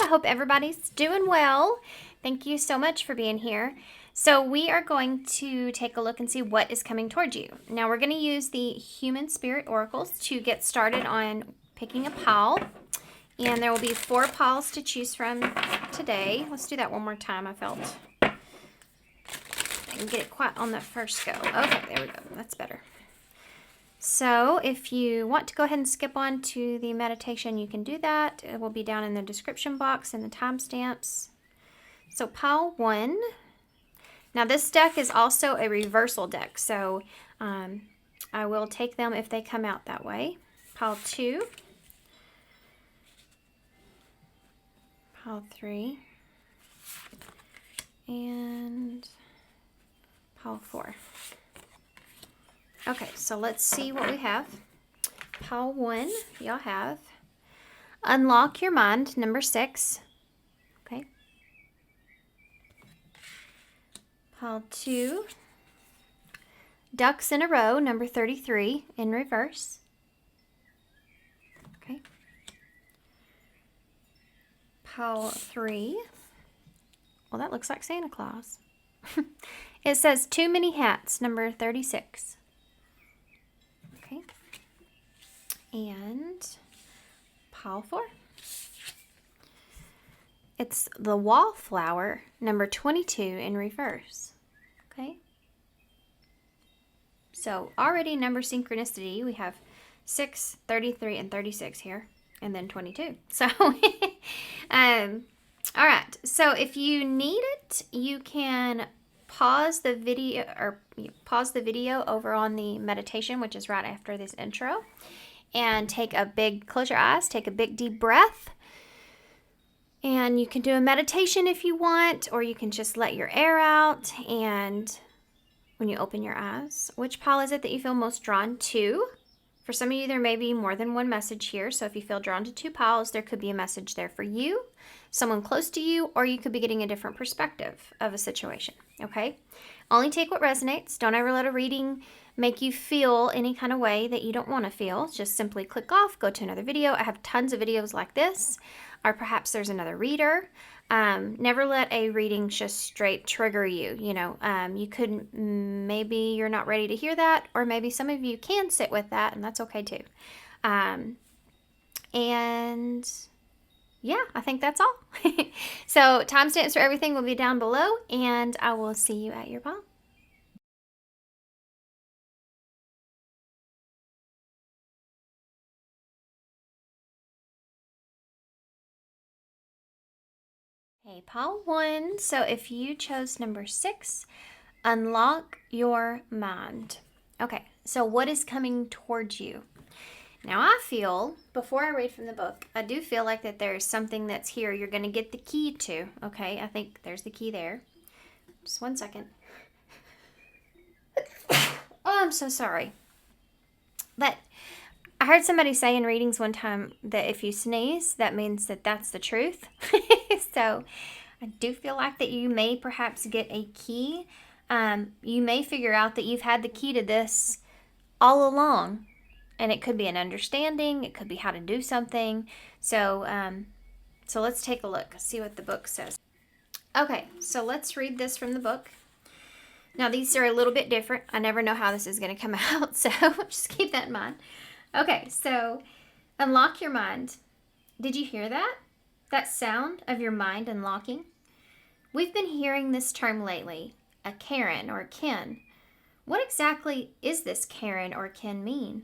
hope everybody's doing well. Thank you so much for being here. So we are going to take a look and see what is coming towards you. Now we're going to use the Human Spirit Oracles to get started on picking a pile. And there will be 4 piles to choose from today. Let's do that one more time. I felt I didn't get it quite on the first go. Okay, there we go. That's better. So if you want to go ahead and skip on to the meditation, you can do that. It will be down in the description box and the timestamps. So pile 1. Now this deck is also a reversal deck, so I will take them if they come out that way. Pile 2. Pile 3. And pile 4. Okay, so let's see what we have. Pile 1, y'all have Unlock Your Mind, number 6. Okay. Pile 2, Ducks in a Row, number 33, in reverse. Okay. Pile 3. Well, that looks like Santa Claus. It says Too Many Hats, number 36. Okay. And pile 4. It's the Wallflower, number 22, in reverse. Okay. So already number synchronicity, we have 6, 33, and 36 here, and then 22. So, all right. So if you need it, you can pause the video over on the meditation, which is right after this intro, and close your eyes, take a big deep breath, and you can do a meditation if you want, or you can just let your air out. And when you open your eyes, which pile is it that you feel most drawn to? For some of you, there may be more than one message here, so if you feel drawn to 2 piles, there could be a message there for you, someone close to you, or you could be getting a different perspective of a situation, okay? Only take what resonates. Don't ever let a reading make you feel any kind of way that you don't want to feel. Just simply click off, go to another video. I have tons of videos like this, or perhaps there's another reader. Never let a reading just straight trigger you. You could, maybe you're not ready to hear that, or maybe some of you can sit with that, and that's okay too. And yeah, I think that's all. So timestamps for everything will be down below, and I will see you at your pile. Okay, pile 1. So if you chose number 6, Unlock Your Mind. Okay, so what is coming towards you? Now I feel, before I read from the book, I do feel like that there's something that's here you're going to get the key to. Okay, I think there's the key there. Just one second. Oh, I'm so sorry. But I heard somebody say in readings one time that if you sneeze, that means that that's the truth. So I do feel like that you may perhaps get a key. You may figure out that you've had the key to this all along. And it could be an understanding. It could be how to do something. So let's take a look, see what the book says. Okay, so let's read this from the book. Now, these are a little bit different. I never know how this is going to come out, so just keep that in mind. Okay, so unlock your mind. Did you hear that? That sound of your mind unlocking? We've been hearing this term lately, a Karen or a kin. What exactly is this Karen or kin mean?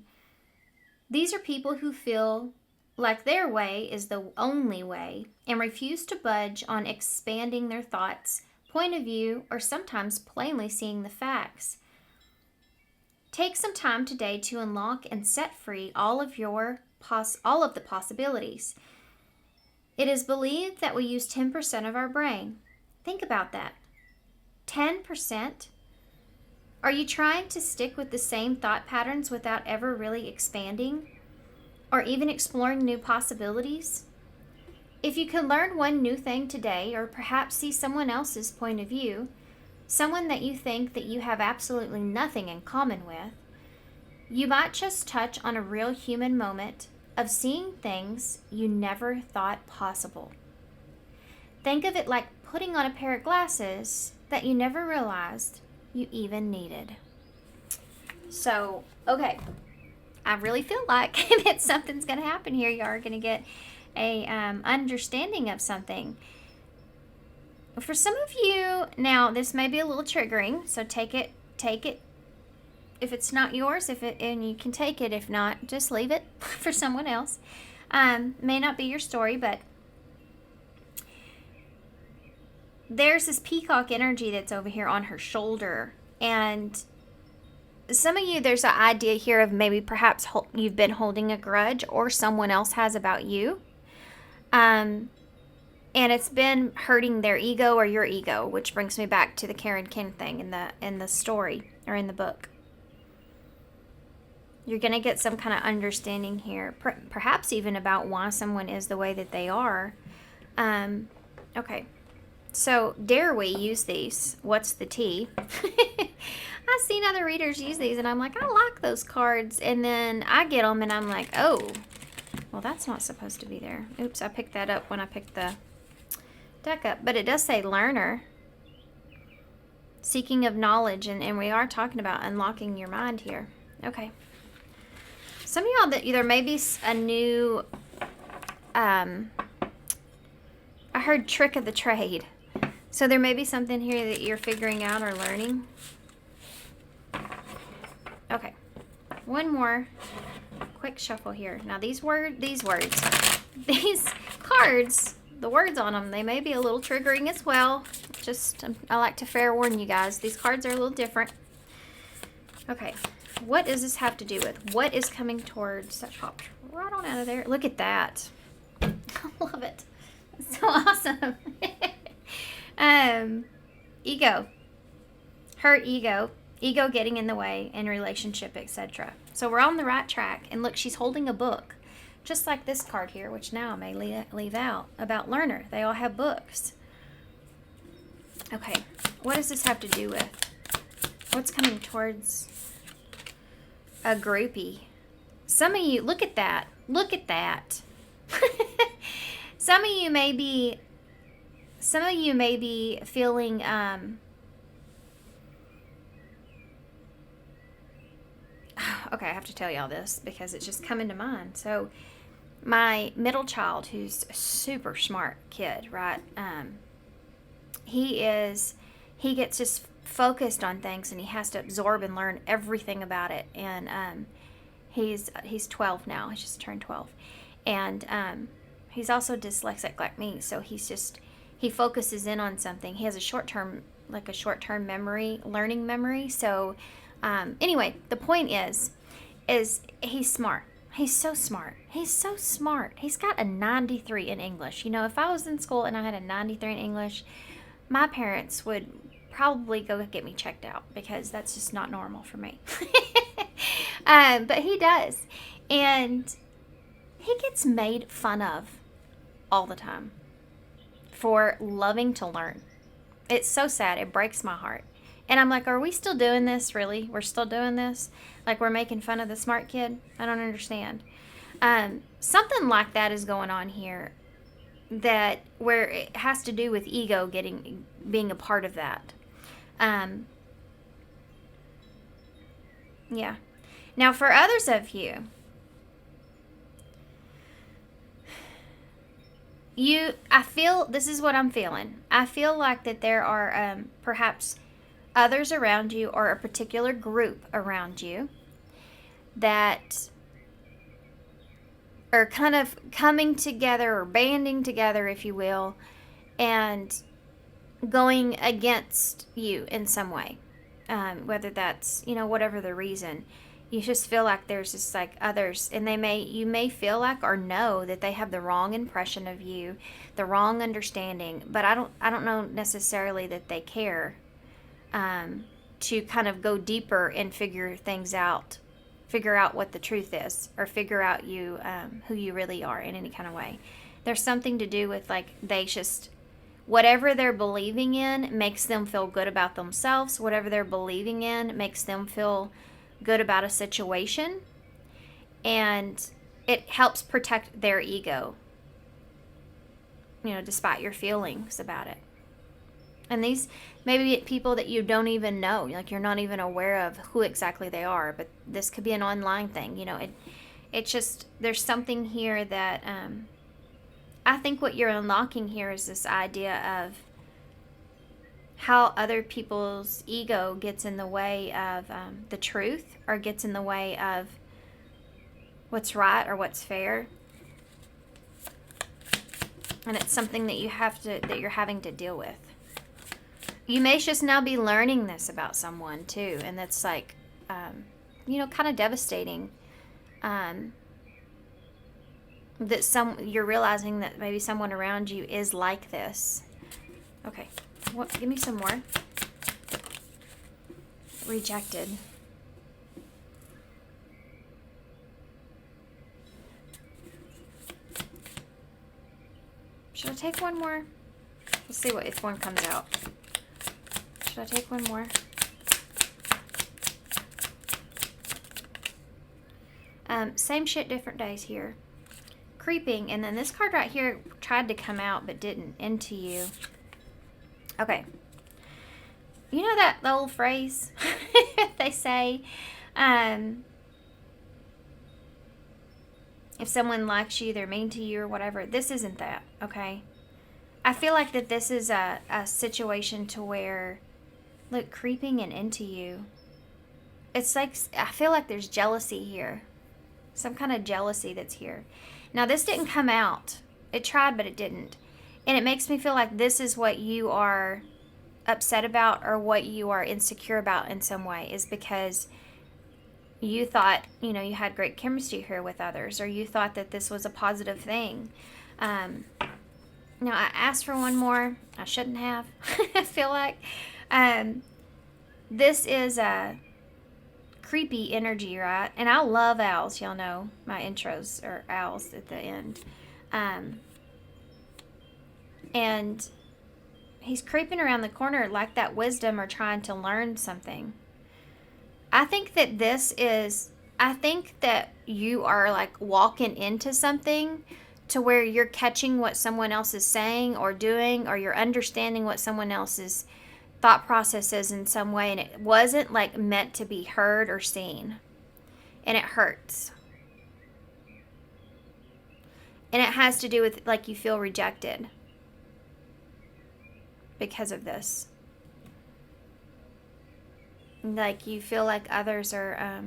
These are people who feel like their way is the only way and refuse to budge on expanding their thoughts, point of view, or sometimes plainly seeing the facts. Take some time today to unlock and set free all of the possibilities. It is believed that we use 10% of our brain. Think about that. 10%? Are you trying to stick with the same thought patterns without ever really expanding or even exploring new possibilities? If you can learn one new thing today, or perhaps see someone else's point of view, someone that you think that you have absolutely nothing in common with, you might just touch on a real human moment of seeing things you never thought possible. Think of it like putting on a pair of glasses that you never realized you even needed. So, okay. I really feel like that something's going to happen here. You are going to get a understanding of something. For some of you, now this may be a little triggering, so take it. If it's not yours, and you can take it. If not, just leave it for someone else. May not be your story, but there's this peacock energy that's over here on her shoulder, and some of you, there's an idea here of maybe perhaps you've been holding a grudge, or someone else has about you. And it's been hurting their ego or your ego, which brings me back to the Karen King thing in the story or in the book. You're going to get some kind of understanding here, perhaps even about why someone is the way that they are. Okay. So, dare we use these? What's the tea? I've seen other readers use these, and I'm like, I like those cards. And then I get them, and I'm like, oh, well, that's not supposed to be there. Oops, I picked that up when I picked the deck up. But it does say learner, seeking of knowledge, and we are talking about unlocking your mind here. Okay. Some of y'all, that there may be a new, I heard trick of the trade. So there may be something here that you're figuring out or learning. Okay, one more quick shuffle here. Now these cards, the words on them, they may be a little triggering as well. I like to fair warn you guys. These cards are a little different. Okay, what does this have to do with? What is coming towards? That popped right on out of there. Look at that. I love it. It's so awesome. Ego. Her ego getting in the way in relationship, etc. So we're on the right track. And look, she's holding a book, just like this card here, which now I may leave out, about learner. They all have books. Okay, what does this have to do with? What's coming towards a groupie? Some of you, look at that. Look at that. Some of you may be feeling okay, I have to tell y'all this because it's just coming to mind. So my middle child, who's a super smart kid, right? He gets just focused on things, and he has to absorb and learn everything about it. And he's 12 now. He just turned 12. And he's also dyslexic like me, so he focuses in on something. He has a short-term memory, learning memory. So anyway, the point is he's smart. He's so smart. He's so smart. He's got a 93 in English. You know, if I was in school and I had a 93 in English, my parents would probably go get me checked out, because that's just not normal for me. But he does. And he gets made fun of all the time for loving to learn. It's so sad. It breaks my heart. And I'm like, are we still doing this? Really? We're still doing this? Like, we're making fun of the smart kid? I don't understand. Something like that is going on here, where it has to do with ego being a part of that. Yeah. Now, for others of you, I feel, this is what I'm feeling. I feel like that there are perhaps others around you, or a particular group around you, that are kind of coming together, or banding together, if you will, and going against you in some way. Whether that's, whatever the reason. You just feel like there's just like others, and you may feel like or know that they have the wrong impression of you, the wrong understanding, but I don't know necessarily that they care to kind of go deeper and figure things out, figure out what the truth is, or figure out who you really are in any kind of way. There's something to do with, like, they just, whatever they're believing in makes them feel good about themselves. Whatever they're believing in makes them feel good about a situation, and it helps protect their ego. despite your feelings about it. And these maybe people that you don't even know, like you're not even aware of who exactly they are, but this could be an online thing. It's just, there's something here that I think what you're unlocking here is this idea of how other people's ego gets in the way of the truth, or gets in the way of what's right or what's fair. And it's something that you're having to deal with. You may just now be learning this about someone too, and that's like, kind of devastating. That you're realizing that maybe someone around you is like this. Okay, give me some more. Rejected. Should I take one more? Let's see if one comes out. Should I take one more? Same shit, different days here. Creeping, and then this card right here tried to come out but didn't. Into you. Okay. You know that old phrase they say, if someone likes you, they're mean to you or whatever. This isn't that, okay? I feel like that this is a situation to where, look, creeping and into you. It's like, I feel like there's jealousy here. Some kind of jealousy that's here. Now, this didn't come out. It tried, but it didn't. And it makes me feel like this is what you are upset about, or what you are insecure about in some way, is because you thought, you had great chemistry here with others, or you thought that this was a positive thing. Now, I asked for one more. I shouldn't have. I feel like this is a creepy energy, right? And I love owls. Y'all know my intros are owls at the end. And he's creeping around the corner like that wisdom, or trying to learn something. I think that you are like walking into something to where you're catching what someone else is saying or doing, or you're understanding what someone else's thought process is in some way, and it wasn't like meant to be heard or seen. And it hurts. And it has to do with like you feel rejected because of this. Like you feel like others are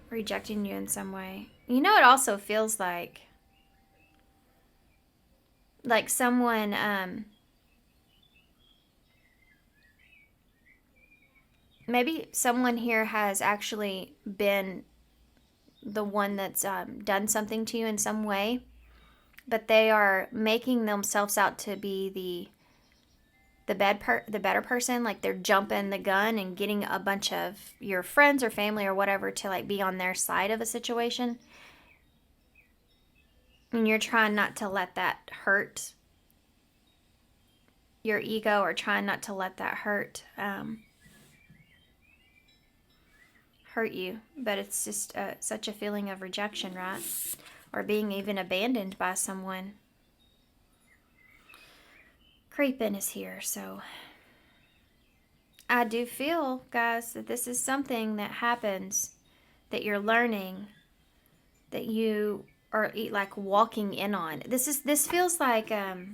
rejecting you in some way. It also feels like someone maybe someone here has actually been the one that's done something to you in some way, but they are making themselves out to be the better person. Like they're jumping the gun and getting a bunch of your friends or family or whatever to like be on their side of a situation. And you're trying not to let that hurt your ego, or trying not to let that hurt you. But it's just such a feeling of rejection, right? Or being even abandoned by someone. Creeping is here, so I do feel, guys, that this is something that happens, that you're learning, that you are like walking in on. This feels like could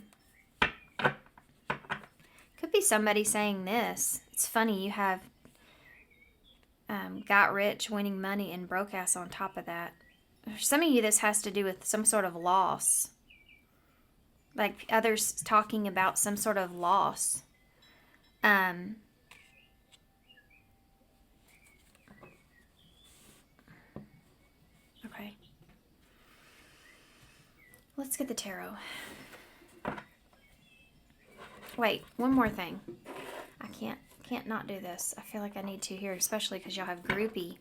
be somebody saying this. It's funny, you have got rich, winning money, and broke ass on top of that. For some of you, this has to do with some sort of loss. Like others talking about some sort of loss. Okay. Let's get the tarot. Wait, one more thing. I can't not do this. I feel like I need to here, especially because y'all have groupie.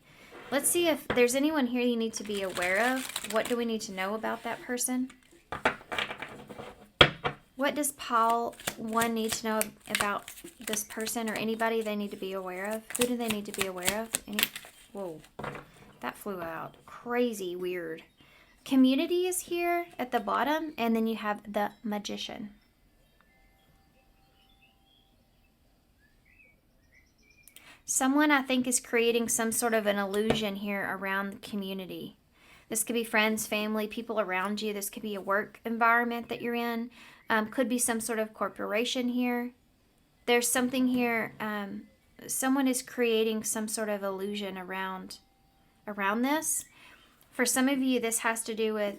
Let's see if there's anyone here you need to be aware of. What do we need to know about that person? What does Paul 1 need to know about this person, or anybody they need to be aware of? Who do they need to be aware of? That flew out. Crazy weird. Community is here at the bottom, and then you have the Magician. Someone, I think, is creating some sort of an illusion here around the community. This could be friends, family, people around you. This could be a work environment that you're in. Could be some sort of corporation here. There's something here. Someone is creating some sort of illusion around this. For some of you, this has to do with,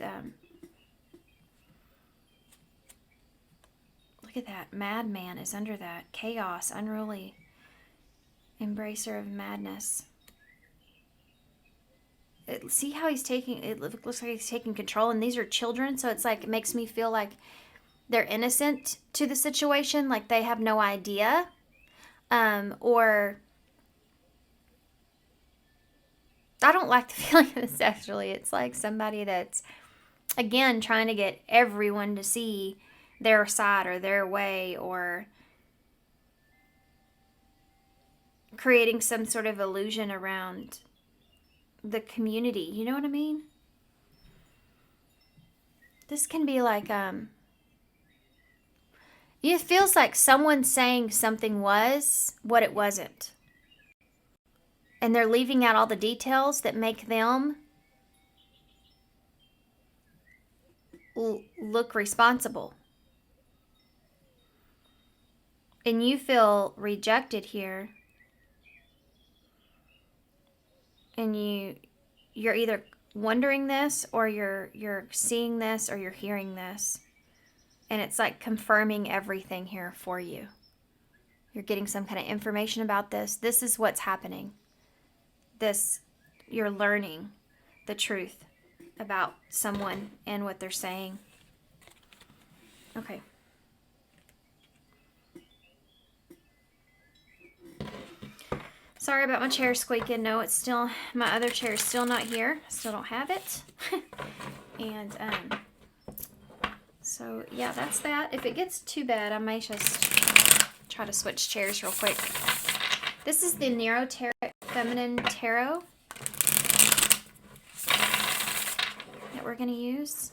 look at that. Madman is under that. Chaos, unruly, embracer of madness. See how he's taking, it looks like he's taking control, and these are children, so it's like, it makes me feel like they're innocent to the situation, like they have no idea, or I don't like the feeling of this actually. It's like somebody that's, again, trying to get everyone to see their side or their way, or creating some sort of illusion around the community. You know what I mean? This can be like, it feels like someone saying something was what it wasn't. And they're leaving out all the details that make them look responsible. And you feel rejected here. And you're either wondering this, or you're seeing this, or you're hearing this. And it's like confirming everything here for you. You're getting some kind of information about this. This is what's happening. You're learning the truth about someone and what they're saying. Okay. Sorry about my chair squeaking. No, it's still, my other chair is still not here. I still don't have it. And, so yeah, that's that. If it gets too bad, I may just try to switch chairs real quick. This is the Nero Tarot, Feminine Tarot that we're going to use.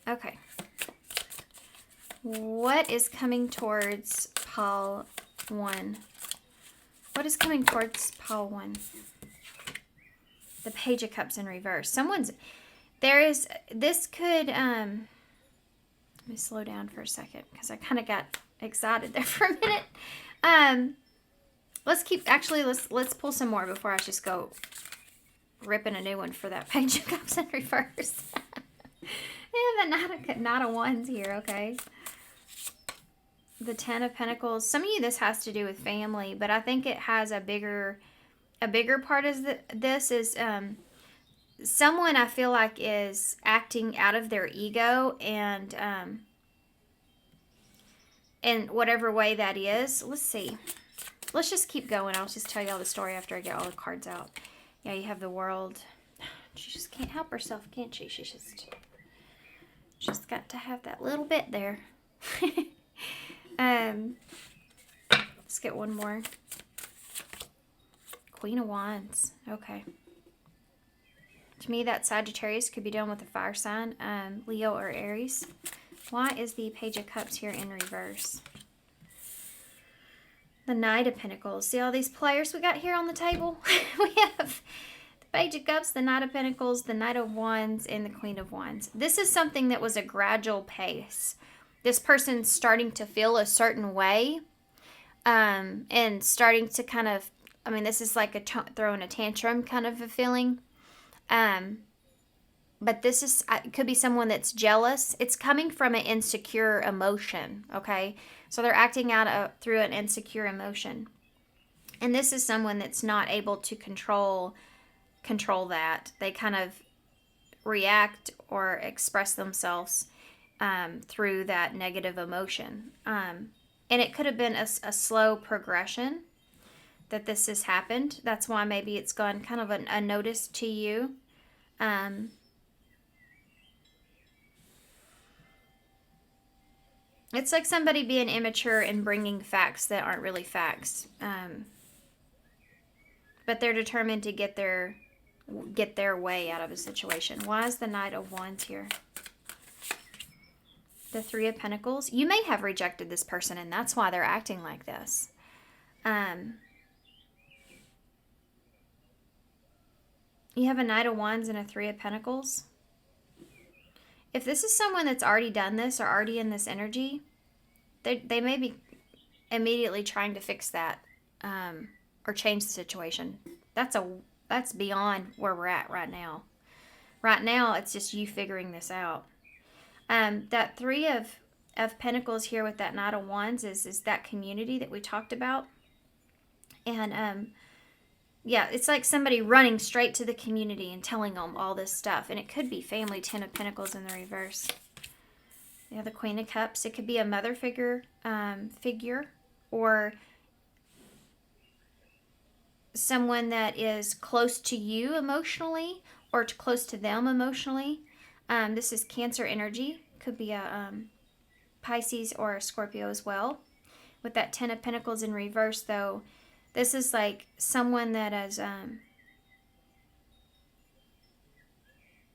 Okay. What is coming towards pile 1? What is coming towards pile 1? The Page of Cups in reverse. This could, let me slow down for a second because I kind of got excited there for a minute. Let's pull some more before I just go ripping a new one for that Page of Cups in reverse. Yeah, the Knight of Wands here, okay. The Ten of Pentacles. Some of you, this has to do with family, but I think it has a bigger part of this is someone I feel like is acting out of their ego, and in whatever way that is. Let's see. Let's just keep going. I'll just tell you all the story after I get all the cards out. Yeah, you have the World. She just can't help herself, can't she? She's got to have that little bit there. Let's get one more. Queen of Wands. Okay. To me, that Sagittarius could be dealing with a fire sign, Leo or Aries. Why is the Page of Cups here in reverse? The Knight of Pentacles. See all these players we got here on the table? We have the Page of Cups, the Knight of Pentacles, the Knight of Wands, and the Queen of Wands. This is something that was a gradual pace. This person's starting to feel a certain way, and starting to kind of, I mean, this is like throwing a tantrum kind of a feeling. But this is, it could be someone that's jealous. It's coming from an insecure emotion, okay? So they're acting out through an insecure emotion. And this is someone that's not able to control that. They kind of react or express themselves through that negative emotion. And it could have been a slow progression that this has happened. That's why maybe it's gone kind of unnoticed to you. It's like somebody being immature and bringing facts that aren't really facts. But they're determined to get their way out of a situation. Why is the Knight of Wands here? The Three of Pentacles. You may have rejected this person, and that's why they're acting like this. You have a Knight of Wands and a Three of Pentacles. If this is someone that's already done this or already in this energy, they may be immediately trying to fix that or change the situation. That's beyond where we're at right now. Right now, it's just you figuring this out. That Three of Pentacles here with that Knight of Wands is that community that we talked about. And yeah, it's like somebody running straight to the community and telling them all this stuff. And it could be family. 10 of Pentacles in the reverse. Yeah, the Queen of Cups. It could be a mother figure, or someone that is close to you emotionally or close to them emotionally. This is Cancer energy. Could be a Pisces or a Scorpio as well. With that 10 of Pentacles in reverse, though, this is like someone that is,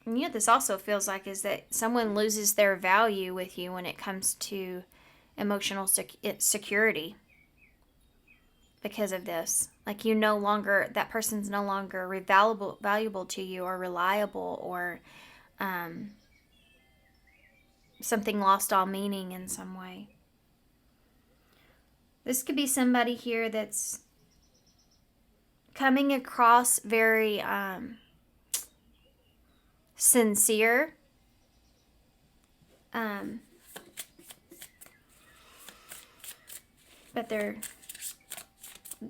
this also feels like is that someone loses their value with you when it comes to emotional security because of this. Like that person's no longer valuable to you or reliable, or something lost all meaning in some way. This could be somebody here that's coming across very sincere, but they're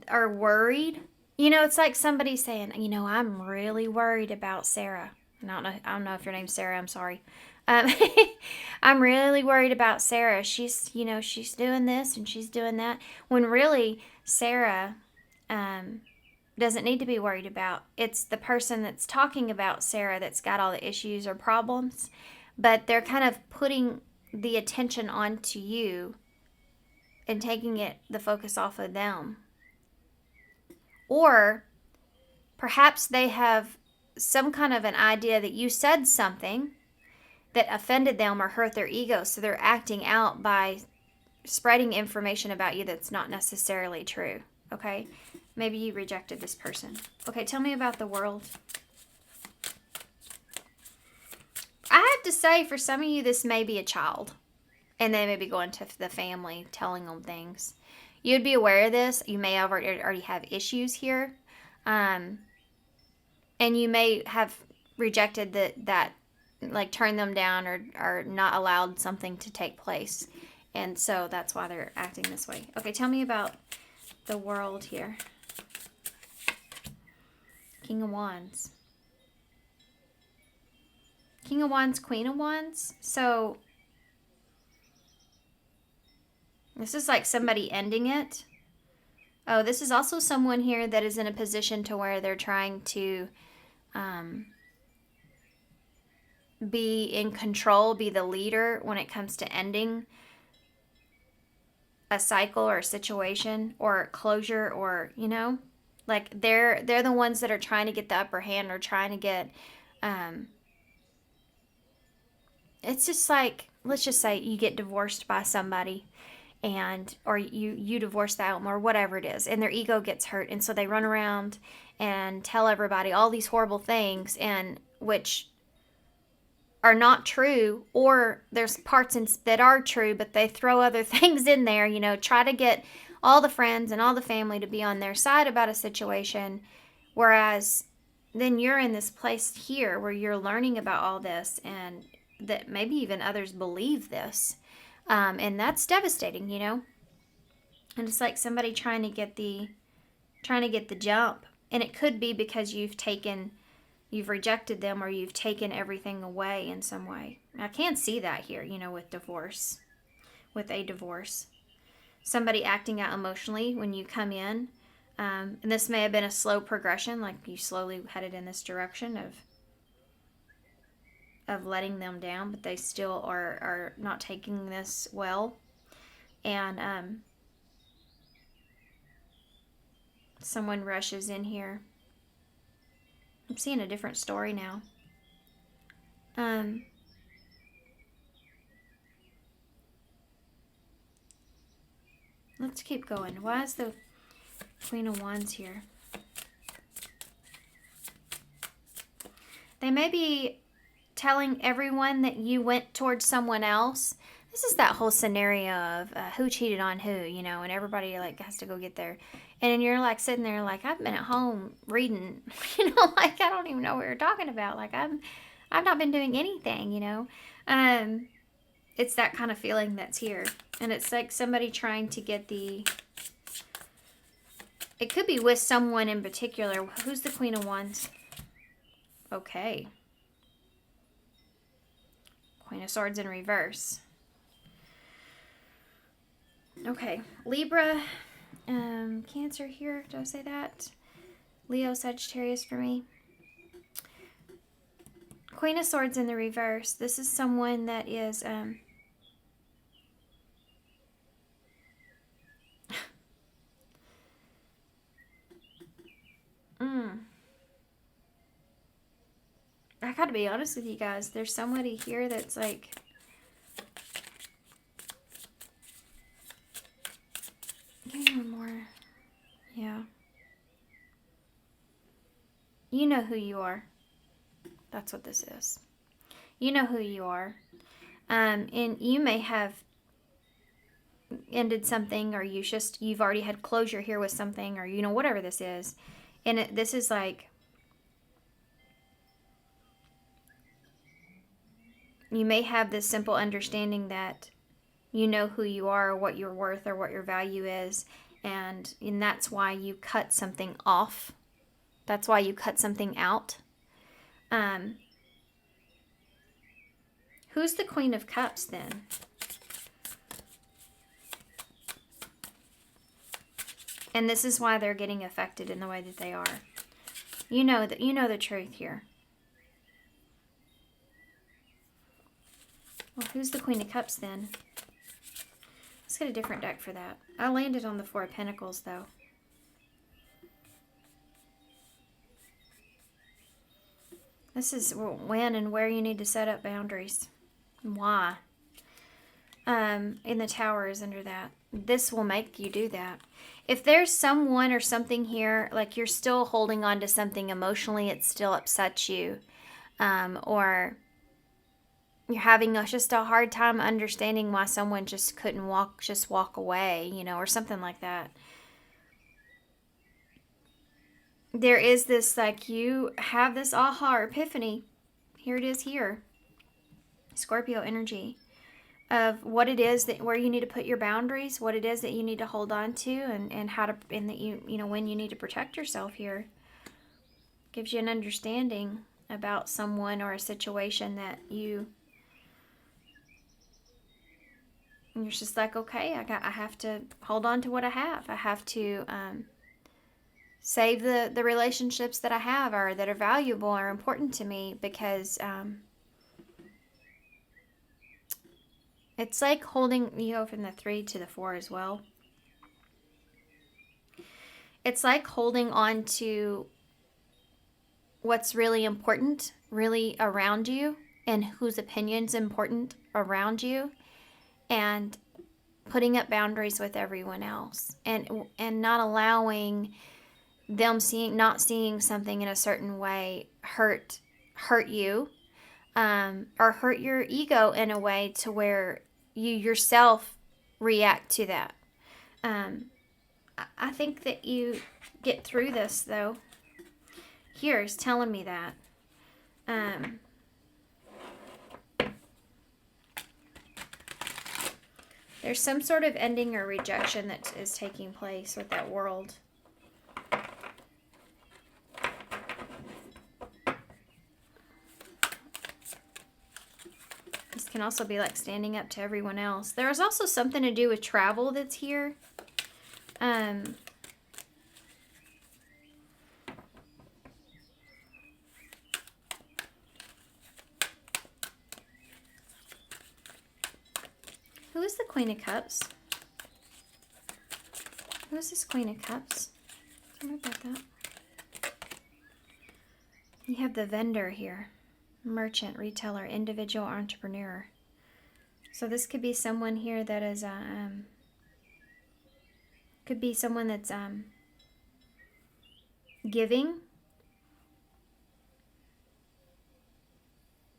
are worried. It's like somebody saying, I'm really worried about Sarah. And I don't know if your name's Sarah. I'm sorry. I'm really worried about Sarah. She's doing this and she's doing that. When really Sarah doesn't need to be worried about. It's the person that's talking about Sarah that's got all the issues or problems. But they're kind of putting the attention onto you and taking the focus off of them. Or perhaps they have some kind of an idea that you said something that offended them or hurt their ego, so they're acting out by spreading information about you that's not necessarily true, okay? Maybe you rejected this person. Okay, tell me about the World. I have to say, for some of you, this may be a child, and they may be going to the family, telling them things. You'd be aware of this. You may already have issues here. And you may have rejected that like turned them down or not allowed something to take place. And so that's why they're acting this way. Okay, tell me about the World here. King of Wands. King of Wands, Queen of Wands. So this is like somebody ending it. Oh, this is also someone here that is in a position to where they're trying to be in control, be the leader when it comes to ending a cycle or a situation or closure, or like they're the ones that are trying to get the upper hand or trying to get it's just like, let's just say you get divorced by somebody, or you divorce them or whatever it is, and their ego gets hurt, and so they run around and tell everybody all these horrible things, and which are not true, or there's parts that are true, but they throw other things in there, try to get all the friends and all the family to be on their side about a situation, whereas then you're in this place here where you're learning about all this, and that maybe even others believe this, and that's devastating, and it's like somebody trying to get the jump, and it could be because you've rejected them, or you've taken everything away in some way. I can't see that here, with a divorce. Somebody acting out emotionally when you come in. And this may have been a slow progression, like you slowly headed in this direction of letting them down, but they still are not taking this well. and someone rushes in here. I'm seeing a different story now. Let's keep going. Why is the Queen of Wands here? They may be telling everyone that you went towards someone else. This is that whole scenario of who cheated on who, you know, and everybody like has to go get there. And you're like sitting there like, I've been at home reading, you know, like I don't even know what you're talking about. Like I've not been doing anything, you know. It's that kind of feeling that's here. And it's like somebody trying to get the... It could be with someone in particular. Who's the Queen of Wands? Okay. Queen of Swords in reverse. Okay. Libra, Cancer here. Did I say that? Leo, Sagittarius for me. Queen of Swords in the reverse. This is someone that is... I gotta be honest with you guys. There's somebody here that's like... Give me one more. Yeah. You know who you are. That's what this is. You know who you are. And you may have ended something, or you've already had closure here with something, or you know, whatever this is. And this is like... You may have this simple understanding that you know who you are, or what you're worth, or what your value is, and that's why you cut something off. That's why you cut something out. Who's the Queen of Cups then? And this is why they're getting affected in the way that they are. You know the truth here. Well, who's the Queen of Cups then? Let's get a different deck for that. I landed on the Four of Pentacles, though. This is when and where you need to set up boundaries. And why. In the Tower is under that. This will make you do that. If there's someone or something here, like you're still holding on to something emotionally, it still upsets you. Or... You're having just a hard time understanding why someone just couldn't walk away, you know, or something like that. There is this, like, you have this aha epiphany. Here it is here. Scorpio energy. Of what it is that, where you need to put your boundaries, what it is that you need to hold on to, and how to, and that you know, when you need to protect yourself here. Gives you an understanding about someone or a situation that you're just like, okay, I have to hold on to what I have. I have to save the relationships that I have, or that are valuable or important to me, because it's like holding, you go from the 3 to the 4 as well. It's like holding on to what's really important, really around you, and whose opinion's important around you. And putting up boundaries with everyone else, and not allowing them not seeing something in a certain way hurt you, or hurt your ego in a way to where you yourself react to that. I think that you get through this, though. Here's telling me that. There's some sort of ending or rejection that is taking place with that world. This can also be like standing up to everyone else. There's also something to do with travel that's here. Who is the Queen of Cups? Who's this Queen of Cups? Tell me about that. You have the vendor here. Merchant, retailer, individual, entrepreneur. So this could be someone here that is, could be someone that's giving.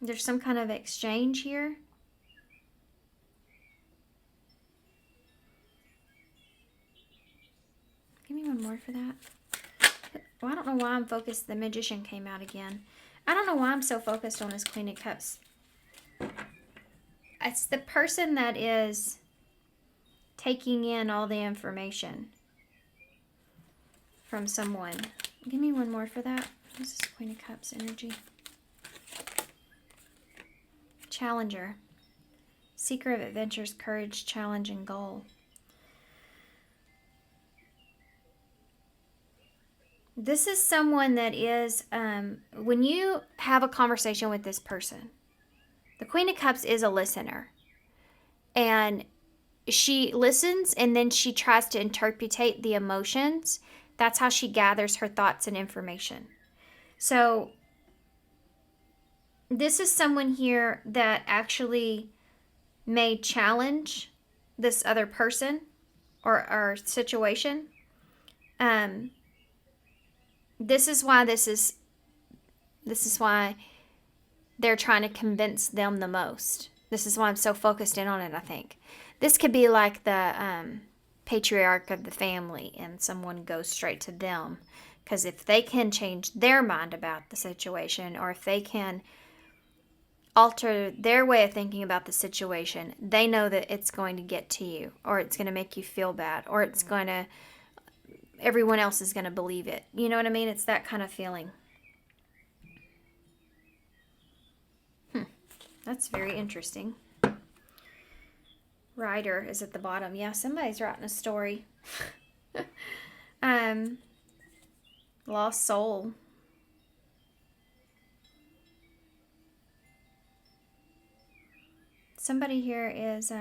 There's some kind of exchange here. Give me one more for that. Well, I don't know why I'm focused. The Magician came out again. I don't know why I'm so focused on this Queen of Cups. It's the person that is taking in all the information from someone. Give me one more for that. This is Queen of Cups energy. Challenger. Seeker of adventures, courage, challenge, and goal. This is someone that is, when you have a conversation with this person, the Queen of Cups is a listener. And she listens and then she tries to interpretate the emotions. That's how she gathers her thoughts and information. So this is someone here that actually may challenge this other person or situation. This is why they're trying to convince them the most. This is why I'm so focused in on it, I think. This could be like the patriarch of the family and someone goes straight to them. Because if they can change their mind about the situation, or if they can alter their way of thinking about the situation, they know that it's going to get to you, or it's going to make you feel bad, or it's going to, everyone else is going to believe it. You know what I mean? It's that kind of feeling. That's very interesting. Writer is at the bottom. Yeah, somebody's writing a story. Lost soul. Somebody here is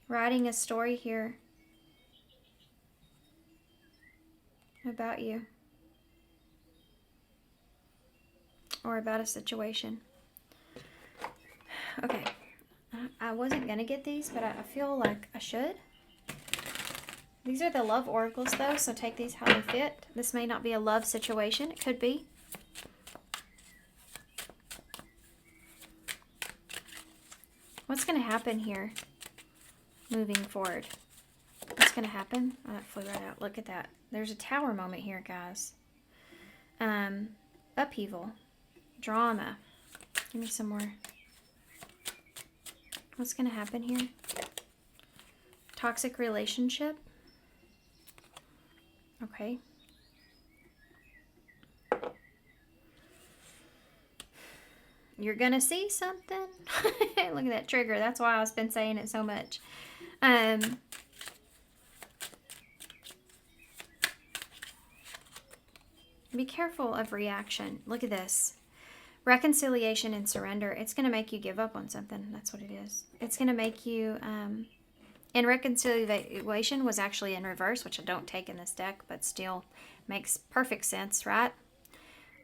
writing a story here about you. Or about a situation. Okay. I wasn't going to get these, but I feel like I should. These are the love oracles, though, so take these how they fit. This may not be a love situation. It could be. What's going to happen here moving forward? What's going to happen? Oh, that flew right out. Look at that. There's a tower moment here, guys. Upheaval. Drama. Give me some more. What's going to happen here? Toxic relationship. Okay. You're going to see something. Look at that trigger. That's why I've been saying it so much. Be careful of reaction. Look at this. Reconciliation and surrender. It's going to make you give up on something. That's what it is. It's going to make you... and reconciliation was actually in reverse, which I don't take in this deck, but still makes perfect sense, right?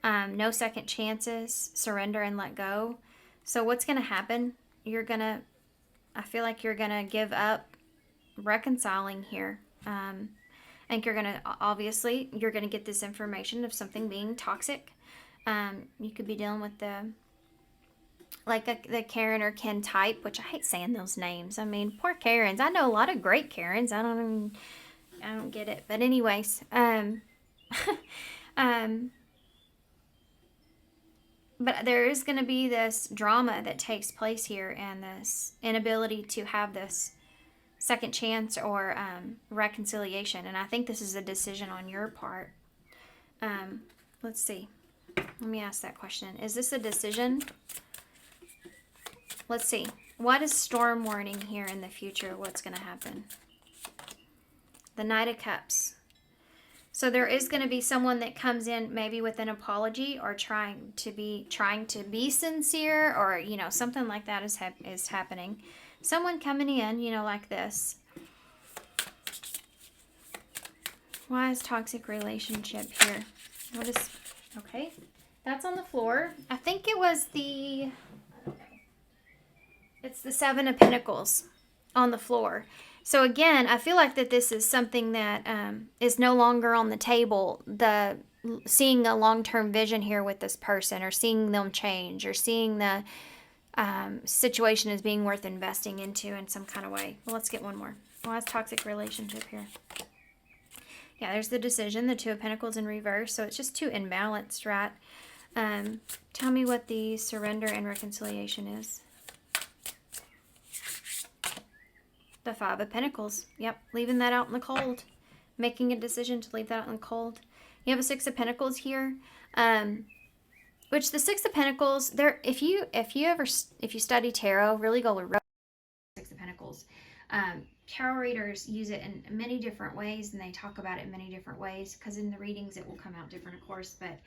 No second chances, surrender and let go. So what's going to happen? I feel like you're going to give up reconciling here. And you're going to, obviously, you're going to get this information of something being toxic. You could be dealing with the Karen or Ken type, which I hate saying those names. I mean, poor Karens. I know a lot of great Karens. I don't get it. But anyways, but there is going to be this drama that takes place here, and this inability to have this second chance or reconciliation. And I think this is a decision on your part. Let's see. Let me ask that question. Is this a decision? Let's see. What is storm warning here in the future? What's going to happen? The Knight of Cups. So there is going to be someone that comes in maybe with an apology or trying to be sincere, or something like that is happening. Someone coming in, like this. Why is toxic relationship here? What is... Okay. That's on the floor. I think it was the... It's the Seven of Pentacles on the floor. So again, I feel like that this is something that is no longer on the table. The seeing a long-term vision here with this person, or seeing them change, or seeing the situation as being worth investing into in some kind of way. Well, let's get one more. Why is toxic relationship here? Yeah, there's the decision, the Two of Pentacles in reverse. So it's just too imbalanced, right? Tell me what the surrender and reconciliation is. The Five of Pentacles. Yep, leaving that out in the cold. Making a decision to leave that out in the cold. You have a Six of Pentacles here. Which the Six of Pentacles, there, if you study tarot, really go with Six of Pentacles. Tarot readers use it in many different ways, and they talk about it in many different ways, because in the readings it will come out different, of course. But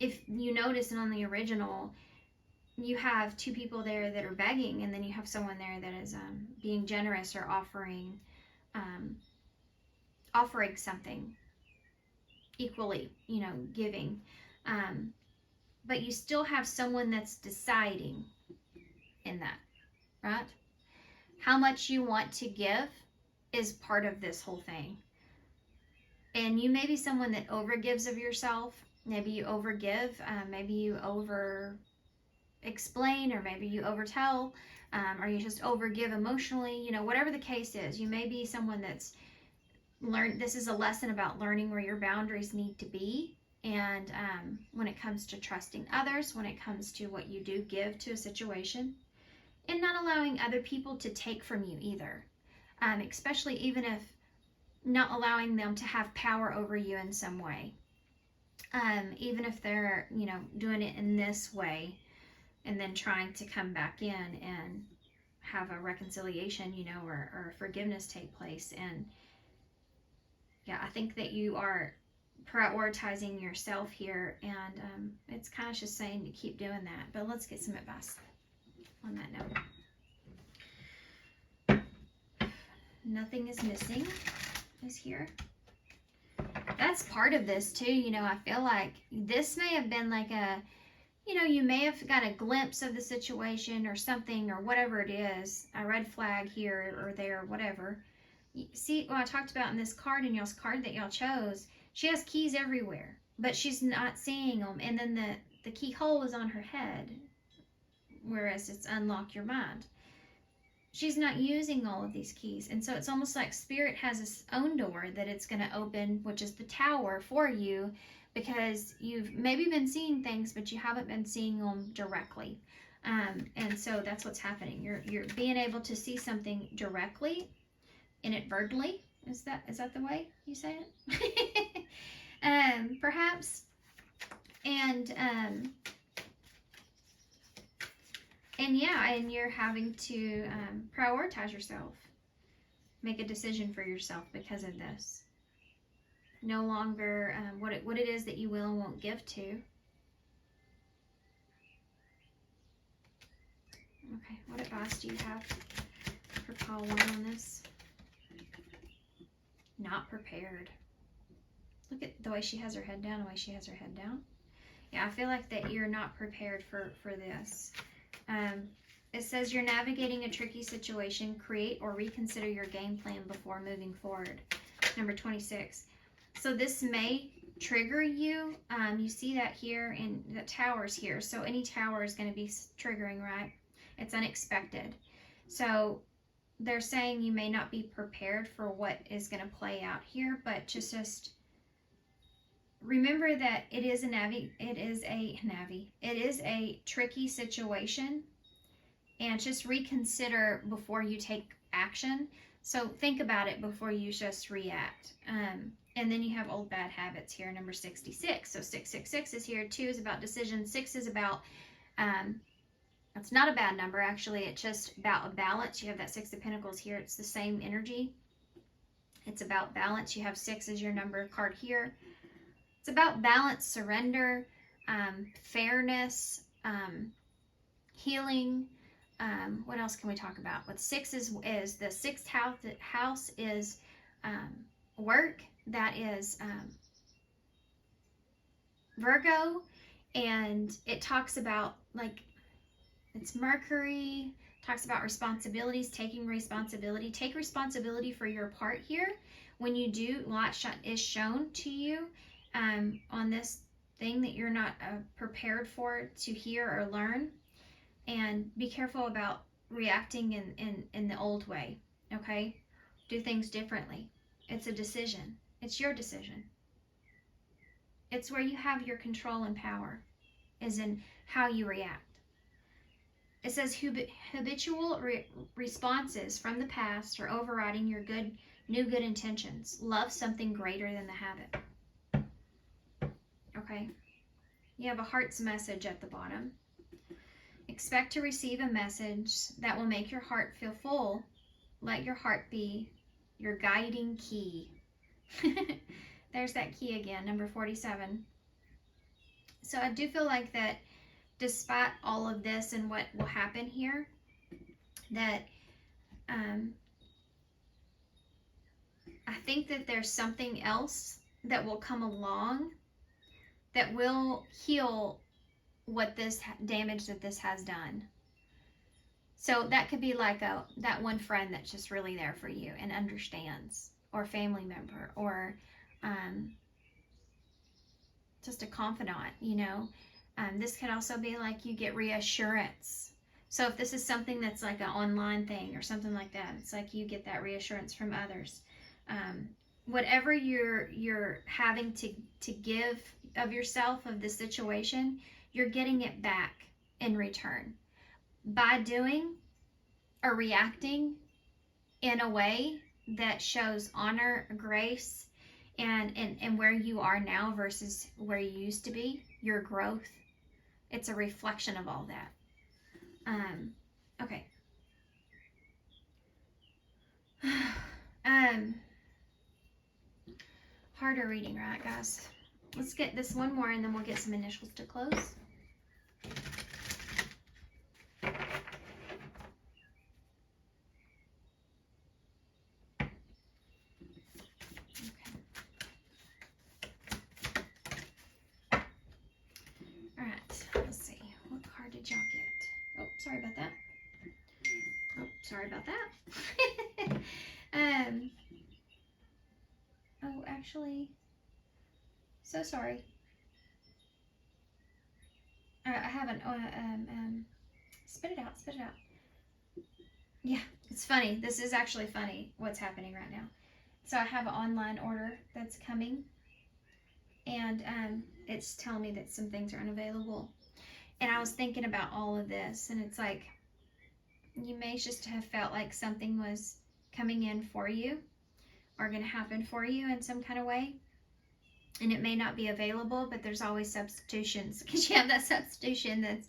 if you notice, and on the original, you have two people there that are begging, and then you have someone there that is being generous, or offering something equally, giving. But you still have someone that's deciding in that, right? How much you want to give is part of this whole thing. And you may be someone that overgives of yourself. Maybe you overgive. Maybe you over explain, or maybe you overtell, or you just overgive emotionally. Whatever the case is, you may be someone that's learned. This is a lesson about learning where your boundaries need to be. And when it comes to trusting others, when it comes to what you do give to a situation, and not allowing other people to take from you either. Especially even if not allowing them to have power over you in some way. Even if they're, doing it in this way, and then trying to come back in and have a reconciliation, or forgiveness take place. And yeah, I think that you are prioritizing yourself here, and it's kind of just saying to keep doing that. But let's get some advice on that note. Nothing is missing is here. That's part of this too. I feel like this may have been like a, you may have got a glimpse of the situation or something, or whatever it is, a red flag here or there, whatever. See what I talked about in this card, in y'all's card that y'all chose, she has keys everywhere, but she's not seeing them. And then the keyhole is on her head, whereas it's unlock your mind. She's not using all of these keys. And so it's almost like Spirit has its own door that it's going to open, which is the Tower, for you, because you've maybe been seeing things, but you haven't been seeing them directly. And so that's what's happening. You're being able to see something directly, inadvertently. Is that the way you say it? Perhaps. And you're having to prioritize yourself. Make a decision for yourself because of this. No longer what it is that you will and won't give to. Okay, what advice do you have for call 1 on this? Not prepared. Look at the way she has her head down, the way she has her head down. Yeah, I feel like that you're not prepared for this. It says you're navigating a tricky situation. Create or reconsider your game plan before moving forward. Number 26. So this may trigger you. You see that here, and the tower's here. So any tower is going to be triggering, right? It's unexpected. So they're saying you may not be prepared for what is going to play out here, but just remember that it is a tricky situation, and just reconsider before you take action. So think about it before you just react. And then you have old bad habits here, number 66. So 666 is here. 2 is about decision. 6 is about, it's not a bad number, actually. It's just about a balance. You have that 6 of Pentacles here. It's the same energy. It's about balance. You have 6 as your number card here. It's about balance, surrender, fairness, healing. What else can we talk about? With 6 is the 6th house is work, that is Virgo, and it talks about, like, it's Mercury, talks about responsibilities, taking responsibility. Take responsibility for your part here. When you do, light is shown to you on this thing that you're not prepared for to hear or learn. And be careful about reacting in the old way, okay? Do things differently. It's a decision. It's your decision. It's where you have your control and power, is in how you react. It says habitual responses from the past are overriding your new good intentions. Love something greater than the habit. Okay? You have a heart's message at the bottom. Expect to receive a message that will make your heart feel full. Let your heart be your guiding key. There's that key again, number 47. So I do feel like that despite all of this and what will happen here, that I think that there's something else that will come along that will heal what this damage that this has done. So that could be like that one friend that's just really there for you and understands, or family member, or just a confidant, you know. This could also be like you get reassurance. So if this is something that's like an online thing or something like that, it's like you get that reassurance from others. Whatever you're having to give of yourself, of the situation, you're getting it back in return by doing or reacting in a way that shows honor, grace, and where you are now versus where you used to be, your growth. It's a reflection of all that. Okay. Harder reading, right, guys? Let's get this one more and then we'll get some initials to close. Sorry about that. Oh, sorry about that. Oh, actually, so sorry. I haven't. Spit it out. Spit it out. Yeah, it's funny. This is actually funny. What's happening right now? So I have an online order that's coming, and it's telling me that some things are unavailable. And I was thinking about all of this, and it's like, you may just have felt like something was coming in for you or going to happen for you in some kind of way. And it may not be available, but there's always substitutions, because you have that substitution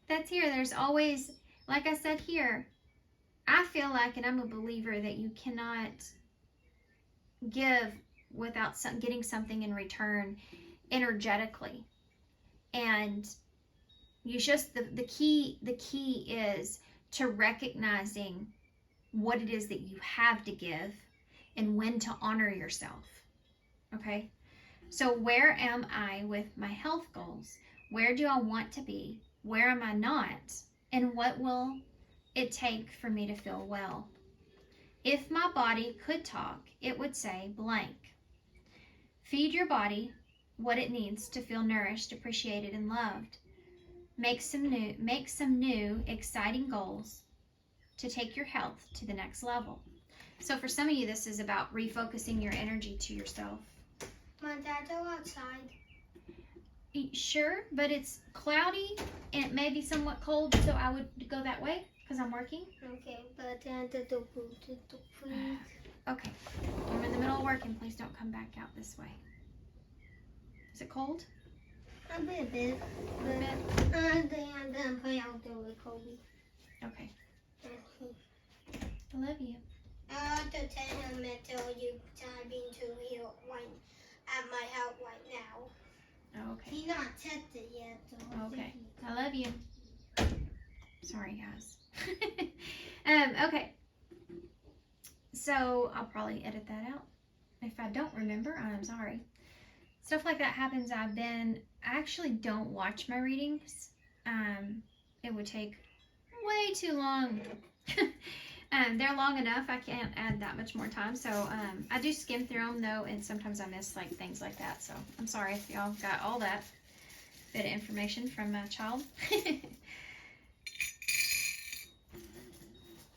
that's here. There's always, like I said here, I feel like, and I'm a believer, that you cannot give without getting something in return energetically. And you just, the key is to recognizing what it is that you have to give and when to honor yourself. Okay? So where am I with my health goals? Where do I want to be? Where am I not? And what will it take for me to feel well? If my body could talk, it would say blank. Feed your body what it needs to feel nourished, appreciated, and loved. Make some new, exciting goals to take your health to the next level. So for some of you, this is about refocusing your energy to yourself. Mom, Dad, go outside. Sure, but it's cloudy and it may be somewhat cold, so I would go that way because I'm working. Okay, but then please. Okay, I'm in the middle of working. Please don't come back out this way. Is it cold? A bit. A bit. Then play out there with Kobe. Okay. I love you. I want to tell him and tell you I've been to here at my house right now. Oh, okay. He's not tested yet. So okay. I love you. Sorry, guys. Okay. So I'll probably edit that out. If I don't remember, I'm sorry. Stuff like that happens. I actually don't watch my readings. It would take way too long. They're long enough. I can't add that much more time. So I do skim through them though, and sometimes I miss like things like that. So I'm sorry if y'all got all that bit of information from my child.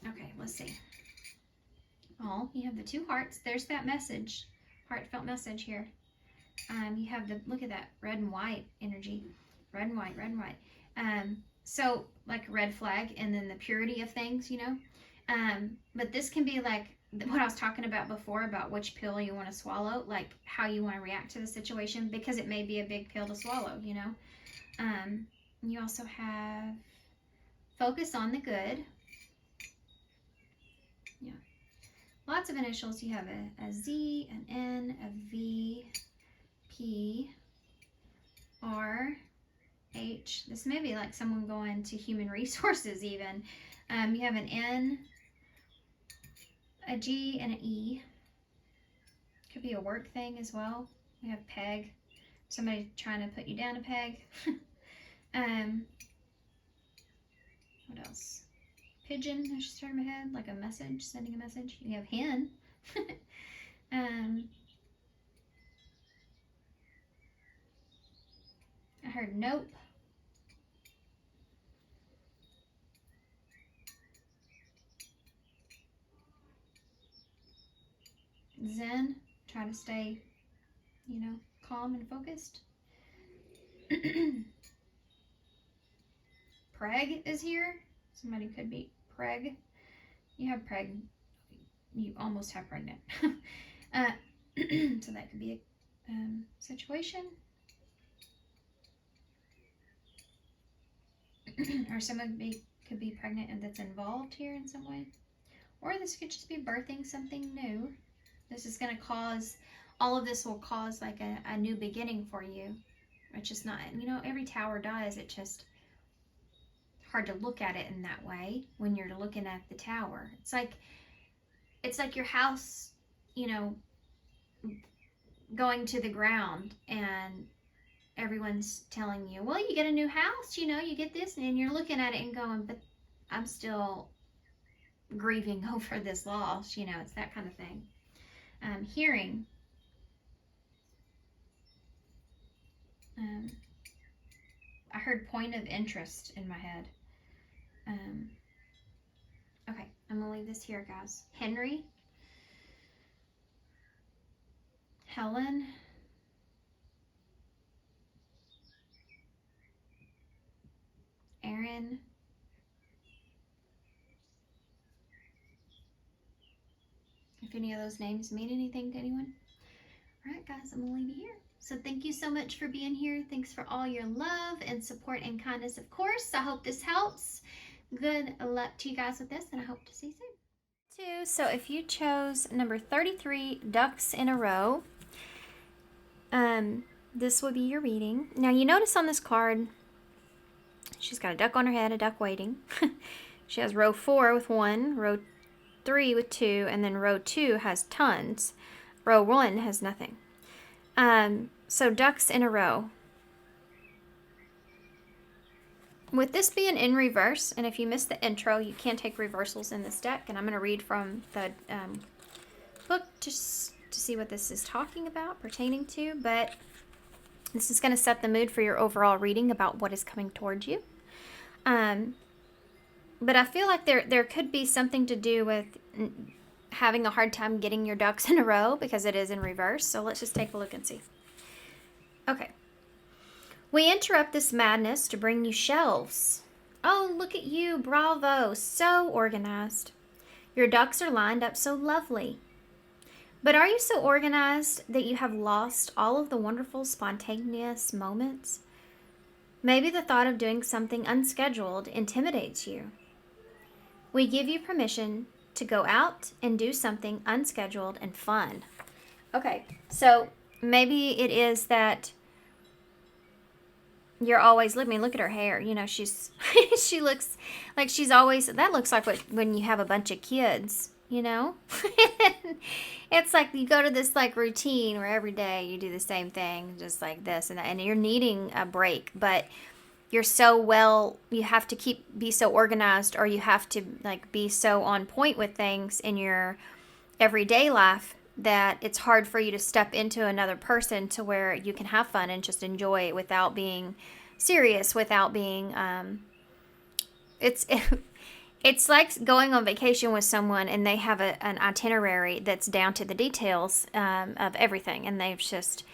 Okay, let's see. Oh, you have the 2 hearts. There's that message, heartfelt message here. You have the, look at that, red and white energy. Red and white, red and white. So like red flag, and then the purity of things, you know. But this can be like what I was talking about before, about which pill you want to swallow, like how you want to react to the situation, because it may be a big pill to swallow, you know. You also have focus on the good. Yeah. Lots of initials. You have a Z, an N, a V, P, R, H. This may be like someone going to human resources even. You have an N, a G, and an E. Could be a work thing as well. We have peg. Somebody trying to put you down a peg. What else? Pigeon, I just turned my head, like a message, sending a message. You have hen. I heard nope. Zen, try to stay, you know, calm and focused. Preg is here. Somebody could be preg. You have preg. You almost have pregnant. So that could be a situation. Or someone could be pregnant and that's involved here in some way. Or this could just be birthing something new. This is going to cause, all of this will cause like a new beginning for you. It's just not, you know, every tower does. It's just hard to look at it in that way when you're looking at the tower. It's like your house, you know, going to the ground, and everyone's telling you, well, you get a new house, you know, you get this, and you're looking at it and going, but I'm still grieving over this loss, you know. It's that kind of thing. Hearing. I heard point of interest in my head. Okay, I'm gonna leave this here, guys. Henry, Helen, Aaron, if any of those names mean anything to anyone. All right, guys, I'm gonna leave you here. So thank you so much for being here. Thanks for all your love and support and kindness, of course. I hope this helps. Good luck to you guys with this, and I hope to see you soon. So if you chose number 33, ducks in a row, this would be your reading. Now you notice on this card, she's got a duck on her head, a duck waiting. She has row 4 with 1, row 3 with 2, and then row 2 has tons. Row 1 has nothing. So ducks in a row. With this being in reverse, and if you missed the intro, you can take reversals in this deck, and I'm going to read from the book just to see what this is talking about, pertaining to, but this is going to set the mood for your overall reading about what is coming towards you. But I feel like there could be something to do with having a hard time getting your ducks in a row because it is in reverse. So let's just take a look and see. Okay. We interrupt this madness to bring you shelves. Oh, look at you. Bravo. So organized. Your ducks are lined up so lovely. But are you so organized that you have lost all of the wonderful spontaneous moments? Maybe the thought of doing something unscheduled intimidates you. We give you permission to go out and do something unscheduled and fun. Okay, so maybe it is that you're always, look at her hair. You know, she looks like she's always, that looks like when you have a bunch of kids, you know? It's like you go to this like routine where every day you do the same thing, just like this and that, and you're needing a break, but you're so well, you have to be so organized, or you have to like be so on point with things in your everyday life that it's hard for you to step into another person to where you can have fun and just enjoy it without being serious, without being it's it's like going on vacation with someone and they have an itinerary that's down to the details of everything, and they've just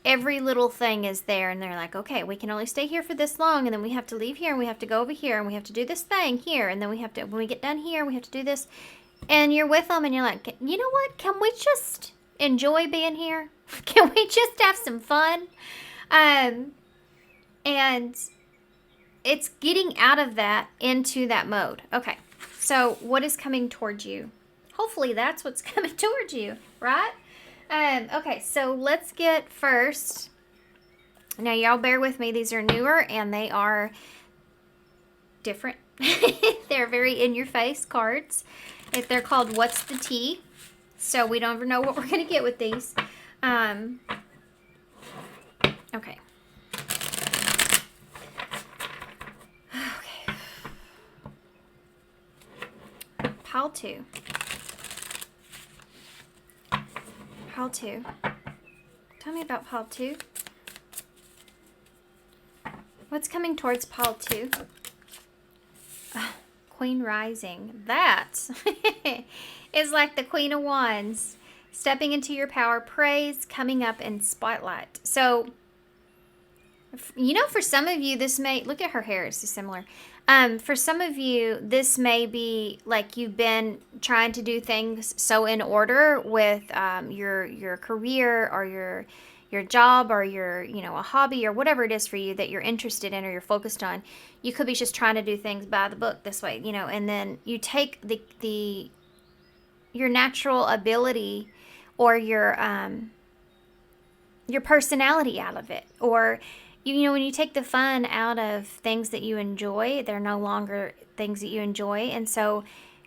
every little thing is there, and they're like, okay, we can only stay here for this long, and then we have to leave here, and we have to go over here, and we have to do this thing here, and then we have to, when we get done here, we have to do this. And you're with them and you're like, you know what, can we just enjoy being here? Can we just have some fun? And it's getting out of that into that mode. Okay, so what is coming towards you? Hopefully that's what's coming towards you, right? Okay, so let's get first. Now, y'all bear with me. These are newer and they are different. They're very in-your-face cards. If they're called What's the Tea? So we don't ever know what we're going to get with these. Okay. Okay. Pile 2. Pile 2. Tell me about Pile 2. What's coming towards Pile 2? Queen Rising. That is like the Queen of Wands. Stepping into your power, praise, coming up in spotlight. So, you know, for some of you, this may, look at her hair, it's similar. For some of you, this may be like you've been trying to do things so in order with your career or your job or your, you know, a hobby or whatever it is for you that you're interested in or you're focused on. You could be just trying to do things by the book this way, you know, and then you take your natural ability or your personality out of it, or you know, when you take the fun out of things that you enjoy, they're no longer things that you enjoy, and so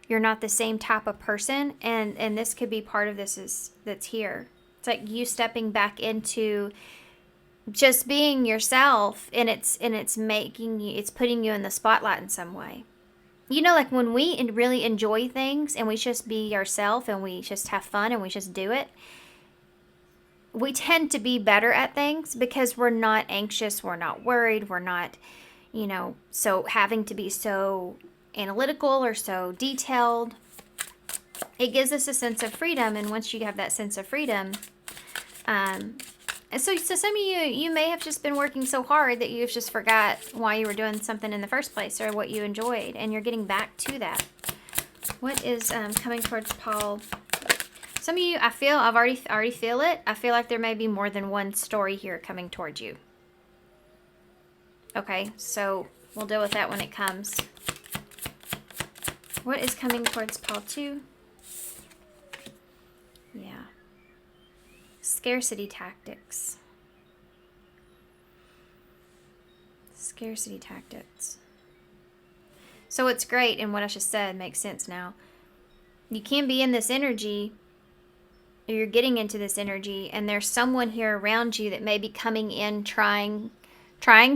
you're not the same type of person, and this could be part of this that's here. It's like you stepping back into just being yourself, and it's making you, it's putting you in the spotlight in some way. You know, like when we really enjoy things and we just be ourselves and we just have fun and we just do it, we tend to be better at things because we're not anxious, we're not worried, we're not, you know, so having to be so analytical or so detailed. It gives us a sense of freedom, and once you have that sense of freedom, and so some of you may have just been working so hard that you've just forgot why you were doing something in the first place or what you enjoyed, and you're getting back to that. What is coming towards Paul? Some of you, I've already feel it. I feel like there may be more than one story here coming towards you. Okay, so we'll deal with that when it comes. What is coming towards Paul 2? Yeah. Scarcity tactics. Scarcity tactics. So what's great, and what I just said makes sense now. You can be in this energy, or you're getting into this energy, and there's someone here around you that may be coming in trying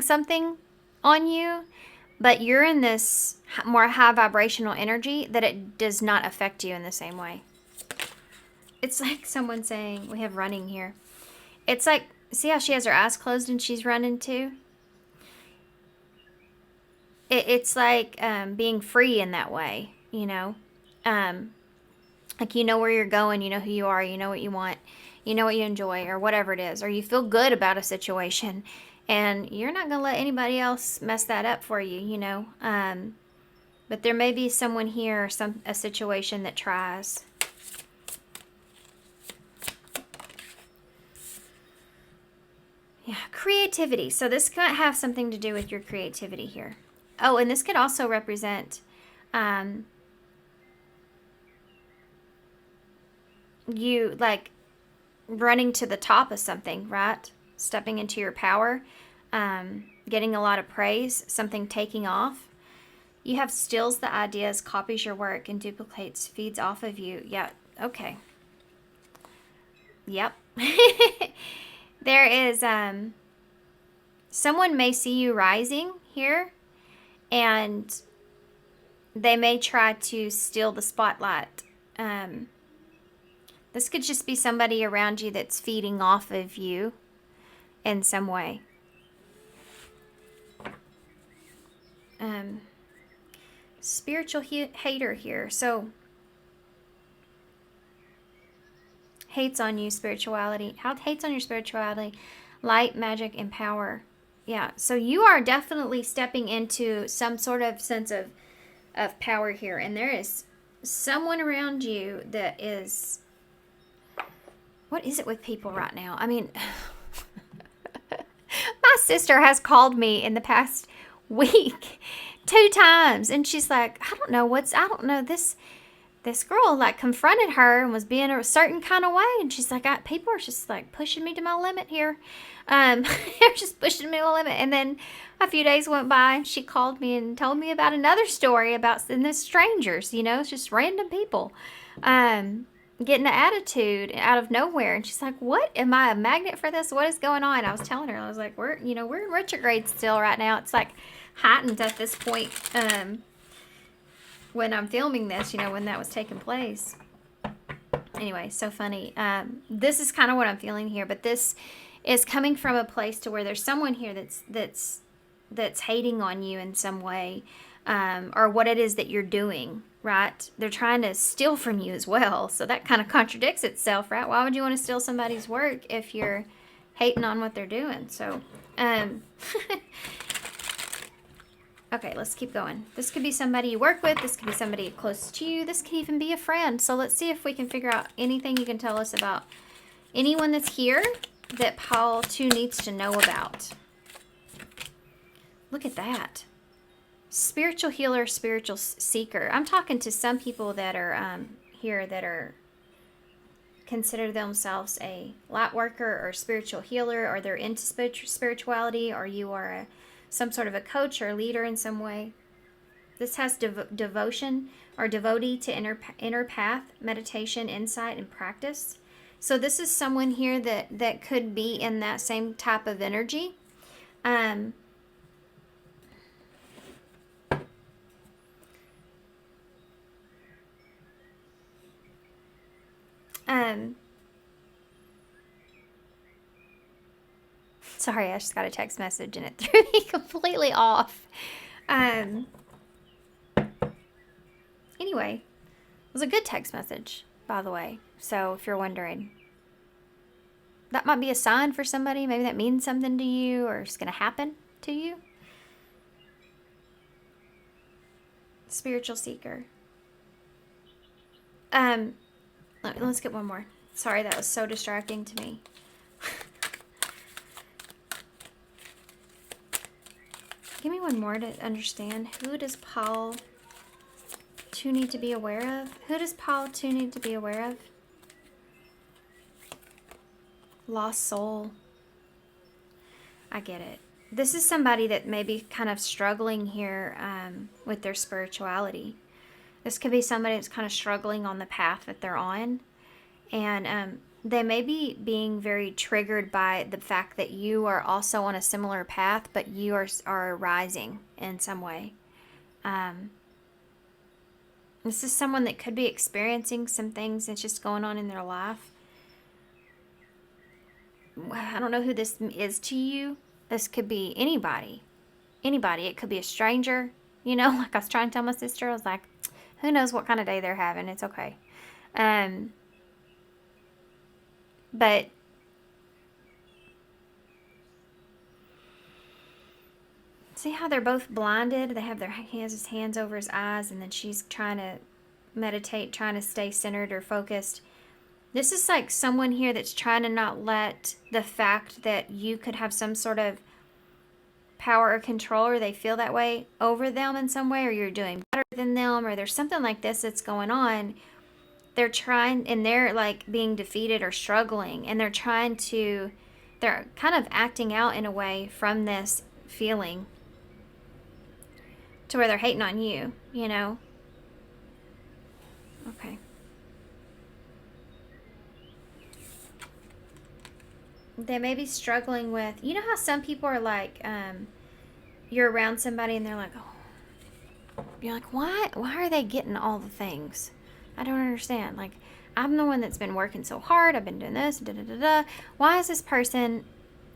something on you, but you're in this more high vibrational energy that it does not affect you in the same way. It's like someone saying, we have running here. It's like, see how she has her eyes closed and she's running too? It's like being free in that way, you know? Like you know where you're going, you know who you are, you know what you want, you know what you enjoy, or whatever it is, or you feel good about a situation, and you're not going to let anybody else mess that up for you, you know? But there may be someone here, or a situation that tries. Yeah, creativity. So this could have something to do with your creativity here. Oh, and this could also represent you like running to the top of something, right? Stepping into your power, getting a lot of praise, something taking off. You have steals the ideas, copies your work, and duplicates, feeds off of you. Yeah, okay. Yep. There is, someone may see you rising here, and they may try to steal the spotlight. This could just be somebody around you that's feeding off of you in some way. Spiritual hater here. So, hates on you, spirituality. How hates on your spirituality, light, magic, and power. Yeah, so you are definitely stepping into some sort of sense of power here. And there is someone around you that is... What is it with people right now? I mean, my sister has called me in the past week 2 times, and she's like, I don't know, this girl like confronted her and was being a certain kind of way, and she's like, people are just like pushing me to my limit here. They're just pushing me to my limit. And then a few days went by, and she called me and told me about another story about the strangers, it's just random people getting an attitude out of nowhere. And she's like, what, am I a magnet for this? What is going on? I was telling her, I was like, we're in retrograde still right now. It's like heightened at this point when I'm filming this, when that was taking place. Anyway, so funny. This is kind of what I'm feeling here, but this is coming from a place to where there's someone here that's hating on you in some way, or what it is that you're doing, right? They're trying to steal from you as well. So that kind of contradicts itself, right? Why would you want to steal somebody's work if you're hating on what they're doing? So, okay, let's keep going. This could be somebody you work with. This could be somebody close to you. This could even be a friend. So let's see if we can figure out anything you can tell us about anyone that's here that Paul too needs to know about. Look at that. Spiritual healer, spiritual seeker. I'm talking to some people that are here that are consider themselves a light worker or spiritual healer, or they're into spirituality, or you are some sort of a coach or leader in some way. This has devotion or devotee to inner path, meditation, insight, and practice. So this is someone here that could be in that same type of energy. Sorry, I just got a text message and it threw me completely off. Anyway, it was a good text message, by the way. So if you're wondering, that might be a sign for somebody. Maybe that means something to you, or it's going to happen to you. Spiritual seeker. Let's get one more. Sorry, that was so distracting to me. Give me one more to understand. Who does Paul too need to be aware of? Who does Paul too need to be aware of? Lost soul. I get it. This is somebody that may be kind of struggling here with their spirituality. This could be somebody that's kind of struggling on the path that they're on. And they may be being very triggered by the fact that you are also on a similar path, but you are rising in some way. This is someone that could be experiencing some things that's just going on in their life. I don't know who this is to you. This could be anybody. Anybody. It could be a stranger. Like I was trying to tell my sister, I was like, who knows what kind of day they're having. It's okay. But see how they're both blinded? They have he has his hands over his eyes, and then she's trying to meditate, trying to stay centered or focused. This is like someone here that's trying to not let the fact that you could have some sort of power or control, or they feel that way over them in some way, or you're doing better than them, or there's something like this that's going on. They're trying, and they're like being defeated or struggling, and they're kind of acting out in a way from this feeling to where they're hating on you, you know. Okay. They may be struggling with, you know how some people are like, you're around somebody and they're like, oh, you're like, why are they getting all the things? I don't understand. Like, I'm the one that's been working so hard. I've been doing this, da da da da. Why is this person,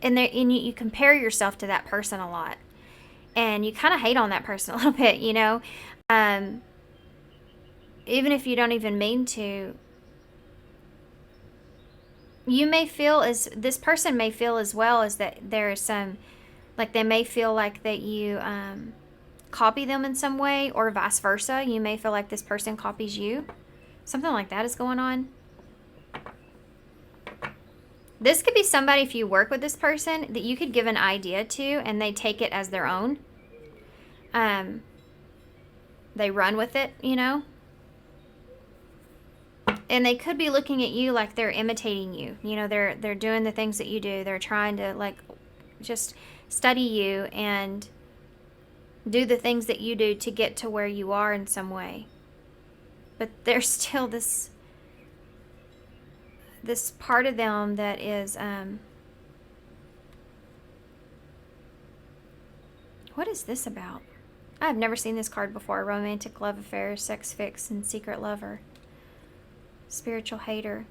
and you compare yourself to that person a lot, and you kind of hate on that person a little bit, you know, even if you don't even mean to. You may feel as this person may feel as well as that there is some, like they may feel like that you copy them in some way, or vice versa. You may feel like this person copies you. Something like that is going on. This could be somebody, if you work with this person, that you could give an idea to and they take it as their own. They run with it, you know. And they could be looking at you like they're imitating you. You know, they're doing the things that you do. They're trying to like just study you and do the things that you do to get to where you are in some way. But there's still this part of them that is what is this about? I've never seen this card before. Romantic love affair, sex fix, and secret lover. Spiritual hater.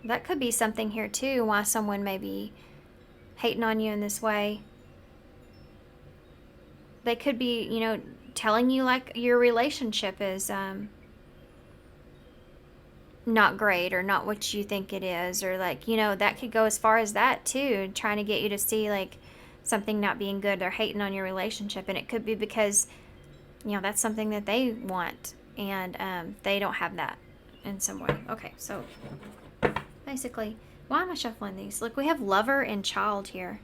That could be something here too, why someone may be hating on you in this way. They could be, you know, telling you like your relationship is not great or not what you think it is, or like, you know, that could go as far as that too, trying to get you to see like something not being good. They're hating on your relationship, and it could be because, you know, that's something that they want, and they don't have that in some way. Okay, so basically, why am I shuffling these? Look, we have lover and child here.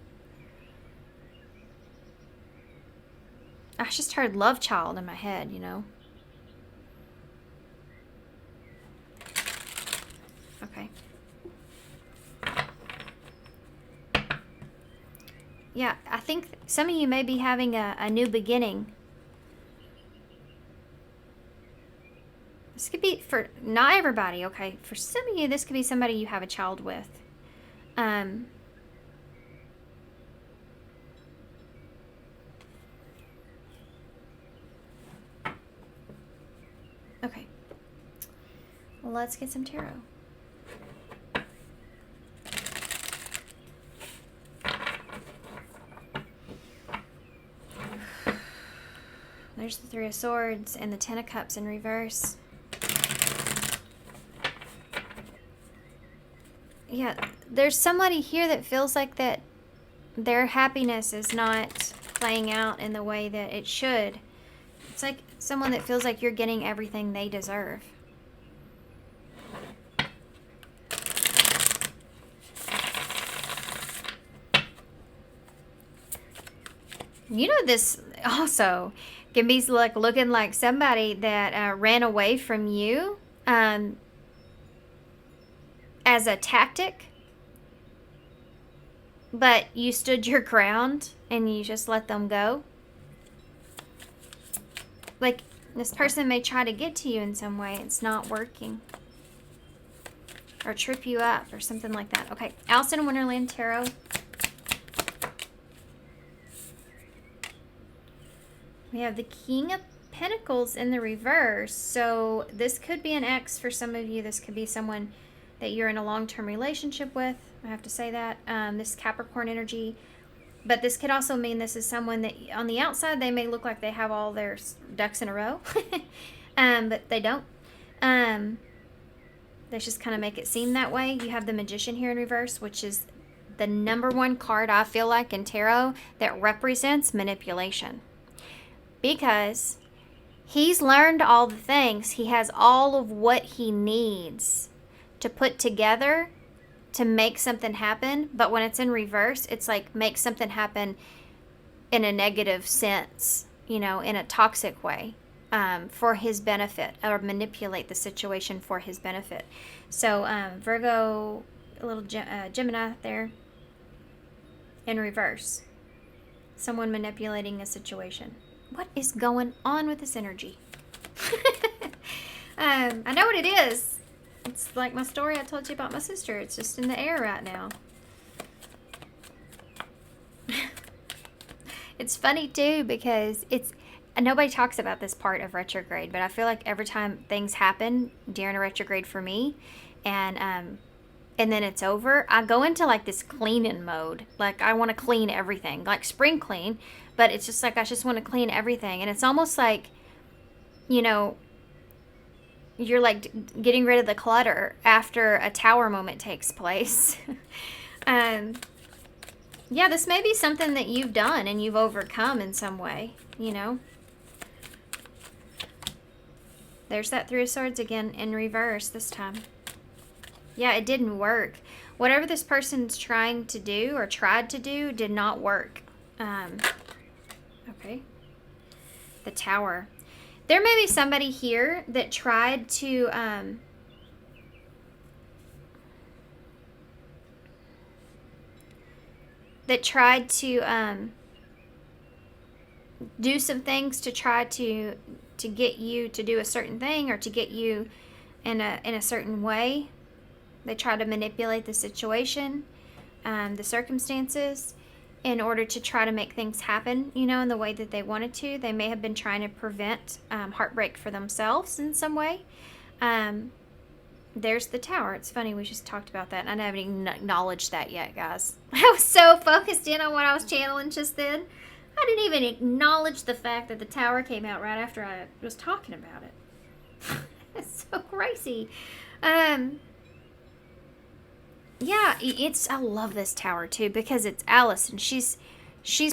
I just heard love child in my head, you know. Okay. Yeah, I think some of you may be having a new beginning. This could be for not everybody, okay? For some of you, this could be somebody you have a child with. Okay. Well, let's get some tarot. There's the Three of Swords and the Ten of Cups in reverse. Yeah, there's somebody here that feels like that their happiness is not playing out in the way that it should. It's like someone that feels like you're getting everything they deserve. You know, this also can be like looking like somebody that ran away from you as a tactic, but you stood your ground and you just let them go. Like, this person may try to get to you in some way. It's not working. Or trip you up or something like that. Okay, Alice in Wonderland Tarot. We have the King of Pentacles in the reverse. So this could be an ex for some of you. This could be someone that you're in a long-term relationship with. I have to say that. This Capricorn energy. But this could also mean this is someone that on the outside they may look like they have all their ducks in a row. But they don't. They just kind of make it seem that way. You have the Magician here in reverse, which is the #1 card I feel like in tarot that represents manipulation. Because he's learned all the things. He has all of what he needs to put together to make something happen. But when it's in reverse, it's like make something happen in a negative sense, you know, in a toxic way, for his benefit, or manipulate the situation for his benefit. So Virgo, a little Gemini there in reverse. Someone manipulating a situation. What is going on with this energy? I know what it is. It's like my story I told you about my sister. It's just in the air right now. It's funny too because nobody talks about this part of retrograde, but I feel like every time things happen during a retrograde for me, and then it's over, I go into like this cleaning mode. Like I want to clean everything, like spring clean, but it's just like I just want to clean everything, and it's almost like, you know, you're like getting rid of the clutter after a tower moment takes place. Yeah, this may be something that you've done and you've overcome in some way, you know. There's that Three of Swords again in reverse this time. Yeah, it didn't work. Whatever this person's trying to do or tried to do did not work. Okay. The Tower. There may be somebody here that tried to do some things to try to get you to do a certain thing or to get you in a certain way. They try to manipulate the situation, the circumstances, in order to try to make things happen, you know, in the way that they wanted to. They may have been trying to prevent heartbreak for themselves in some way. There's the Tower. It's funny, we just talked about that. I haven't even acknowledged that yet, guys. I was so focused in on what I was channeling just then. I didn't even acknowledge the fact that the Tower came out right after I was talking about it. It's so crazy. Yeah, I love this Tower too because it's Alice and she's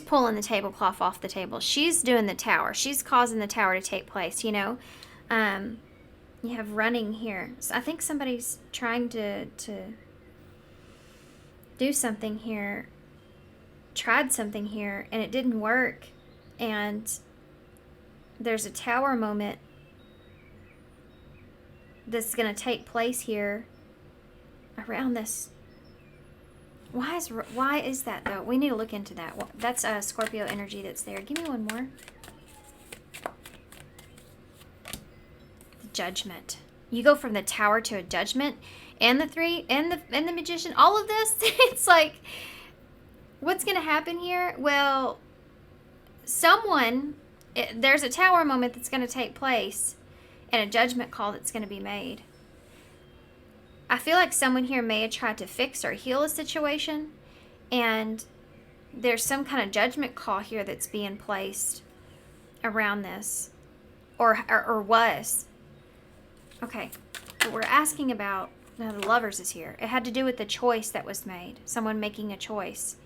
pulling the tablecloth off the table. She's doing the Tower. She's causing the Tower to take place, you know. You have running here. So I think somebody's trying to do something here, tried something here, and it didn't work. And there's a Tower moment that's going to take place here around this. Why is that, though? We need to look into that. That's a Scorpio energy that's there. Give me one more. Judgment. You go from the Tower to a Judgment, and the Three, and the Magician. All of this. It's like, what's going to happen here? Well, there's a Tower moment that's going to take place, and a judgment call that's going to be made. I feel like someone here may have tried to fix or heal a situation, and there's some kind of judgment call here that's being placed around this, or was. Okay, but we're asking about, now the Lovers is here. It had to do with the choice that was made, someone making a choice.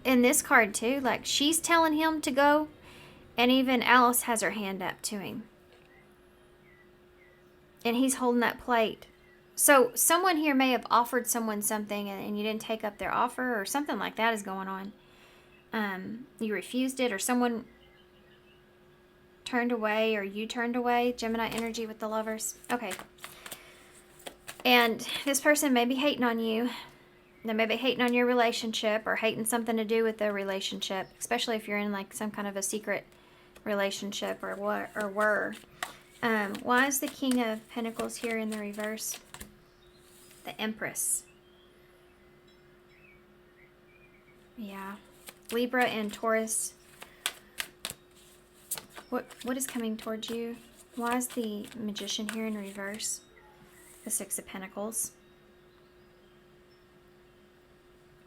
In this card too, like she's telling him to go, and even Alice has her hand up to him. And he's holding that plate. So someone here may have offered someone something and you didn't take up their offer, or something like that is going on. You refused it, or someone turned away, or you turned away. Gemini energy with the Lovers. Okay. And this person may be hating on you. They may be hating on your relationship, or hating something to do with the relationship, especially if you're in like some kind of a secret relationship or were. Why is the King of Pentacles here in the reverse? The Empress. Yeah. Libra and Taurus. What is coming towards you? Why is the Magician here in reverse? The Six of Pentacles.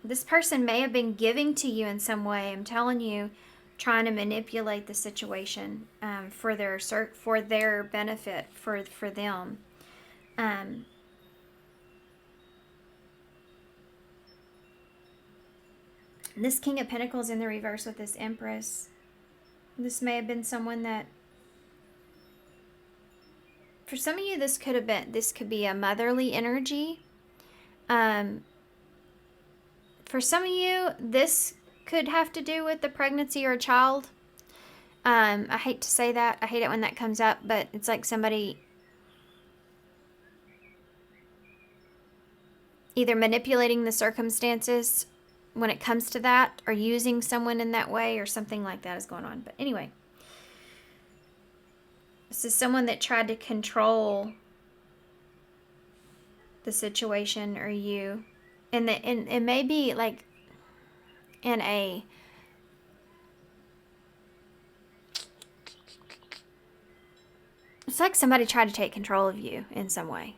This person may have been giving to you in some way. I'm telling you, trying to manipulate the situation for their benefit, for them. This King of Pentacles in the reverse with this Empress. This may have been someone that, for some of you, this could be a motherly energy. For some of you, this could have to do with the pregnancy or a child. I hate to say that. I hate it when that comes up, but it's like somebody either manipulating the circumstances when it comes to that, or using someone in that way, or something like that is going on. But anyway, this is someone that tried to control the situation or you. And it may be like in a it's like somebody tried to take control of you in some way,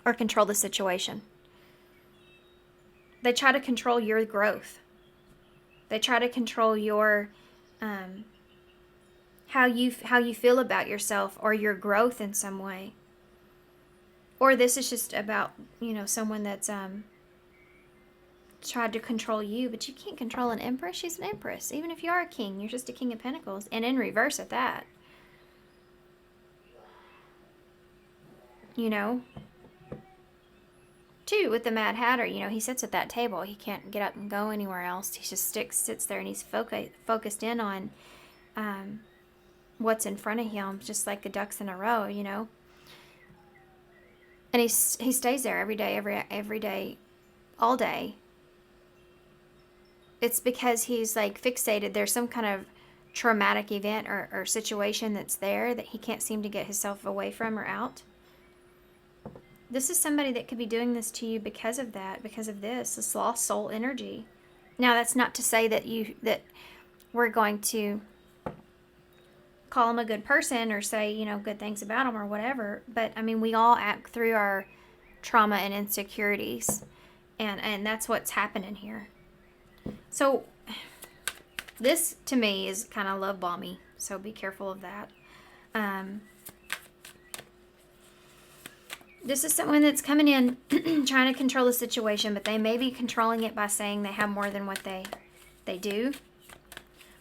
or control the situation. They try to control your growth. They try to control your how you feel about yourself, or your growth in some way. Or this is just about, someone that's tried to control you. But you can't control an empress. She's an empress. Even if you are a king, you're just a king of pentacles, and in reverse at that. Too, with the Mad Hatter, he sits at that table. He can't get up and go anywhere else. He just sits there, and he's focused in on what's in front of him, just like the ducks in a row, And he stays there every day, every day, all day. It's because he's like fixated. There's some kind of traumatic event or situation that's there that he can't seem to get himself away from or out. This is somebody that could be doing this to you because of that, because of this lost soul energy. Now, that's not to say that we're going to call him a good person or say, good things about him or whatever. But, I mean, we all act through our trauma and insecurities. And that's what's happening here. So, this, to me, is kind of love bomby. So, be careful of that. This is someone that's coming in trying to control the situation, but they may be controlling it by saying they have more than what they do.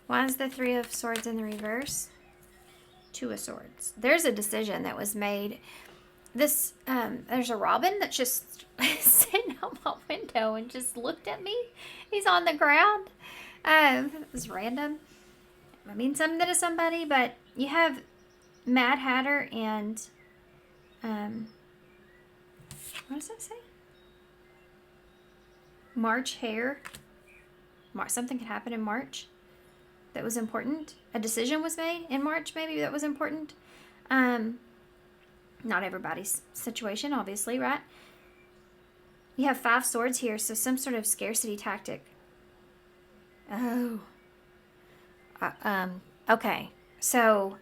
Why is the Three of Swords in the reverse? Two of Swords. There's a decision that was made. There's a robin that's just sitting out my window and just looked at me. He's on the ground. It was random. I mean something to somebody, but you have Mad Hatter and what does that say? March hare. Something could happen in March that was important. A decision was made in March, maybe, that was important. Not everybody's situation, obviously, right? You have 5 swords here, so some sort of scarcity tactic. Oh. Okay. So,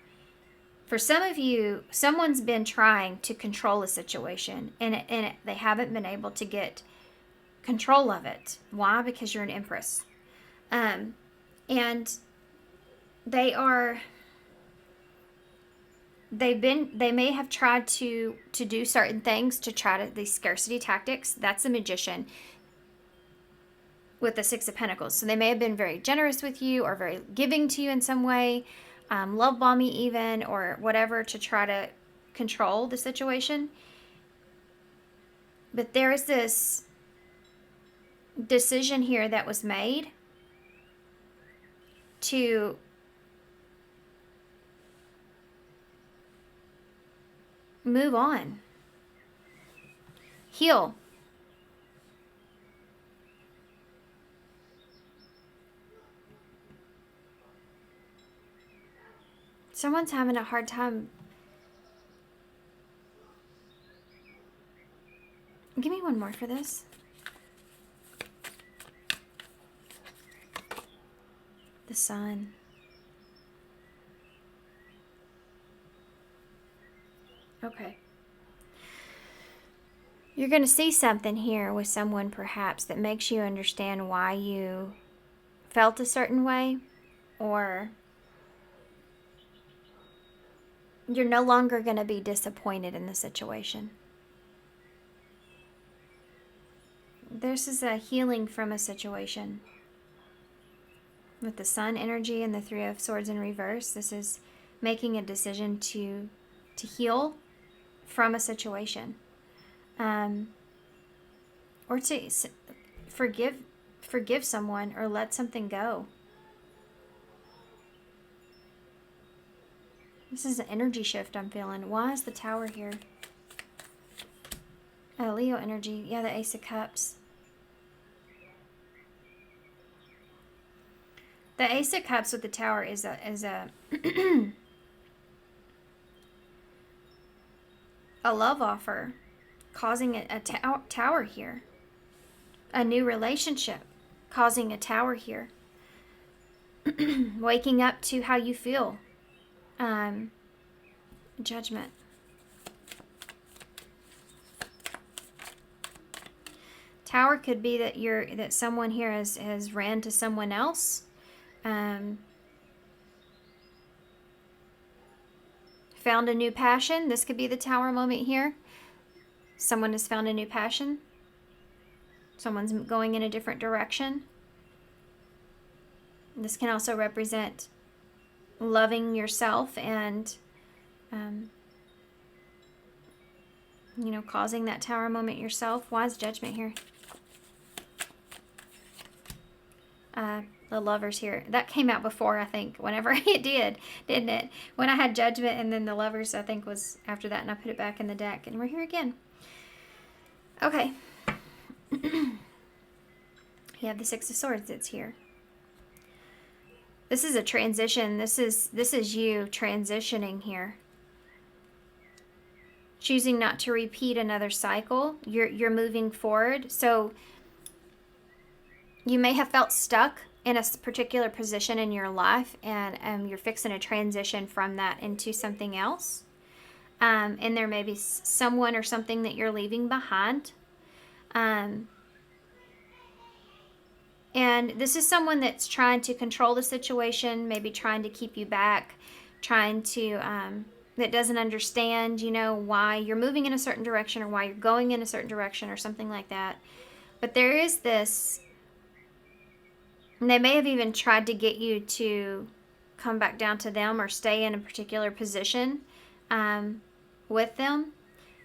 for some of you, someone's been trying to control a situation, and they haven't been able to get control of it. Why? Because you're an empress. And they may have tried to do certain things to try to, these scarcity tactics. That's a magician with the Six of Pentacles. So they may have been very generous with you, or very giving to you in some way, love bomb you even, or whatever, to try to control the situation. But there is this decision here that was made to move on. Heal. Someone's having a hard time. Give me one more for this. The Sun. Okay. You're going to see something here with someone perhaps that makes you understand why you felt a certain way, or you're no longer going to be disappointed in the situation. This is a healing from a situation. With the Sun energy and the Three of Swords in reverse, this is making a decision to heal from a situation. Or to forgive someone, or let something go. This is an energy shift I'm feeling. Why is the Tower here? Leo energy. Yeah, the Ace of Cups. The Ace of Cups with the Tower is a a love offer, causing a tower here. A new relationship, causing a tower here. Waking up to how you feel. Judgment. Tower could be that someone here has ran to someone else. Found a new passion. This could be the Tower moment here. Someone has found a new passion. Someone's going in a different direction. This can also represent loving yourself and, causing that Tower moment yourself. Wise Judgment here. The Lovers here. That came out before, I think, whenever it did, didn't it? When I had Judgment, and then the Lovers, I think, was after that, and I put it back in the deck, and we're here again. Okay. You have the Six of Swords that's here. This is a transition. This is you transitioning here. Choosing not to repeat another cycle. You're moving forward. So you may have felt stuck in a particular position in your life, and you're fixing a transition from that into something else. And there may be someone or something that you're leaving behind. And this is someone that's trying to control the situation, maybe trying to keep you back, trying to, that doesn't understand, why you're moving in a certain direction or why you're going in a certain direction or something like that. But there is this, and they may have even tried to get you to come back down to them or stay in a particular position with them.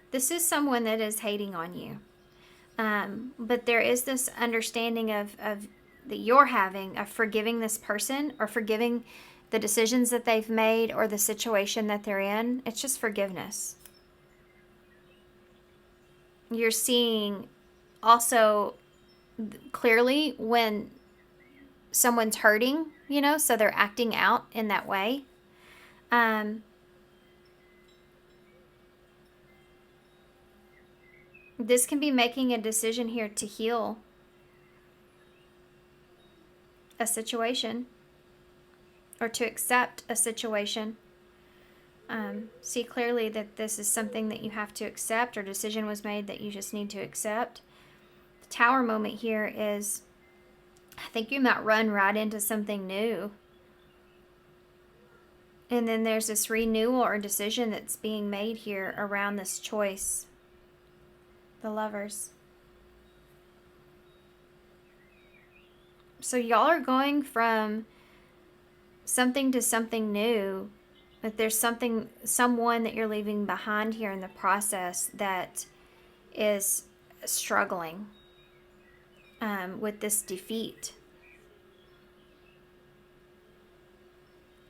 This is someone that is hating on you. But there is this understanding of that you're having of forgiving this person or forgiving the decisions that they've made or the situation that they're in. It's just forgiveness. You're seeing also clearly when someone's hurting, so they're acting out in that way. This can be making a decision here to heal a situation or to accept a situation. See clearly that this is something that you have to accept, or decision was made that you just need to accept. The Tower moment here is, I think you might run right into something new. And then there's this renewal or decision that's being made here around this choice. The Lovers. So y'all are going from something to something new. But there's someone that you're leaving behind here in the process that is struggling with this defeat.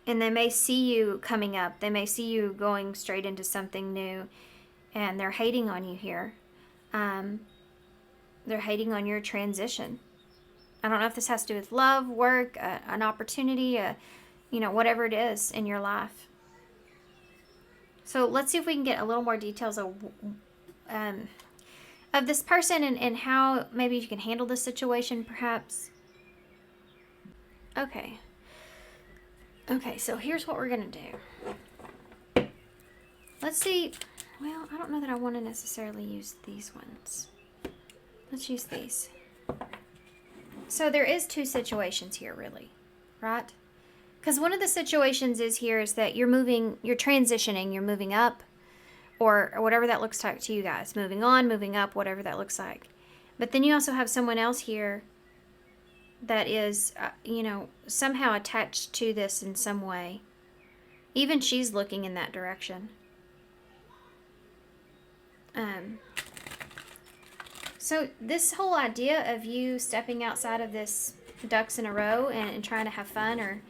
And they may see you coming up. They may see you going straight into something new. And they're hating on you here. They're hating on your transition. I don't know if this has to do with love, work, an opportunity, whatever it is in your life. So let's see if we can get a little more details of this person and how maybe you can handle this situation, perhaps. Okay, so here's what we're going to do. Let's see. Well, I don't know that I want to necessarily use these ones. Let's use these. So there is two situations here, really, right? Because one of the situations is that you're transitioning, you're moving up, or whatever that looks like to you guys. Moving on, moving up, whatever that looks like. But then you also have someone else here that is, somehow attached to this in some way. Even she's looking in that direction. So this whole idea of you stepping outside of this ducks in a row and trying to have fun or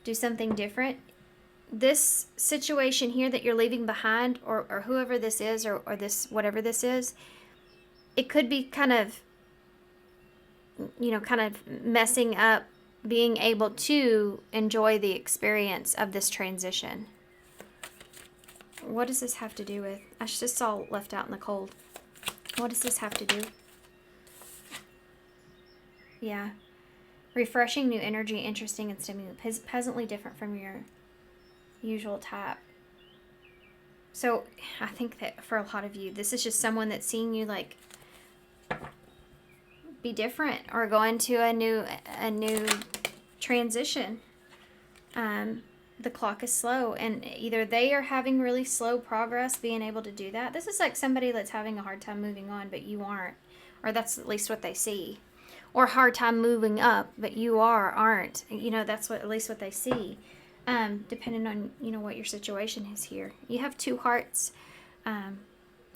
do something different, this situation here that you're leaving behind, or whoever this is, or this, whatever this is, it could be kind of messing up being able to enjoy the experience of this transition. What does this have to do with? I just saw left out in the cold. What does this have to do? Yeah. Refreshing, new energy, interesting and stimulating. Pleasantly different from your usual type. So I think that for a lot of you, this is just someone that's seeing you like be different or go into a new transition. The clock is slow, and either they are having really slow progress being able to do that. This is like somebody that's having a hard time moving on, but you aren't, or that's at least what they see. Or hard time moving up, but you aren't. You know, that's what, at least what they see. Depending on, you know, what your situation is here. You have two hearts.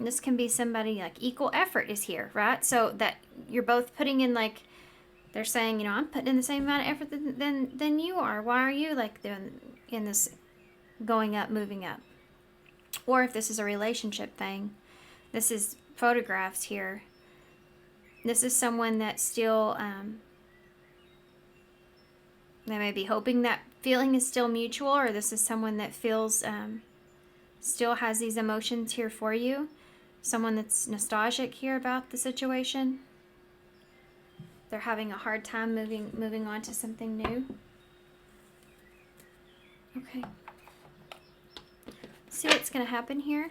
This can be somebody like equal effort is here, right? So that you're both putting in, like, they're saying, you know, I'm putting in the same amount of effort than you are. Why are you like in this going up, moving up? Or if this is a relationship thing, this is photographs here. This is someone that still, they may be hoping that feeling is still mutual, or this is someone that feels, still has these emotions here for you. Someone that's nostalgic here about the situation. They're having a hard time moving on to something new. Okay. See what's going to happen here.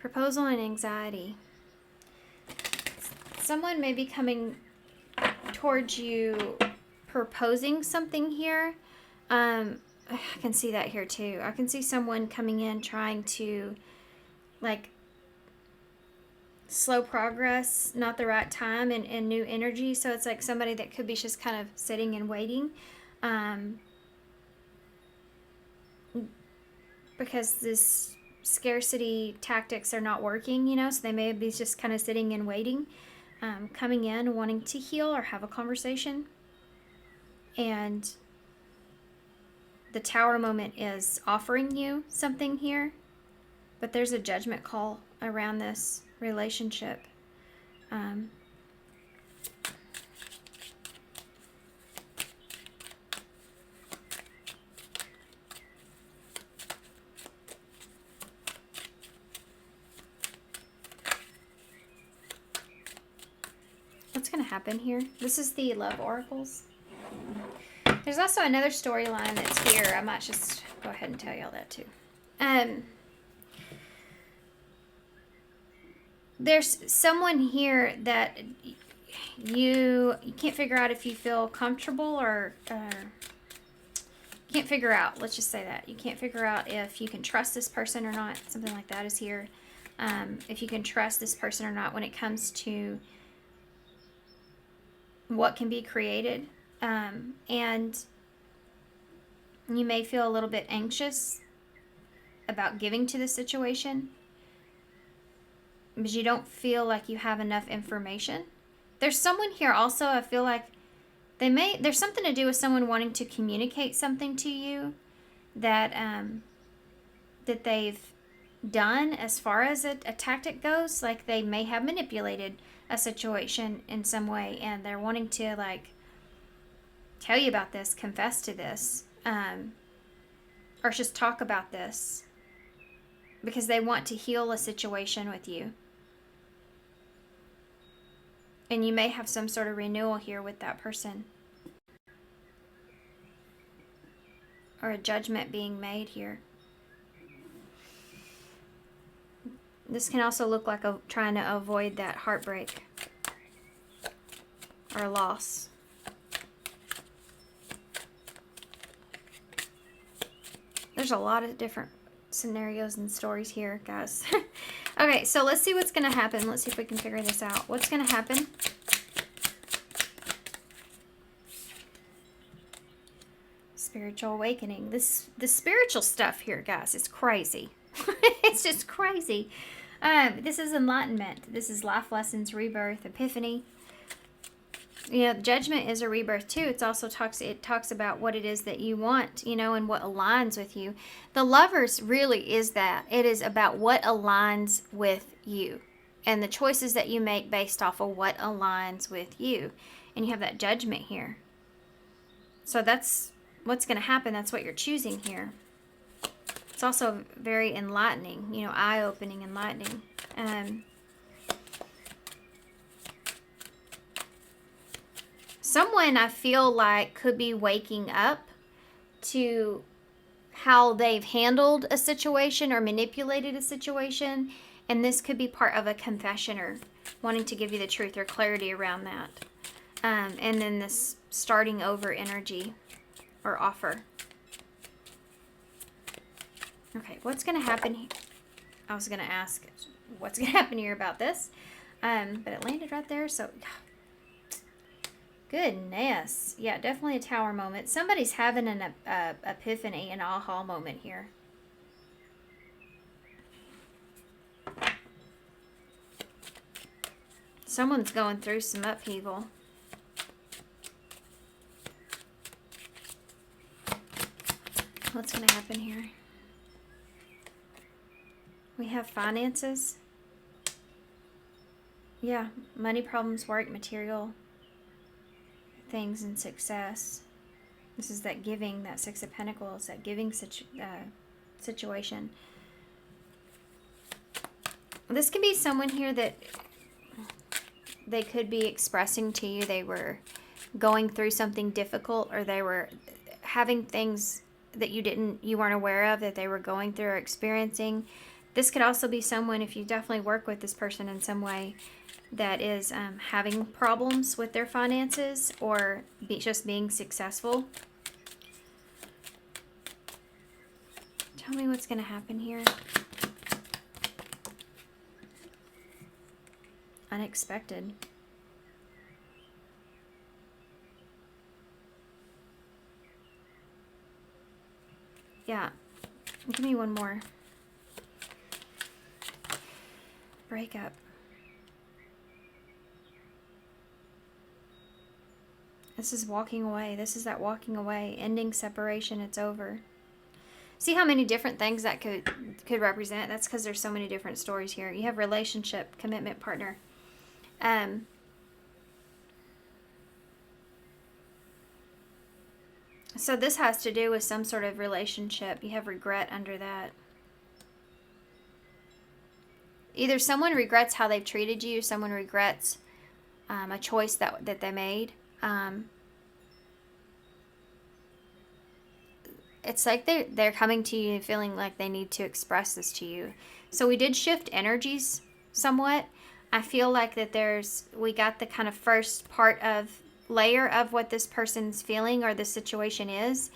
Proposal and anxiety. Someone may be coming towards you proposing something here. I can see that here too. I can see someone coming in trying to, like, slow progress, not the right time, and new energy. So it's like somebody that could be just kind of sitting and waiting. Because this scarcity tactics are not working, you know, so they may be just kind of sitting and waiting, coming in wanting to heal or have a conversation. And the Tower moment is offering you something here, but there's a judgment call around this relationship. What's going to happen here? This is the Love Oracles. There's also another storyline that's here. I might just go ahead and tell y'all that too. There's someone here that you can't figure out if you feel comfortable or can't figure out. Let's just say that. You can't figure out if you can trust this person or not. Something like that is here. If you can trust this person or not when it comes to what can be created. And you may feel a little bit anxious about giving to the situation, but you don't feel like you have enough information. There's someone here also, I feel like there's something to do with someone wanting to communicate something to you that that they've done as far as a tactic goes. Like they may have manipulated a situation in some way, and they're wanting to like tell you about this, confess to this, or just talk about this because they want to heal a situation with you. And you may have some sort of renewal here with that person. Or a judgment being made here. This can also look like trying to avoid that heartbreak or loss. There's a lot of different scenarios and stories here, guys. Okay, so let's see what's going to happen. Let's see if we can figure this out. What's going to happen? Spiritual awakening. The spiritual stuff here, guys, is crazy. It's just crazy. This is enlightenment. This is life lessons, rebirth, epiphany. You know, judgment is a rebirth too. It talks about what it is that you want, you know, and what aligns with you. The Lovers really is that. It is about what aligns with you. and the choices that you make based off of what aligns with you. And you have that judgment here. So that's what's going to happen. That's what you're choosing here. It's also very enlightening, you know, eye-opening, enlightening. Someone I feel like could be waking up to how they've handled a situation or manipulated a situation, and this could be part of a confession or wanting to give you the truth or clarity around that. And then this starting over energy or offer. Okay, what's going to happen here? I was going to ask what's going to happen here about this, but it landed right there, so goodness. Yeah, definitely a tower moment. Somebody's having an epiphany, an aha moment here. Someone's going through some upheaval. What's going to happen here? We have finances. Yeah, money problems, work, material things, and success. This is that giving, that Six of Pentacles, that giving situation. This could be someone here that they could be expressing to you they were going through something difficult, or they were having things that you weren't aware of that they were going through or experiencing. This could also be someone, if you definitely work with this person in some way, that is having problems with their finances or just being successful. Tell me what's going to happen here. Unexpected. Yeah. Give me one more. Breakup. This is walking away. This is that walking away. Ending separation. It's over. See how many different things that could represent? That's because there's so many different stories here. You have relationship, commitment, partner. So this has to do with some sort of relationship. You have regret under that. Either someone regrets how they've treated you, someone regrets a choice that they made. It's like they're coming to you and feeling like they need to express this to you. So we did shift energies somewhat. I feel like that we got the kind of first layer of what this person's feeling or the situation is,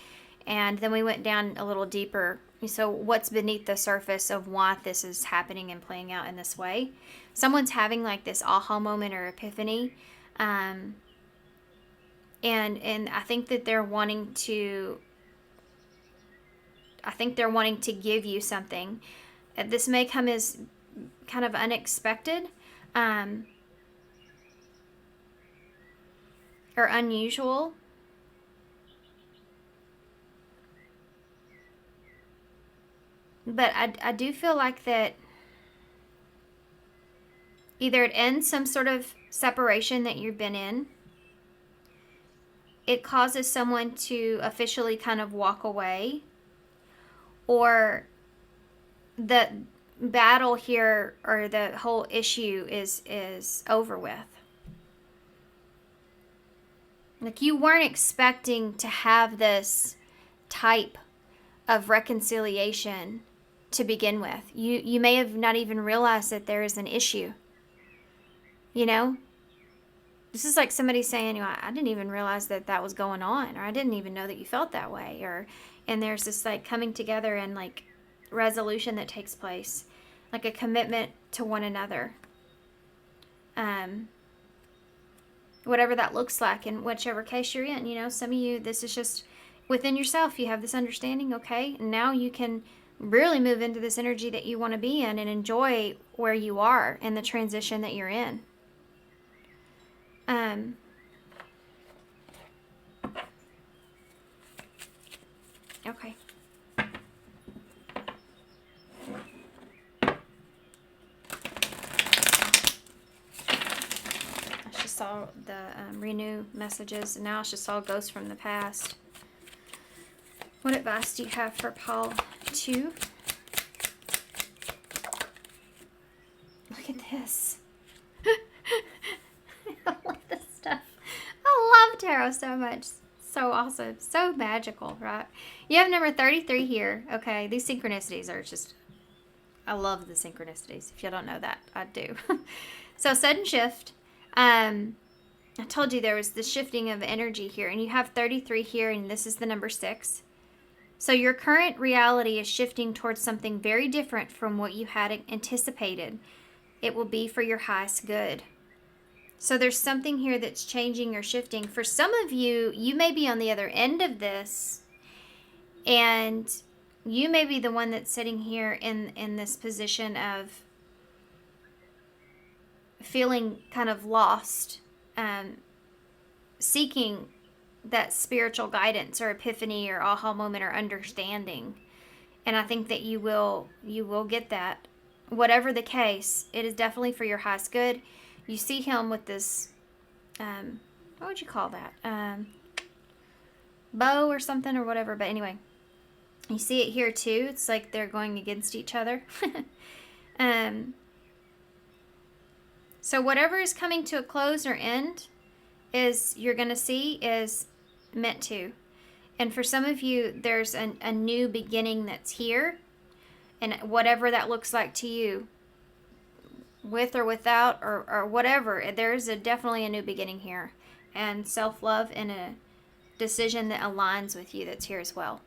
and then we went down a little deeper. So what's beneath the surface of why this is happening and playing out in this way? Someone's having like this aha moment or epiphany, and I think that they're wanting to. I think they're wanting to give you something. This may come as kind of unexpected, or unusual. But I do feel like that either it ends some sort of separation that you've been in. It causes someone to officially kind of walk away. Or the battle here or the whole issue is over with. Like you weren't expecting to have this type of reconciliation to begin with. You may have not even realized that there is an issue. You know? This is like somebody saying, you know, I didn't even realize that was going on, or I didn't even know that you felt that way, and there's this like coming together and like resolution that takes place, like a commitment to one another. Whatever that looks like in whichever case you're in, you know, some of you, this is just within yourself. You have this understanding, okay, and now you can really move into this energy that you want to be in and enjoy where you are and the transition that you're in. Okay. renew messages. And now it's just all ghosts from the past. What advice do you have for Paul 2? Look at this. I love this stuff. I love tarot so much. So awesome. So magical, right? You have number 33 here. Okay, these synchronicities are just... I love the synchronicities. If you don't know that, I do. So sudden shift. I told you there was the shifting of energy here. And you have 33 here, and this is the number 6. So your current reality is shifting towards something very different from what you had anticipated. It will be for your highest good. So there's something here that's changing or shifting. For some of you, you may be on the other end of this, and you may be the one that's sitting here in this position of feeling kind of lost, seeking that spiritual guidance or epiphany or aha moment or understanding. And I think that you will get that. Whatever the case, it is definitely for your highest good. You see him with this, what would you call that? Bow or something or whatever. But anyway, you see it here too. It's like they're going against each other. So whatever is coming to a close or end is, you're going to see, is meant to. And for some of you, there's a new beginning that's here. And whatever that looks like to you, with or without or whatever, there's definitely a new beginning here. And self-love and a decision that aligns with you that's here as well.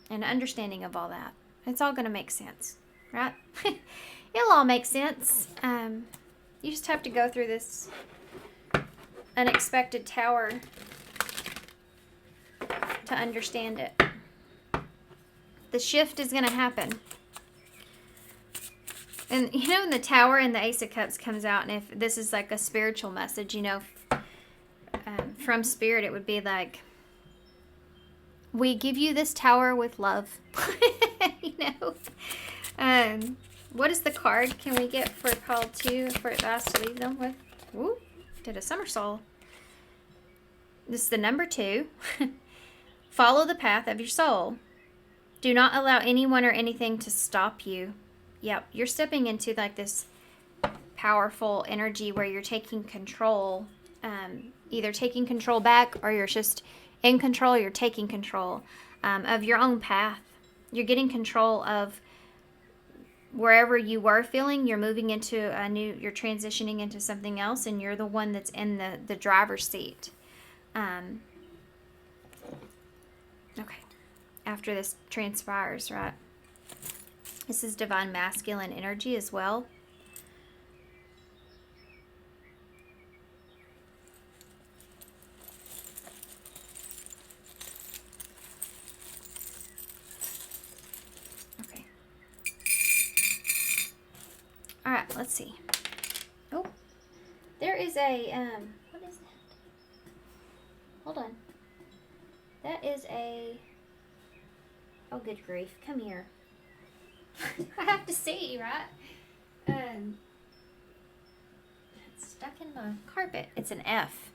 And understanding of all that. It's all going to make sense, right? It'll all make sense. You just have to go through this unexpected tower to understand it. The shift is going to happen. And you know, in the tower and the Ace of Cups comes out, and if this is like a spiritual message, you know, from Spirit, it would be like, we give you this tower with love. You know? What is the card can we get for Paul 2 for advice to leave them with? Ooh, did a somersault. This is the number 2. Follow the path of your soul. Do not allow anyone or anything to stop you. Yep, you're stepping into like this powerful energy where you're taking control, either taking control back, or you're just in control. You're taking control of your own path. You're getting control of wherever you were feeling. You're moving into you're transitioning into something else, and you're the one that's in the driver's seat. Okay, after this transpires, right? This is divine masculine energy as well. Okay. All right, let's see. Oh, there is a, what is that? Hold on. That is a, oh, good grief. Come here. I have to see, right? It's stuck in my carpet. It's an F.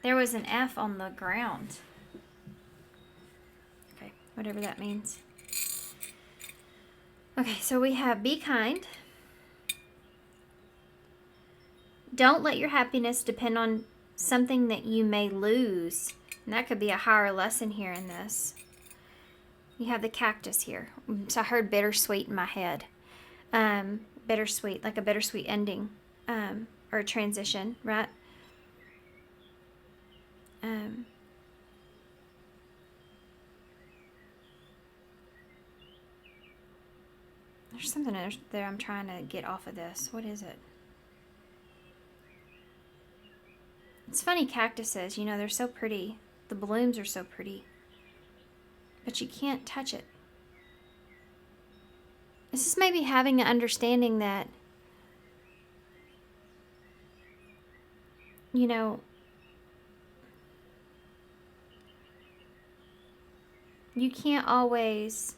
There was an F on the ground. Okay, whatever that means. Okay, so we have be kind. Don't let your happiness depend on something that you may lose. And that could be a higher lesson here in this. You have the cactus here. So I heard bittersweet in my head. Bittersweet, like a bittersweet ending. Or a transition, right? There's something there I'm trying to get off of this. What is it? It's funny, cactuses, you know, they're so pretty. The blooms are so pretty. But you can't touch it. This is maybe having an understanding that, you know, you can't always,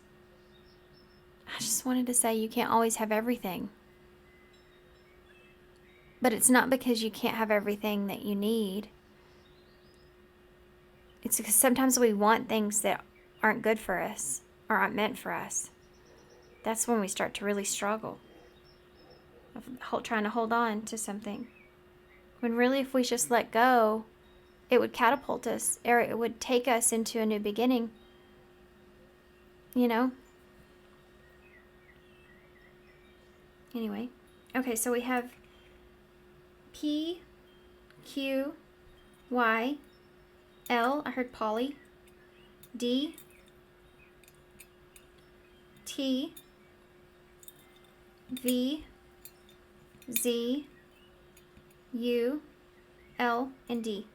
I just wanted to say you can't always have everything. But it's not because you can't have everything that you need. It's because sometimes we want things that aren't good for us or aren't meant for us. That's when we start to really struggle of trying to hold on to something. When really, if we just let go, it would catapult us, or it would take us into a new beginning. You know? Anyway. Okay, so we have P, Q, Y, L, I heard Polly, D, T, V, Z, U, L, and D.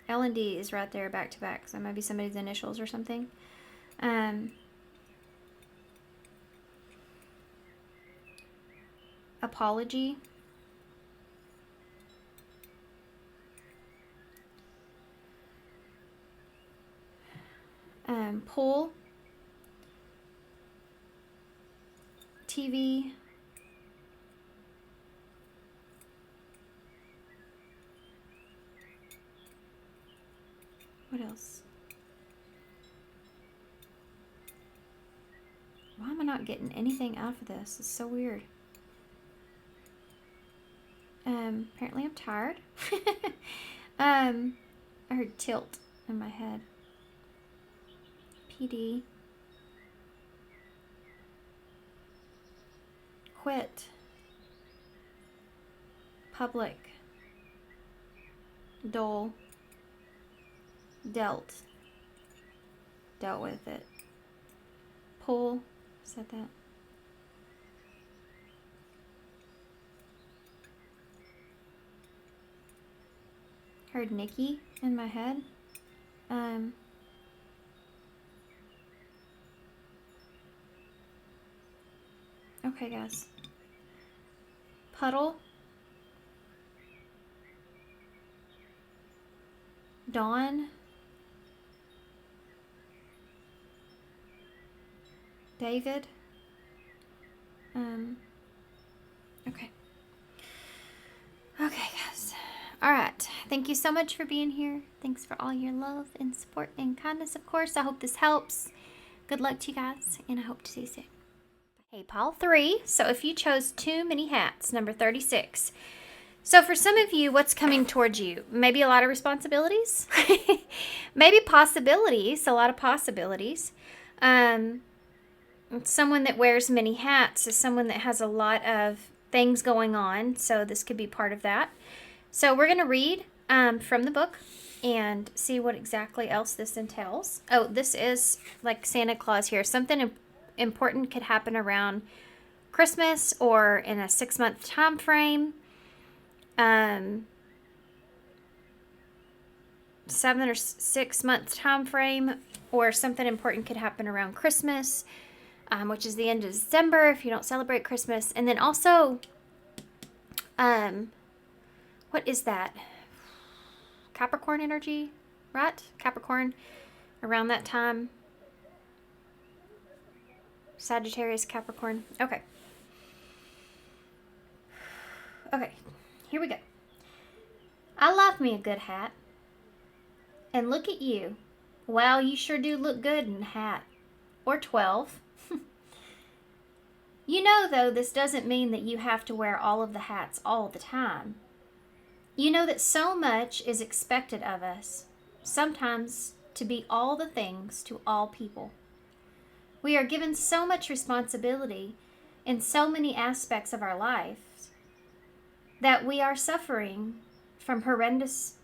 L and D is right there back to back, so it might be somebody's initials or something. Apology. Pull. TV. What else? Why am I not getting anything out of this? It's so weird. Apparently I'm tired. I heard tilt in my head. PD. Quit. Public. Dole. Dealt. Dealt with it. Pull. Said that. Heard Nikki in my head. Okay, guys. Puddle. Dawn. David. Okay. Okay, guys. All right. Thank you so much for being here. Thanks for all your love and support and kindness, of course. I hope this helps. Good luck to you guys, and I hope to see you soon. Hey, pile 3. So if you chose too many hats, number 36. So for some of you, what's coming towards you? Maybe a lot of responsibilities? Maybe possibilities, a lot of possibilities. Someone that wears many hats is someone that has a lot of things going on. So this could be part of that. So we're going to read from the book and see what exactly else this entails. Oh, this is like Santa Claus here. Something important could happen around Christmas or in a 6-month time frame. 7 or 6 month time frame, or something important could happen around Christmas, which is the end of December if you don't celebrate Christmas. And then also, what is that? Capricorn energy, right? Capricorn around that time. Sagittarius, Capricorn. Okay. Okay, here we go. I love me a good hat. And look at you. Wow, you sure do look good in a hat. Or 12. You know, though, this doesn't mean that you have to wear all of the hats all the time. You know that so much is expected of us, sometimes to be all the things to all people. We are given so much responsibility in so many aspects of our lives that we are suffering from horrendous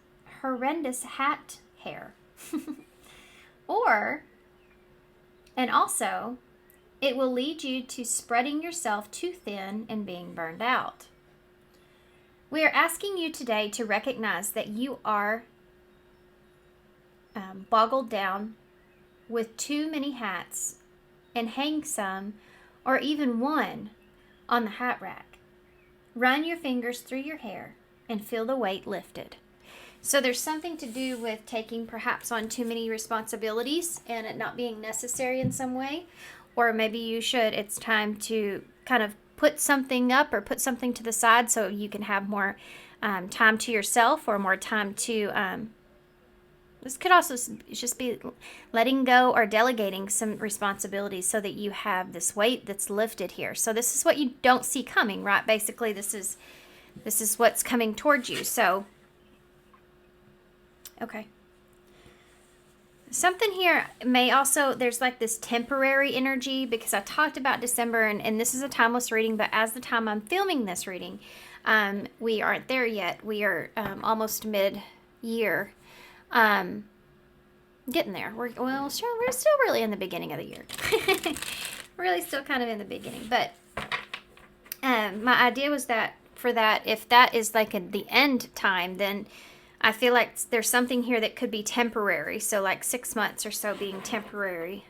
hat hair. And also, it will lead you to spreading yourself too thin and being burned out. We are asking you today to recognize that you are boggled down with too many hats and hang some or even one on the hat rack. Run your fingers through your hair and feel the weight lifted. So there's something to do with taking perhaps on too many responsibilities and it not being necessary in some way. Or maybe it's time to kind of put something up or put something to the side so you can have more time to yourself or more time to This could also just be letting go or delegating some responsibilities so that you have this weight that's lifted here. So this is what you don't see coming, right? Basically, this is what's coming towards you. So, okay. Something here may also, there's like this temporary energy, because I talked about December, and this is a timeless reading, but as the time I'm filming this reading, we aren't there yet. We are almost mid-year. Getting there. We're still really in the beginning of the year. Really still kind of in the beginning. But my idea was that if that is like the end time, then I feel like there's something here that could be temporary. So like 6 months or so being temporary.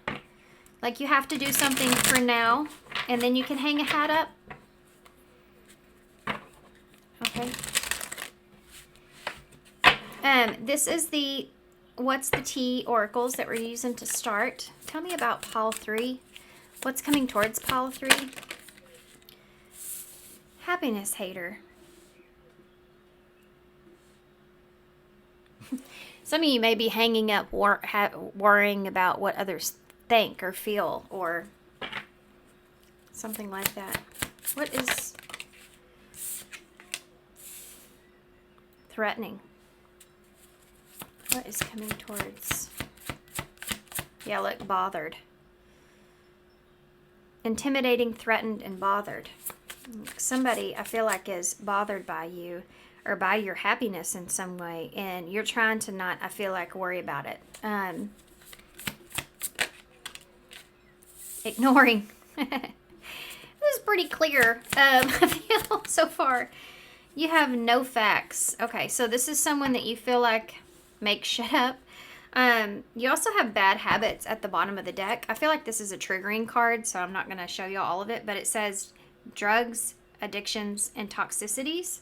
Like you have to do something for now, and then you can hang a hat up. Okay. This is the What's the Tea oracles that we're using to start. Tell me about pile 3. What's coming towards pile 3? Happiness hater. Some of you may be hanging up worrying about what others think or feel or something like that. What is threatening? What is coming towards? Yeah, look, bothered. Intimidating, threatened, and bothered. Somebody, I feel like, is bothered by you or by your happiness in some way, and you're trying to not, I feel like, worry about it. Ignoring. This is pretty clear, I feel, so far. You have no facts. Okay, so this is someone that you feel like makes shit up. You also have bad habits at the bottom of the deck. I feel like this is a triggering card, so I'm not going to show you all of it, but it says drugs, addictions, and toxicities.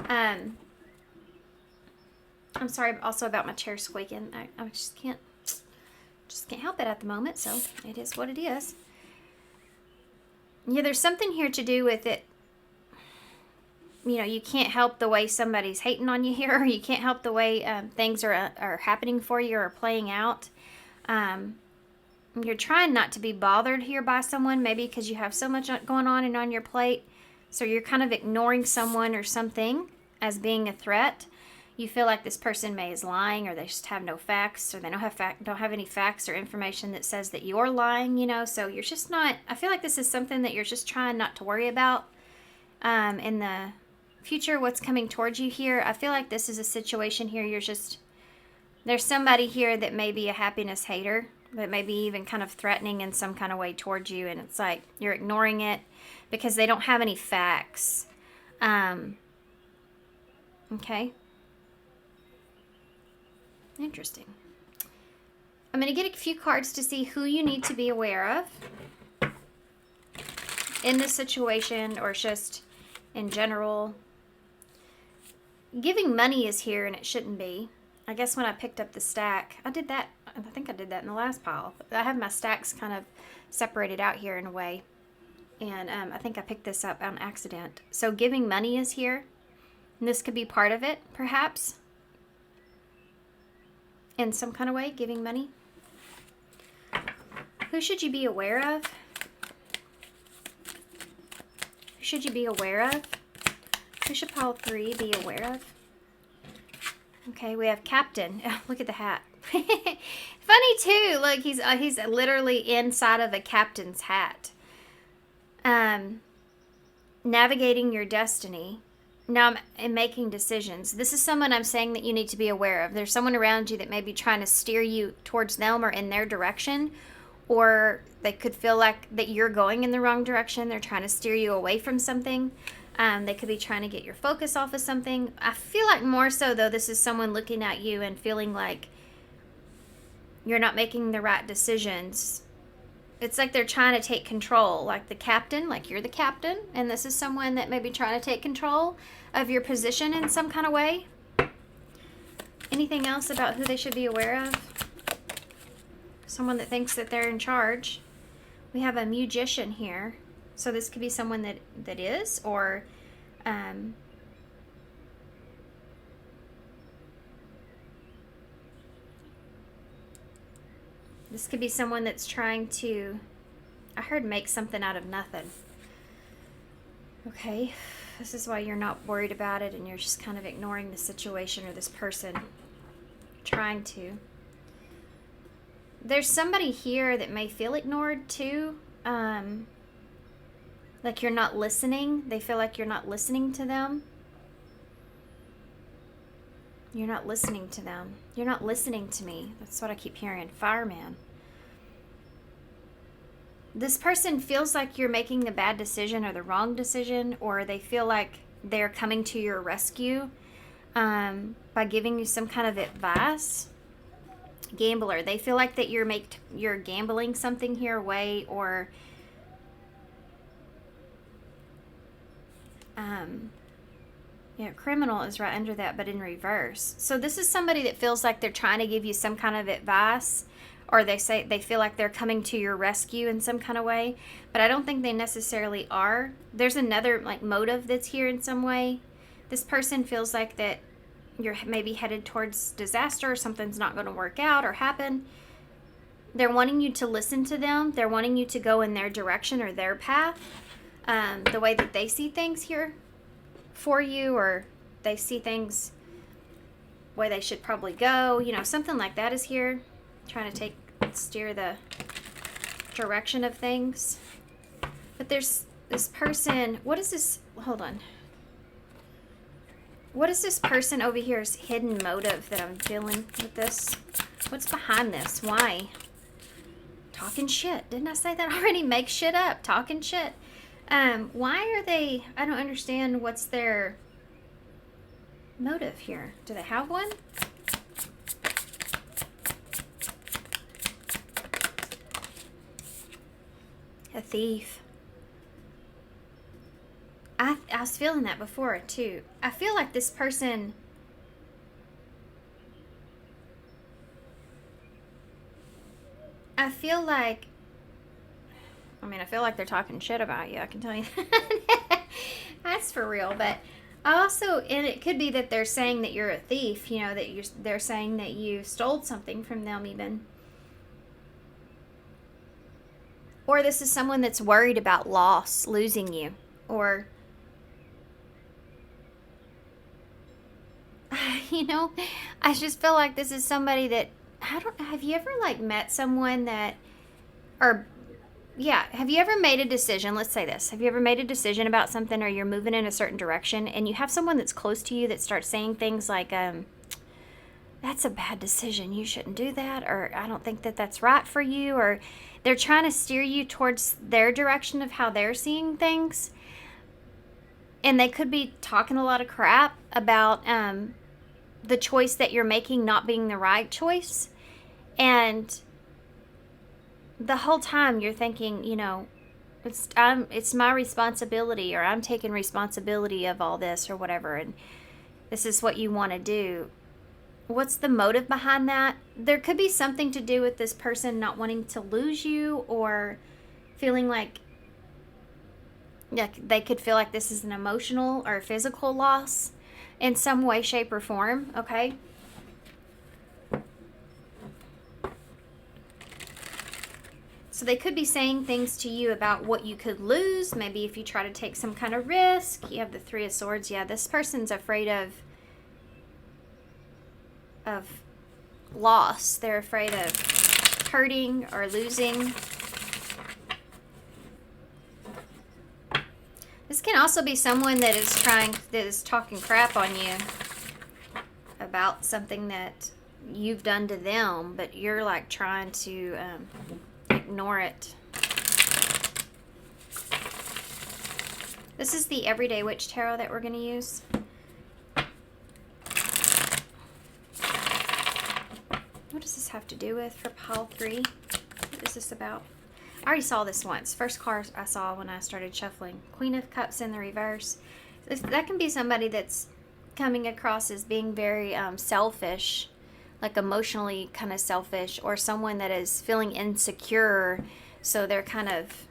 I'm sorry also about my chair squeaking. I just can't help it at the moment, so it is what it is. Yeah, there's something here to do with it. You know, you can't help the way somebody's hating on you here. You can't help the way things are happening for you or playing out. You're trying not to be bothered here by someone, maybe because you have so much going on and on your plate. So you're kind of ignoring someone or something as being a threat. You feel like this person is lying, or they just have no facts, or they don't have any facts or information that says that you're lying, you know. So you're just not, I feel like this is something that you're just trying not to worry about. In the future, what's coming towards you here, I feel like this is a situation here, there's somebody here that may be a happiness hater, that may be even kind of threatening in some kind of way towards you, and it's like you're ignoring it because they don't have any facts. Okay. Interesting. I'm going to get a few cards to see who you need to be aware of in this situation, or just in general. Giving money is here, and it shouldn't be. I guess when I picked up the stack, I did that. I think I did that in the last pile. I have my stacks kind of separated out here in a way. And I think I picked this up on accident. So giving money is here. And this could be part of it, perhaps. In some kind of way, giving money. Who should you be aware of? Who should you be aware of? Who should pile 3 be aware of? Okay, we have Captain. Oh, look at the hat. Funny too. Look, he's literally inside of a captain's hat. Navigating your destiny. Now I'm making decisions. This is someone I'm saying that you need to be aware of. There's someone around you that may be trying to steer you towards them or in their direction, or they could feel like that you're going in the wrong direction. They're trying to steer you away from something. They could be trying to get your focus off of something. I feel like more so, though, this is someone looking at you and feeling like you're not making the right decisions. It's like they're trying to take control, like the captain, like you're the captain, and this is someone that may be trying to take control of your position in some kind of way. Anything else about who they should be aware of? Someone that thinks that they're in charge. We have a magician here. So this could be someone that is, or This could be someone that's trying to, I heard, make something out of nothing. Okay, this is why you're not worried about it and you're just kind of ignoring the situation or this person trying to. There's somebody here that may feel ignored too. Like you're not listening. They feel like you're not listening to them. You're not listening to them. You're not listening to me. That's what I keep hearing. Fireman. This person feels like you're making the bad decision or the wrong decision, or they feel like they're coming to your rescue by giving you some kind of advice. Gambler. They feel like that you're gambling something here away, or criminal is right under that, but in reverse. So this is somebody that feels like they're trying to give you some kind of advice, or they feel like they're coming to your rescue in some kind of way, but I don't think they necessarily are. There's another like motive that's here in some way. This person feels like that you're maybe headed towards disaster, or something's not going to work out or happen. They're wanting you to listen to them. They're wanting you to go in their direction or their path, the way that they see things here for you, or they see things where they should probably go. Something like that is here, trying to steer the direction of things. But there's this person. What is this? Hold on. What is this person over here's hidden motive that I'm feeling with this? What's behind this? Why? Talking shit. Didn't I say that already? Make shit up. Talking shit. Why are they... I don't understand what's their motive here. Do they have one? A thief. I was feeling that before, too. I feel like this person... I feel like they're talking shit about you. I can tell you that. That's for real. But also, and it could be that they're saying that you're a thief, they're saying that you stole something from them even. Or this is someone that's worried about losing you. Or, I just feel like this is somebody that, have you ever met someone that, have you ever made a decision? Let's say this. Have you ever made a decision about something, or you're moving in a certain direction, and you have someone that's close to you that starts saying things like, that's a bad decision. You shouldn't do that. Or I don't think that that's right for you. Or they're trying to steer you towards their direction of how they're seeing things. And they could be talking a lot of crap about the choice that you're making not being the right choice. And the whole time you're thinking, it's my responsibility, or I'm taking responsibility of all this or whatever, and this is what you want to do. What's the motive behind that? There could be something to do with this person not wanting to lose you, or feeling like they could feel like this is an emotional or physical loss in some way, shape, or form, okay? So they could be saying things to you about what you could lose. Maybe if you try to take some kind of risk. You have the Three of Swords. Yeah, this person's afraid of loss. They're afraid of hurting or losing. This can also be someone that is talking crap on you about something that you've done to them, but you're like trying to ignore it. This is the Everyday Witch Tarot that we're going to use. What does this have to do with for pile 3? What is this about? I already saw this once. First card I saw when I started shuffling. Queen of Cups in the reverse. That can be somebody that's coming across as being very selfish, like emotionally kind of selfish, or someone that is feeling insecure, so they're kind of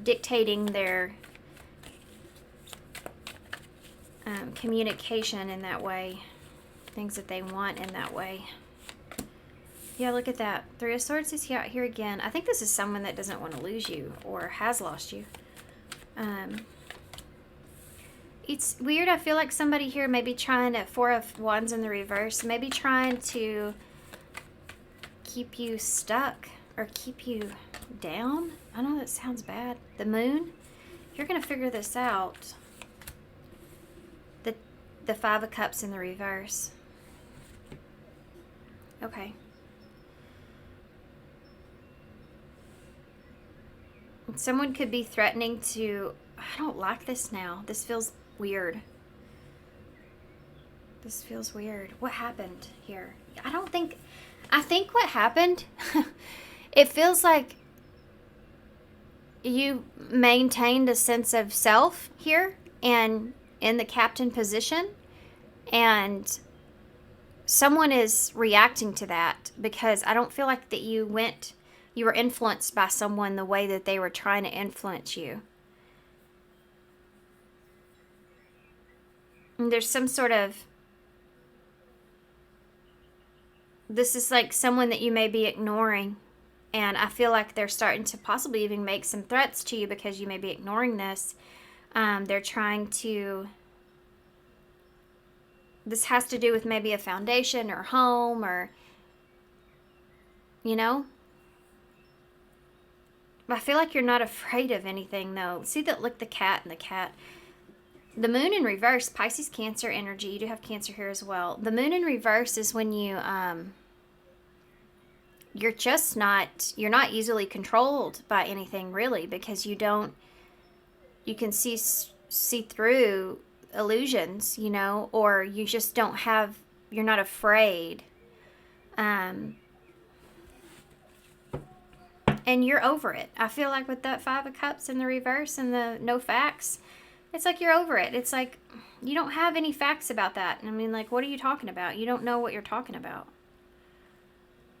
dictating their communication in that way, things that they want in that way. Yeah, look at that. Three of Swords is out here again. I think this is someone that doesn't want to lose you or has lost you. It's weird. I feel like somebody here may be trying to, Four of Wands in the reverse, maybe trying to keep you stuck or keep you down. I know that sounds bad. The Moon. You're going to figure this out. The Five of Cups in the reverse. Okay. Someone could be threatening to, I don't like this now. This feels weird. This feels weird. What happened here? I think what happened, it feels like you maintained a sense of self here and in the captain position, and someone is reacting to that because I don't feel like that you were influenced by someone the way that they were trying to influence you. And there's some sort of, this is like someone that you may be ignoring, and I feel like they're starting to possibly even make some threats to you because you may be ignoring this. They're trying to, this has to do with maybe a foundation or home or, you know. I feel like you're not afraid of anything though. See that, look, the cat and the cat. The Moon in reverse, Pisces, Cancer energy. You do have Cancer here as well. The Moon in reverse is when you, you're not easily controlled by anything really, because you can see through illusions, you know, or you just don't have, you're not afraid. And you're over it. I feel like with that Five of Cups in the reverse and the no facts, it's like you're over it. It's like you don't have any facts about that. I mean, like, what are you talking about? You don't know what you're talking about.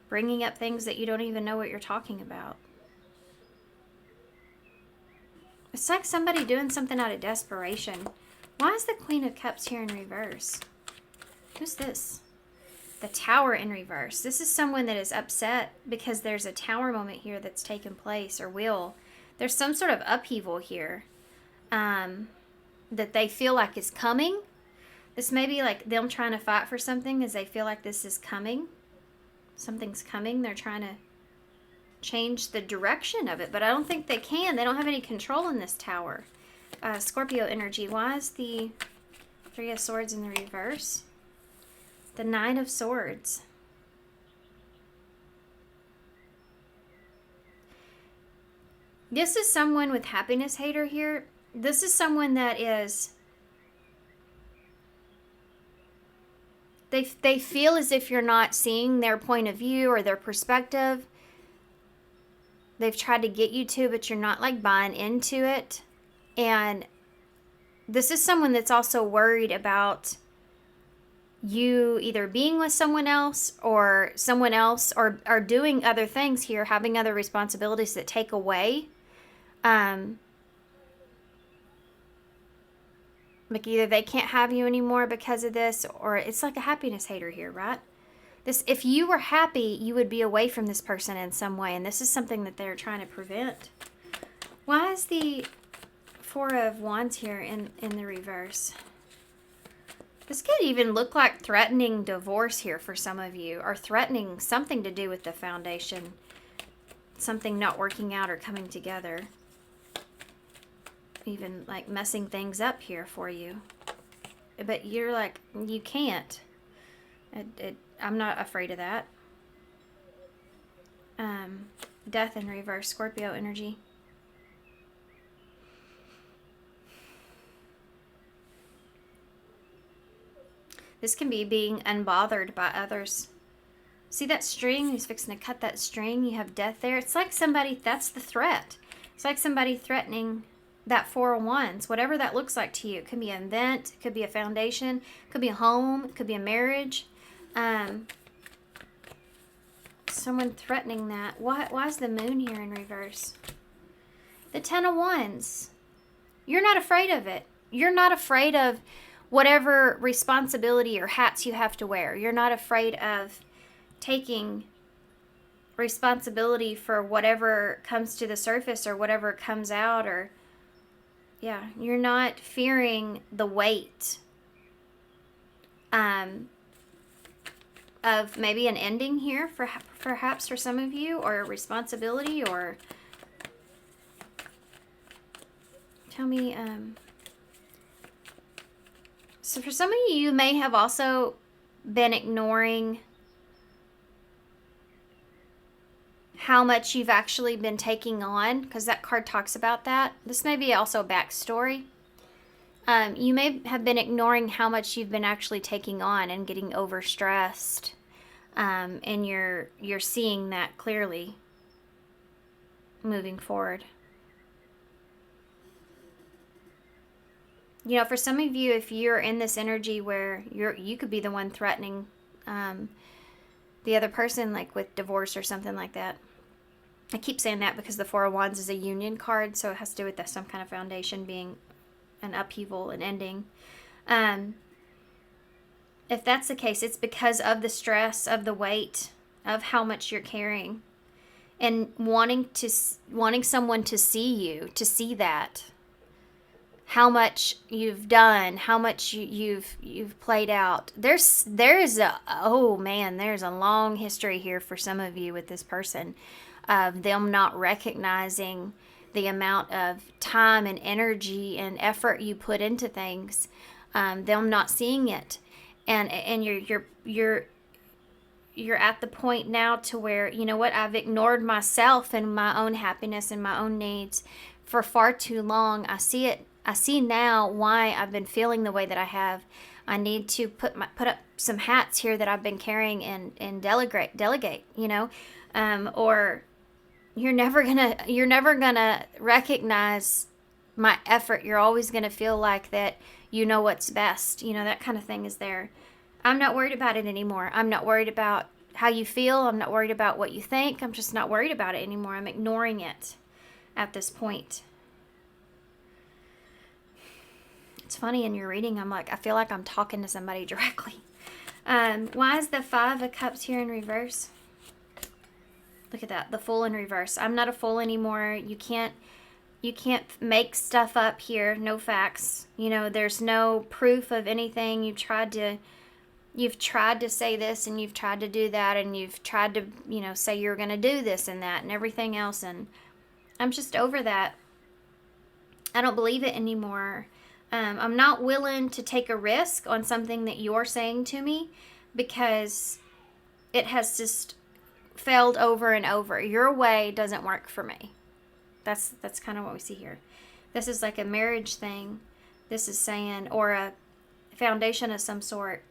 Bringing up things that you don't even know what you're talking about. It's like somebody doing something out of desperation. Why is the Queen of Cups here in reverse? Who's this? The Tower in reverse. This is someone that is upset because there's a Tower moment here that's taken place, or will. There's some sort of upheaval here that they feel like is coming. This may be like them trying to fight for something as they feel like this is coming. Something's coming. They're trying to change the direction of it, but I don't think they can. They don't have any control in this Tower. Scorpio energy. Why is the Three of Swords in the reverse? The Nine of Swords. This is someone with happiness hater here. This is someone that is, they feel as if you're not seeing their point of view or their perspective. They've tried to get you to, but you're not like buying into it. And this is someone that's also worried about you either being with someone else or doing other things here, having other responsibilities that take away. Like either they can't have you anymore because of this, or it's like a happiness hater here, right? This, if you were happy, you would be away from this person in some way, and this is something that they're trying to prevent. Why is the Four of Wands here in the reverse? This could even look like threatening divorce here for some of you, or threatening something to do with the foundation. Something not working out or coming together. Even like messing things up here for you. But you're like, you can't. I'm not afraid of that. Death in reverse, Scorpio energy. This can be being unbothered by others. See that string? He's fixing to cut that string. You have death there. It's like somebody, that's the threat. It's like somebody threatening that Four of Wands, whatever that looks like to you. It could be an event, it could be a foundation, it could be a home, it could be a marriage. Someone threatening that. Why is the Moon here in reverse? The Ten of Wands. You're not afraid of it. You're not afraid of whatever responsibility or hats you have to wear. You're not afraid of taking responsibility for whatever comes to the surface or whatever comes out, or you're not fearing the weight of maybe an ending here for perhaps for some of you, or a responsibility, or tell me. So for some of you, you may have also been ignoring how much you've actually been taking on, because that card talks about that. This may be also a backstory. You may have been ignoring how much you've been actually taking on and getting overstressed, and you're seeing that clearly moving forward. You know, for some of you, if you're in this energy where you could be the one threatening the other person, like with divorce or something like that. I keep saying that because the Four of Wands is a union card, so it has to do with some kind of foundation being an upheaval, an ending. If that's the case, it's because of the stress, of the weight, of how much you're carrying, and wanting someone to see you, to see that, how much you've done, how much you've played out. There's a long history here for some of you with this person, of them not recognizing the amount of time and energy and effort you put into things, them not seeing it, and you're at the point now to where, you know what, I've ignored myself and my own happiness and my own needs for far too long. I see now why I've been feeling the way that I have. I need to put up some hats here that I've been carrying and delegate, you know, or you're never gonna recognize my effort. You're always gonna feel like that you know what's best, you know, that kind of thing is there. I'm not worried about it anymore. I'm not worried about how you feel. I'm not worried about what you think. I'm just not worried about it anymore. I'm ignoring it at this point. It's funny, in your reading, I feel like I'm talking to somebody directly. Why is the Five of Cups here in reverse? Look at that, the Fool in reverse. I'm not a fool anymore. You can't make stuff up here. No facts. You know, there's no proof of anything. You've tried to say this, and you've tried to do that, and you've tried to, you know, say you're going to do this and that and everything else, and I'm just over that. I don't believe it anymore. I'm not willing to take a risk on something that you're saying to me, because it has just failed over and over. Your way doesn't work for me. That's kind of what we see here. This is like a marriage thing. This is saying, or a foundation of some sort.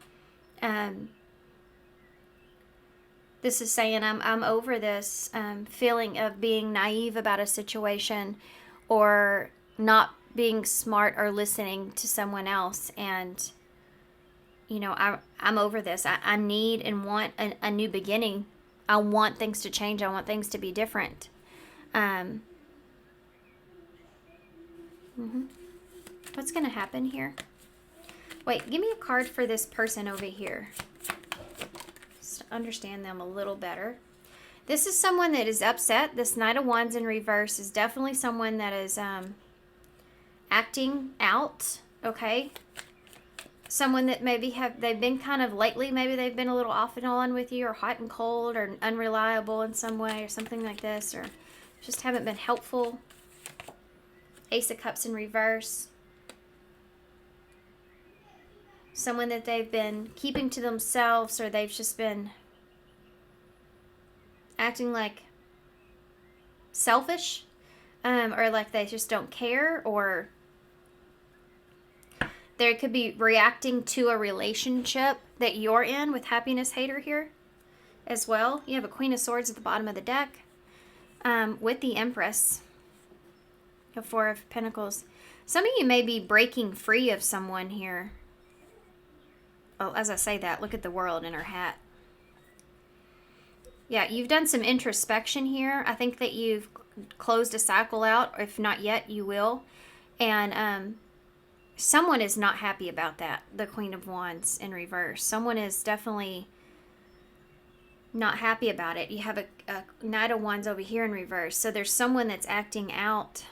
This is saying I'm over this feeling of being naive about a situation, or not being smart or listening to someone else. And, you know, I'm over this. I need and want a new beginning. I want things to change. I want things to be different. What's going to happen here? Wait, give me a card for this person over here, just to understand them a little better. This is someone that is upset. This Knight of Wands in reverse is definitely someone that is acting out, okay? Someone that maybe they've been kind of lately, maybe they've been a little off and on with you, or hot and cold, or unreliable in some way, or something like this, or just haven't been helpful. Ace of Cups in reverse. Someone that they've been keeping to themselves, or they've just been acting like selfish, or like they just don't care, or they could be reacting to a relationship that you're in with Happiness Hater here as well. You have a Queen of Swords at the bottom of the deck, with the Empress, the Four of Pentacles. Some of you may be breaking free of someone here. Oh, as I say that, look at the World in her hat. Yeah, you've done some introspection here. I think that you've closed a cycle out, or if not yet, you will. And someone is not happy about that, the Queen of Wands in reverse. Someone is definitely not happy about it. You have a Knight of Wands over here in reverse. So there's someone that's acting out.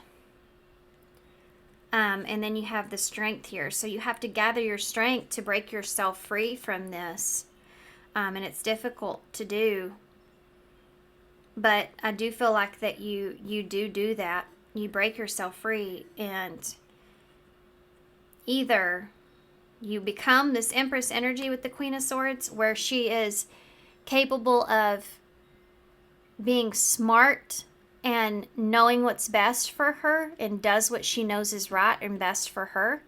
And then you have the Strength here. So you have to gather your strength to break yourself free from this. And it's difficult to do. But I do feel like that you do that. You break yourself free, and either you become this Empress energy with the Queen of Swords, where she is capable of being smart and knowing what's best for her and does what she knows is right and best for her.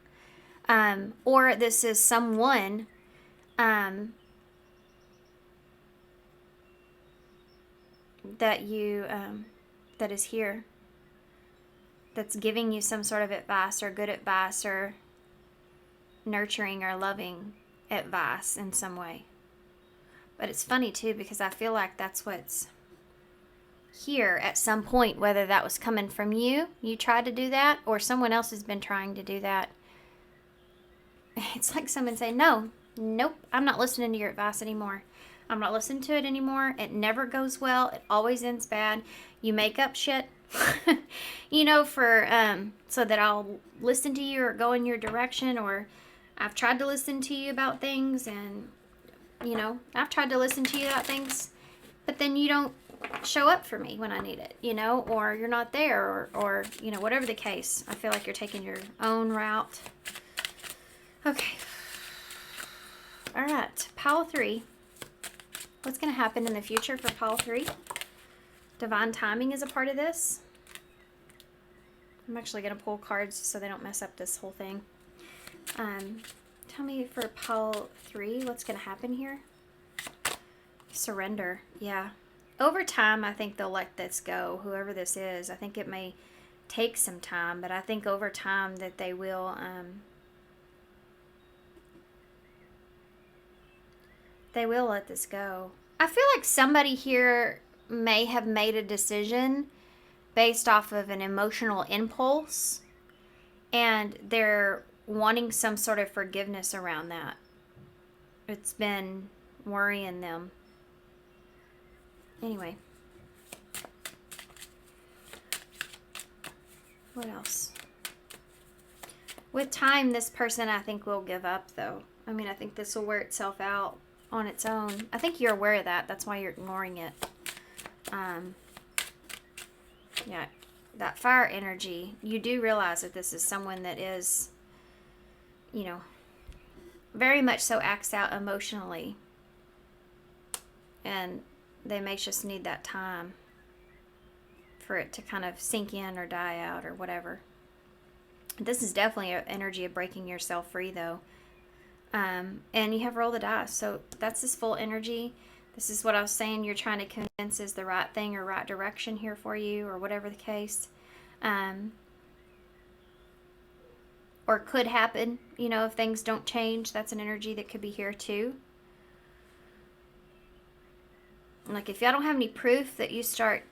Or this is someone that you that is here, that's giving you some sort of advice or good advice or nurturing or loving advice in some way. But it's funny too, because I feel like that's what's here at some point, whether that was coming from you tried to do that, or someone else has been trying to do that. It's like someone saying, nope, I'm not listening to your advice anymore. I'm not listening to it anymore. It never goes well. It always ends bad. You make up shit, for so that I'll listen to you or go in your direction. Or I've tried to listen to you about things, and I've tried to listen to you about things, but then you don't show up for me when I need it, or you're not there, or whatever the case. I feel like you're taking your own route. Okay. All right. Pile 3. What's going to happen in the future for pile 3? Divine timing is a part of this. I'm actually going to pull cards so they don't mess up this whole thing. Tell me for pile 3, what's going to happen here? Surrender. Yeah. Over time, I think they'll let this go, whoever this is. I think it may take some time, but I think over time that they will let this go. I feel like somebody here may have made a decision based off of an emotional impulse, and they're wanting some sort of forgiveness around that. It's been worrying them. Anyway. What else? With time, this person, I think, will give up, though. I mean, I think this will wear itself out on its own. I think you're aware of that. That's why you're ignoring it. Yeah, that fire energy, you do realize that this is someone that is, very much so acts out emotionally. And they may just need that time for it to kind of sink in or die out or whatever. This is definitely an energy of breaking yourself free, though. And you have roll the dice. So that's this full energy. This is what I was saying you're trying to convince is the right thing or right direction here for you, or whatever the case. Or could happen, if things don't change. That's an energy that could be here too. Like, if y'all don't have any proof that you start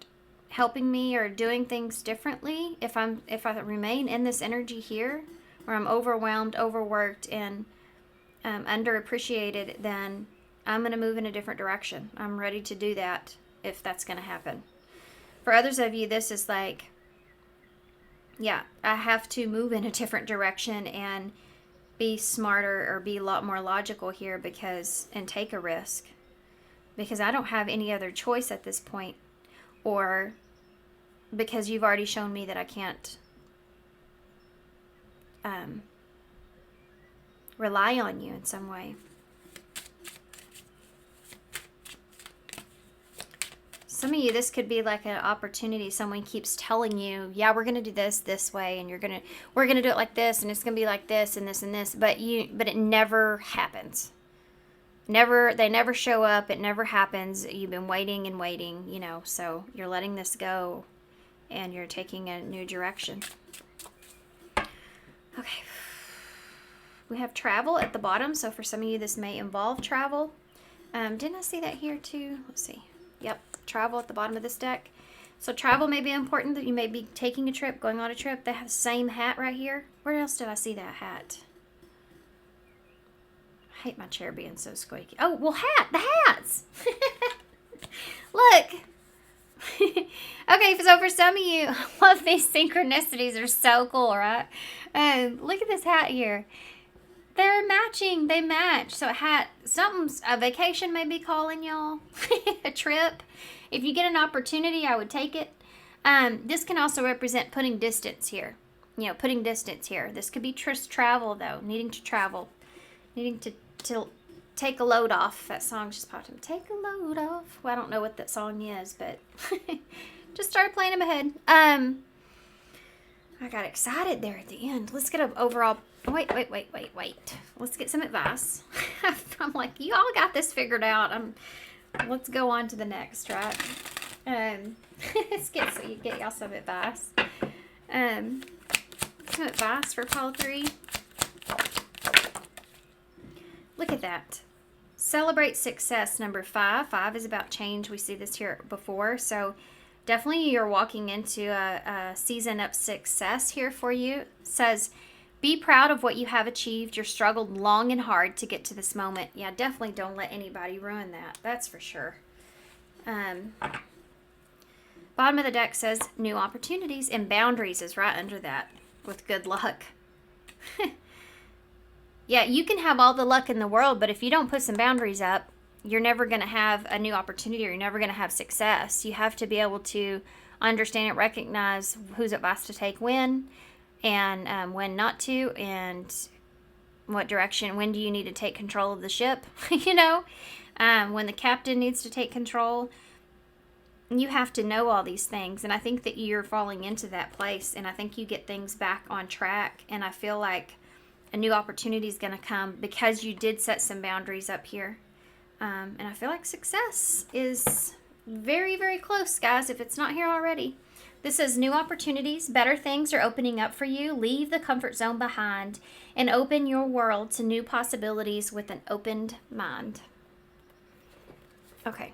helping me or doing things differently, if I remain in this energy here, where I'm overwhelmed, overworked, and underappreciated, then I'm going to move in a different direction. I'm ready to do that if that's going to happen. For others of you, this is like, yeah, I have to move in a different direction and be smarter or be a lot more logical here and take a risk, because I don't have any other choice at this point, or because you've already shown me that I can't rely on you in some way. Some of you, this could be like an opportunity. Someone keeps telling you, yeah, we're going to do this way, and we're going to do it like this, and it's going to be like this and this and this, but it never happens. They never show up. It never happens. You've been waiting and waiting, so you're letting this go and you're taking a new direction. Okay. We have travel at the bottom. So for some of you, this may involve travel. Didn't I see that here too? Let's see. Yep. Travel at the bottom of this deck. So travel may be important, that you may be taking a trip, going on a trip. They have the same hat right here. Where else did I see that hat? I hate my chair being so squeaky. Oh, well, the hats. Okay, so for some of you, I love these synchronicities. They're so cool, right? Look at this hat here. They're matching. They match. So a vacation may be calling y'all. A trip. If you get an opportunity, I would take it. This can also represent putting distance here. Putting distance here. This could be travel, though. Needing to travel. Needing to take a load off. That song just popped in. Take a load off. Well, I don't know what that song is, but just started playing in my head. I got excited there at the end. Let's get an overall... Wait. Let's get some advice. I'm like, you all got this figured out. Let's go on to the next, right? Let's get y'all some advice. Some advice for pile 3. Look at that. Celebrate success, number 5. 5 is about change. We see this here before. So definitely you're walking into a season of success here for you. It says, be proud of what you have achieved. You've struggled long and hard to get to this moment. Yeah, definitely don't let anybody ruin that. That's for sure. Bottom of the deck says new opportunities, and boundaries is right under that with good luck. Yeah, you can have all the luck in the world, but if you don't put some boundaries up, you're never going to have a new opportunity, or you're never going to have success. You have to be able to understand and recognize whose advice to take when, and when not to, and what direction, when do you need to take control of the ship, when the captain needs to take control. You have to know all these things, and I think that you're falling into that place, and I think you get things back on track, and I feel like a new opportunity is going to come because you did set some boundaries up here. And I feel like success is very, very close, guys, if it's not here already. This says new opportunities, better things are opening up for you. Leave the comfort zone behind and open your world to new possibilities with an opened mind. Okay.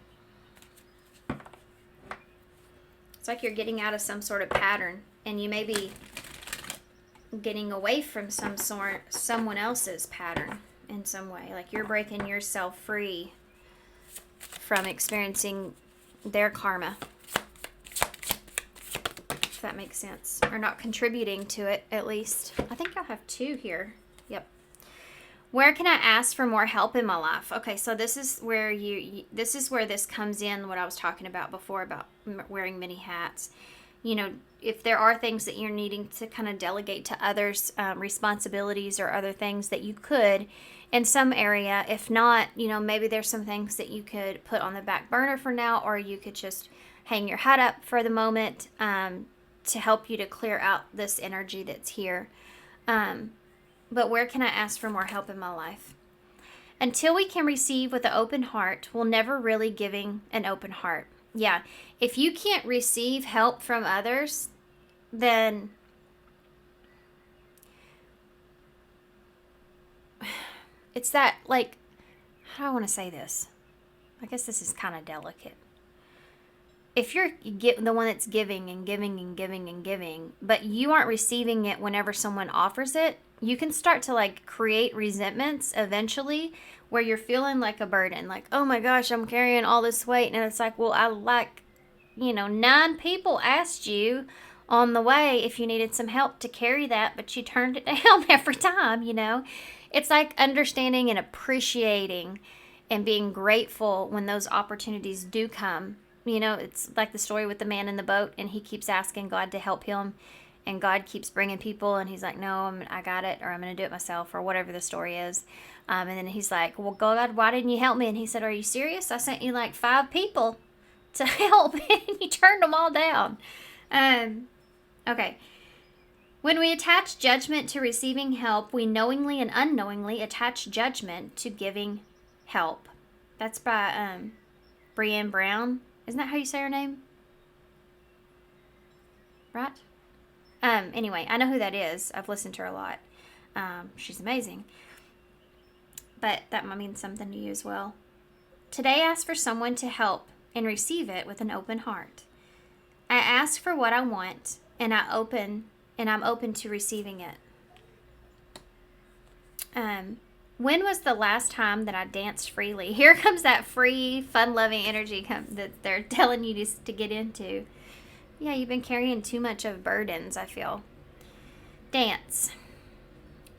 It's like you're getting out of some sort of pattern, and you may be getting away from someone else's pattern in some way. Like you're breaking yourself free from experiencing their karma, if that makes sense, or not contributing to it, at least. I think I'll have 2 here. Yep. Where can I ask for more help in my life? Okay, so this is where this comes in, what I was talking about before about wearing many hats. If there are things that you're needing to kind of delegate to others, responsibilities or other things that you could in some area. If not, maybe there's some things that you could put on the back burner for now, or you could just hang your hat up for the moment to help you to clear out this energy that's here. But where can I ask for more help in my life? Until we can receive with an open heart, we'll never really giving an open heart. Yeah, if you can't receive help from others, then it's that, like, how do I want to say this? I guess this is kind of delicate. If you're the one that's giving and giving and giving and giving, but you aren't receiving it whenever someone offers it, you can start to like create resentments eventually where you're feeling like a burden. Like, oh my gosh, I'm carrying all this weight. And it's like, well, 9 people asked you on the way if you needed some help to carry that, but you turned it down every time, It's like understanding and appreciating and being grateful when those opportunities do come. It's like the story with the man in the boat, and he keeps asking God to help him, and God keeps bringing people, and he's like, no, I got it, or I'm going to do it myself, or whatever the story is. And then he's like, well, God, why didn't you help me? And he said, are you serious? I sent you like 5 people to help, and you turned them all down. Okay. When we attach judgment to receiving help, we knowingly and unknowingly attach judgment to giving help. That's by Brené Brown. Isn't that how you say her name? Right? Anyway, I know who that is. I've listened to her a lot. She's amazing. But that might mean something to you as well. Today, ask for someone to help and receive it with an open heart. I ask for what I want, and I'm open to receiving it. When was the last time that I danced freely? Here comes that free, fun-loving energy that they're telling you to get into. Yeah, you've been carrying too much of burdens, I feel. Dance.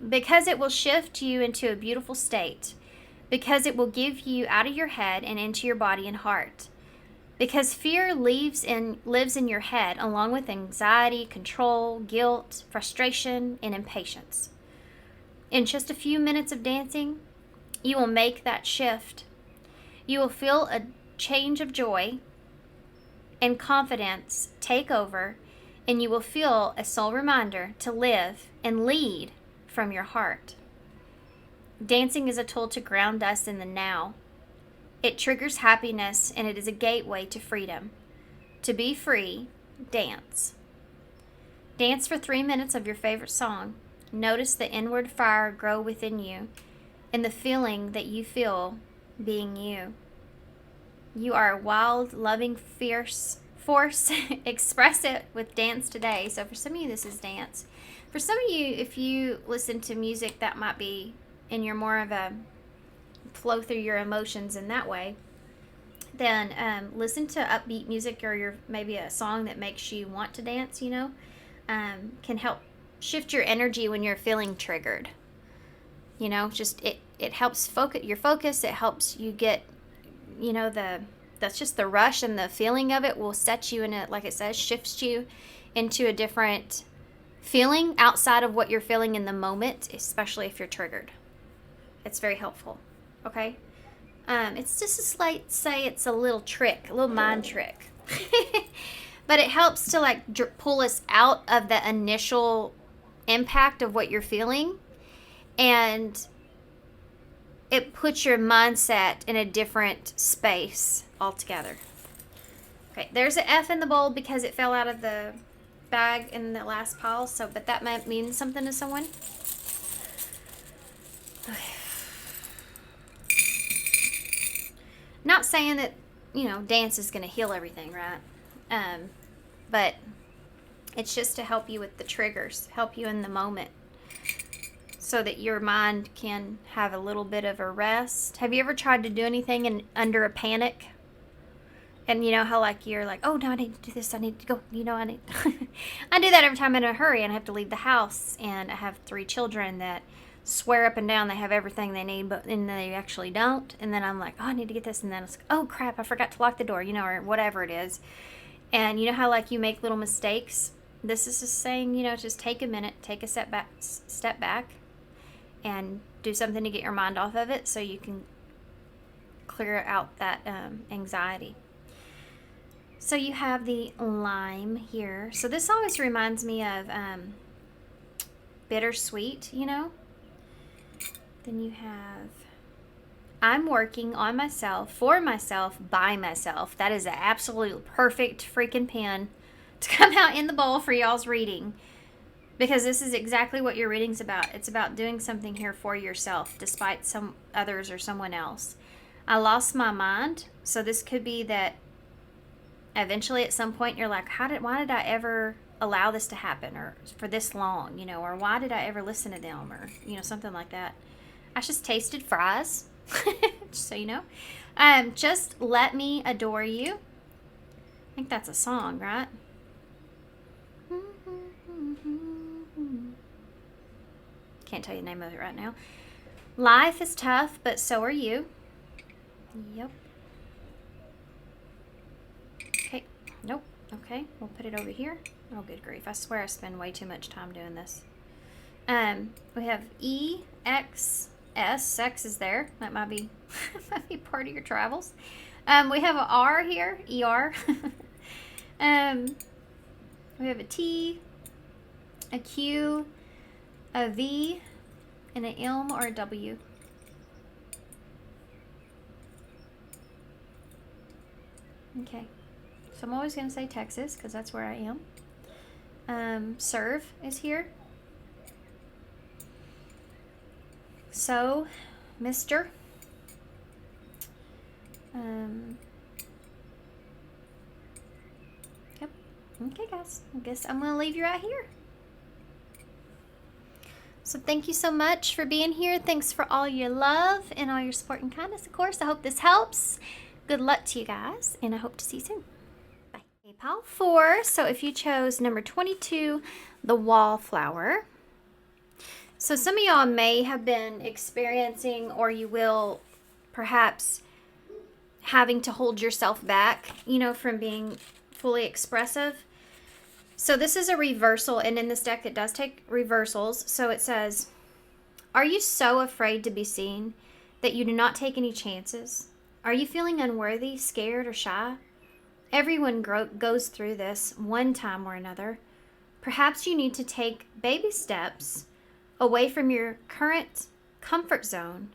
Because it will shift you into a beautiful state. Because it will give you out of your head and into your body and heart. Because fear lives in your head, along with anxiety, control, guilt, frustration, and impatience. In just a few minutes of dancing, you will make that shift. You will feel a change of joy and confidence take over, and you will feel a soul reminder to live and lead from your heart. Dancing is a tool to ground us in the now. It triggers happiness, and it is a gateway to freedom. To be free, dance. Dance for 3 minutes of your favorite song. Notice the inward fire grow within you and the feeling that you feel being you. You are a wild, loving, fierce force. Express it with dance today. So for some of you, this is dance. For some of you, if you listen to music that might be, and you're more of a flow through your emotions in that way, then listen to upbeat music, or maybe a song that makes you want to dance, can help shift your energy when you're feeling triggered. Just it helps your focus. It helps you get, that's just the rush, and the feeling of it will set you in a, like it says, shifts you into a different feeling outside of what you're feeling in the moment, especially if you're triggered. It's very helpful. Okay? It's just a slight, say it's a little trick, a little mind trick. But it helps to pull us out of the initial impact of what you're feeling, and it puts your mindset in a different space altogether. Okay, there's an F in the bowl because it fell out of the bag in the last pile, but that might mean something to someone. Okay. Not saying that, dance is going to heal everything, right? But it's just to help you with the triggers, help you in the moment, so that your mind can have a little bit of a rest. Have you ever tried to do anything under a panic? And you know how you're like, oh no, I need to do this, I need to go, I need I do that every time I'm in a hurry and I have to leave the house, and I have 3 children that swear up and down they have everything they need, but then they actually don't. And then I'm like, oh, I need to get this, and then it's like, oh crap, I forgot to lock the door, or whatever it is. And you know how you make little mistakes? This is just saying, just take a minute, take a step back, and do something to get your mind off of it, so you can clear out that anxiety. So you have the lime here. So this always reminds me of bittersweet, Then you have, I'm working on myself, for myself, by myself. That is an absolute perfect freaking pen to come out in the bowl for y'all's reading. Because this is exactly what your reading's about. It's about doing something here for yourself, despite some others or someone else. I lost my mind. So this could be that eventually at some point you're like, why did I ever allow this to happen, or for this long, or why did I ever listen to them, or, something like that. I just tasted fries, just so you know. Just let me adore you. I think that's a song, right? Can't tell you the name of it right now. Life is tough, but so are you. Yep. Okay. Nope. Okay. We'll put it over here. Oh, good grief. I swear I spend way too much time doing this. We have E, X, S. Sex is there. That might be, might be part of your travels. We have an R here. ER. We have a T, a Q, a V, and an M or a W. Okay. So I'm always going to say Texas because that's where I am. Serve is here. So, Mr. Yep. Okay, guys. I guess I'm going to leave you right here. So thank you so much for being here. Thanks for all your love and all your support and kindness, of course. I hope this helps. Good luck to you guys, and I hope to see you soon. Okay, pile 4. So if you chose number 22, the Wallflower. So some of y'all may have been experiencing, or you will perhaps having to hold yourself back, from being fully expressive. So this is a reversal, and in this deck it does take reversals. So it says, are you so afraid to be seen that you do not take any chances? Are you feeling unworthy, scared, or shy? Everyone goes through this one time or another. Perhaps you need to take baby steps away from your current comfort zone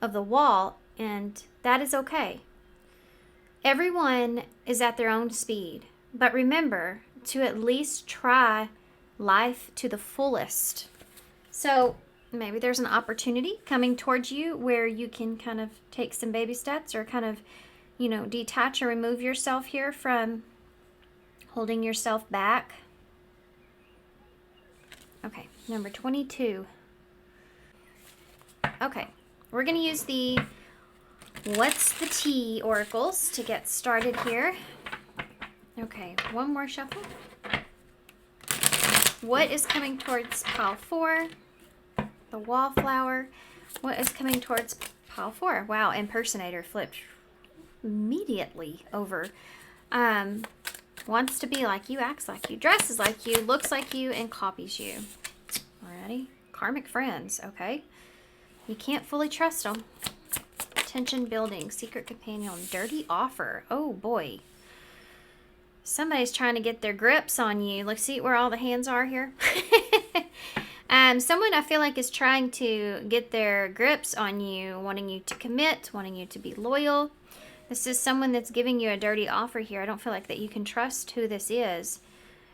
of the wall, and that is okay. Everyone is at their own speed, but remember to at least try life to the fullest. So maybe there's an opportunity coming towards you where you can kind of take some baby steps, or kind of, detach or remove yourself here from holding yourself back. Okay, number 22. Okay, we're going to use the What's the Tea oracles to get started here. Okay, one more shuffle. What is coming towards pile 4? The Wallflower. What is coming towards pile 4? Wow, impersonator flipped immediately over. Wants to be like you, acts like you, dresses like you, looks like you, and copies you. Alrighty. Karmic friends, okay. You can't fully trust them. Tension building, secret companion, dirty offer. Oh boy. Somebody's trying to get their grips on you. Let's see where all the hands are here. Someone I feel like is trying to get their grips on you, wanting you to commit, wanting you to be loyal. This is someone that's giving you a dirty offer here. I don't feel like that you can trust who this is.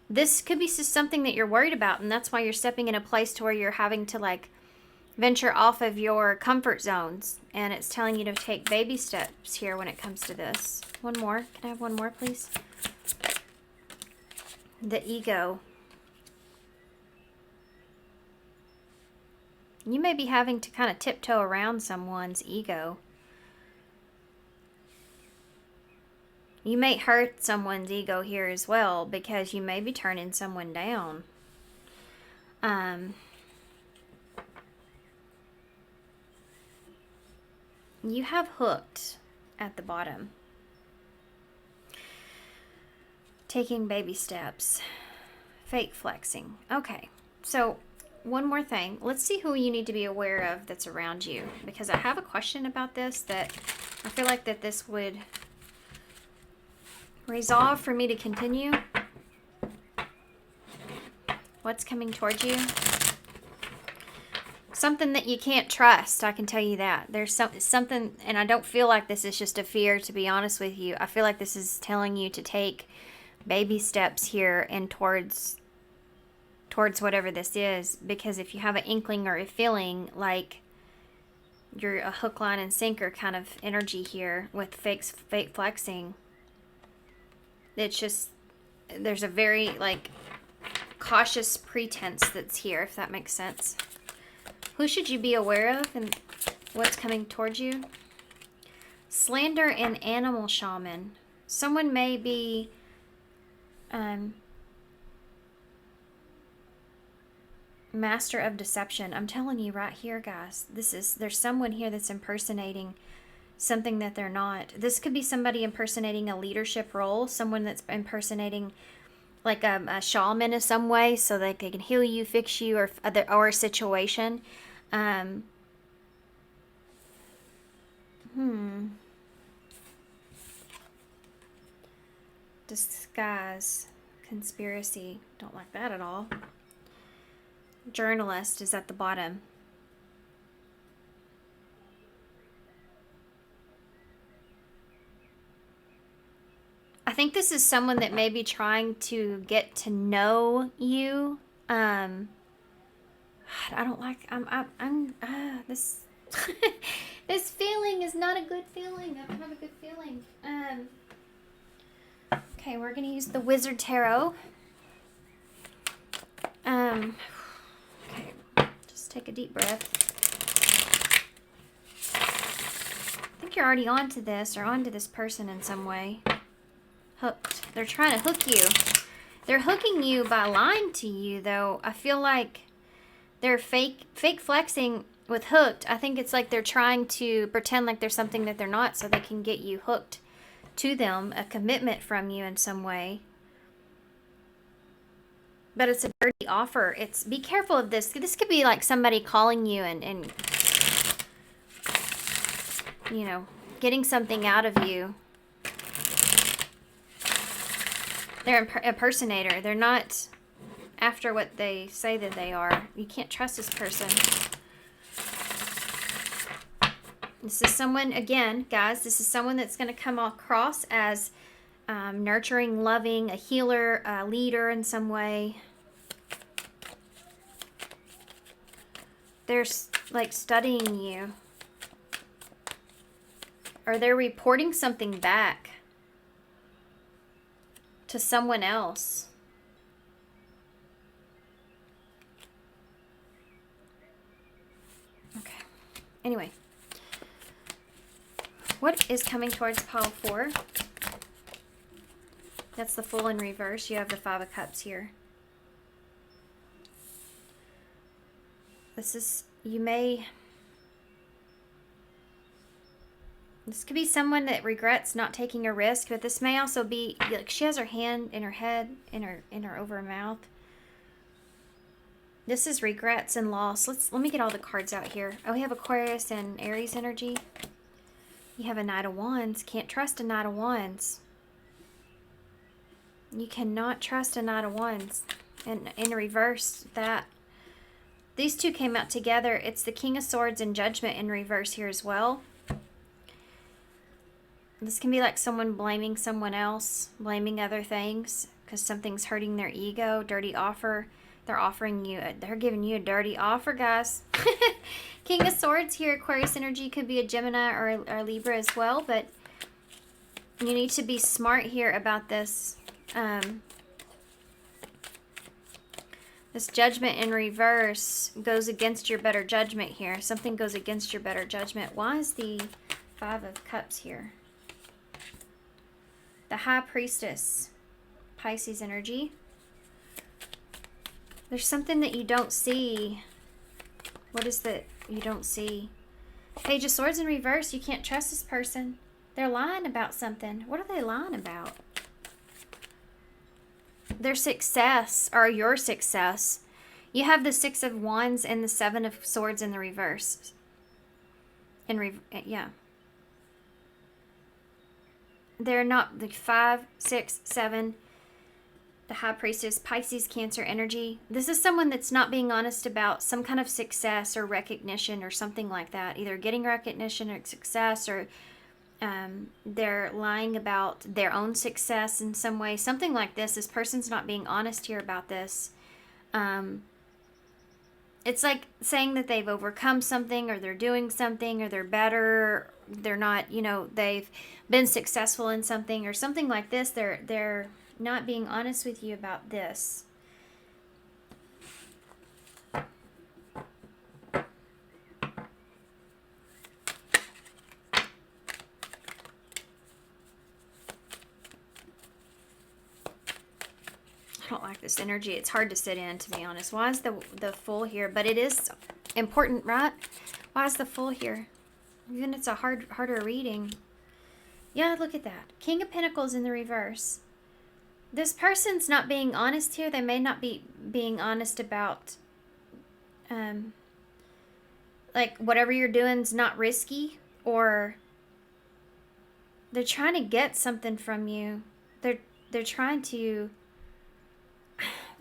This could be just something that you're worried about, and that's why you're stepping in a place to where you're having to venture off of your comfort zones, and it's telling you to take baby steps here when it comes to this. One more. Can I have one more, please? The ego. You may be having to kind of tiptoe around someone's ego. You may hurt someone's ego here as well, because you may be turning someone down. You have hooked at the bottom. Taking baby steps. Fake flexing. Okay, so one more thing. Let's see who you need to be aware of that's around you, because I have a question about this that I feel like that this would resolve for me to continue. What's coming towards you? Something that you can't trust, I can tell you that. There's something, and I don't feel like this is just a fear, to be honest with you. I feel like this is telling you to take baby steps here and towards whatever this is, because if you have an inkling or a feeling like you're a hook, line, and sinker kind of energy here with fake flexing, it's just, there's a very cautious pretense that's here, if that makes sense. Who should you be aware of and what's coming towards you? Slander and animal shaman. Someone may be master of deception. I'm telling you right here, guys, there's someone here that's impersonating something that they're not. This could be somebody impersonating a leadership role, someone that's impersonating a shaman in some way, so that they can heal you, fix you, or a situation. Disguise, conspiracy. Don't like that at all. Journalist is at the bottom. I think this is someone that may be trying to get to know you. I don't like. This. This feeling is not a good feeling. I don't have a good feeling. Okay, we're gonna use the Wizard Tarot. Okay, just take a deep breath. I think you're already onto this or onto this person in some way. Hooked. They're trying to hook you. They're hooking you by lying to you, though. I feel like they're fake flexing with hooked. I think it's like they're trying to pretend like there's something that they're not so they can get you hooked to them, a commitment from you in some way. But it's a dirty offer. It's, be careful of this. This could be like somebody calling you and you know, getting something out of you. They're an impersonator. They're not after what they say that they are. You can't trust this person. This is someone, again, guys, this is someone that's going to come across as nurturing, loving, a healer, a leader in some way. They're like studying you. Or they're reporting something back to someone else. Okay. Anyway. What is coming towards pile 4? That's the Fool in reverse. You have the 5 of Cups here. This is, this could be someone that regrets not taking a risk, but this may also be, like, she has her hand in her head, in her over her mouth. This is regrets and loss. Let me get all the cards out here. Oh, we have Aquarius and Aries energy. You have a Knight of Wands. Can't trust a Knight of Wands. You cannot trust a Knight of Wands. And in reverse, that these two came out together. It's the King of Swords and Judgment in reverse here as well. This can be like someone blaming someone else, blaming other things because something's hurting their ego. Dirty offer. They're giving you a dirty offer, guys. King of Swords here, Aquarius energy, could be a Gemini or Libra as well, but you need to be smart here about this. This Judgment in reverse goes against your better judgment here. Something goes against your better judgment. Why is the 5 of Cups here? The High Priestess, Pisces energy. There's something that you don't see. What is that you don't see? Page of Swords in reverse. You can't trust this person. They're lying about something. What are they lying about? Their success or your success. You have the 6 of Wands and the 7 of Swords in the reverse. Yeah. They're not the 5, 6, 7. The High Priestess, Pisces, Cancer energy. This is someone that's not being honest about some kind of success or recognition or something like that. Either getting recognition or success, or they're lying about their own success in some way. Something like this. This person's not being honest here about this. It's like saying that they've overcome something, or they're doing something, or they're better. They're not, they've been successful in something or something like this. They're not being honest with you about this. I don't like this energy. It's hard to sit in, to be honest. Why is the Fool here? But it is important, right? Why is the Fool here? Even it's a harder reading. Yeah, look at that. King of Pentacles in the reverse. This person's not being honest here. They may not be being honest about, like, whatever you're doing is not risky, or they're trying to get something from you. They're trying to,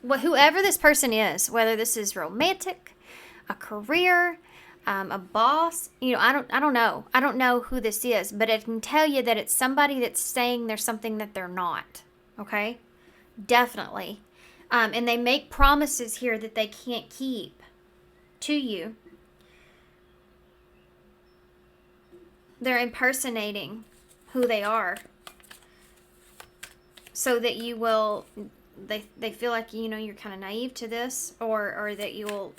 well, whoever this person is, whether this is romantic, a career, a boss, I don't know. I don't know who this is, but I can tell you that it's somebody that's saying there's something that they're not. Okay? Definitely. And they make promises here that they can't keep to you. They're impersonating who they are so that you will, they feel like, you're kind of naive to this, or that you'll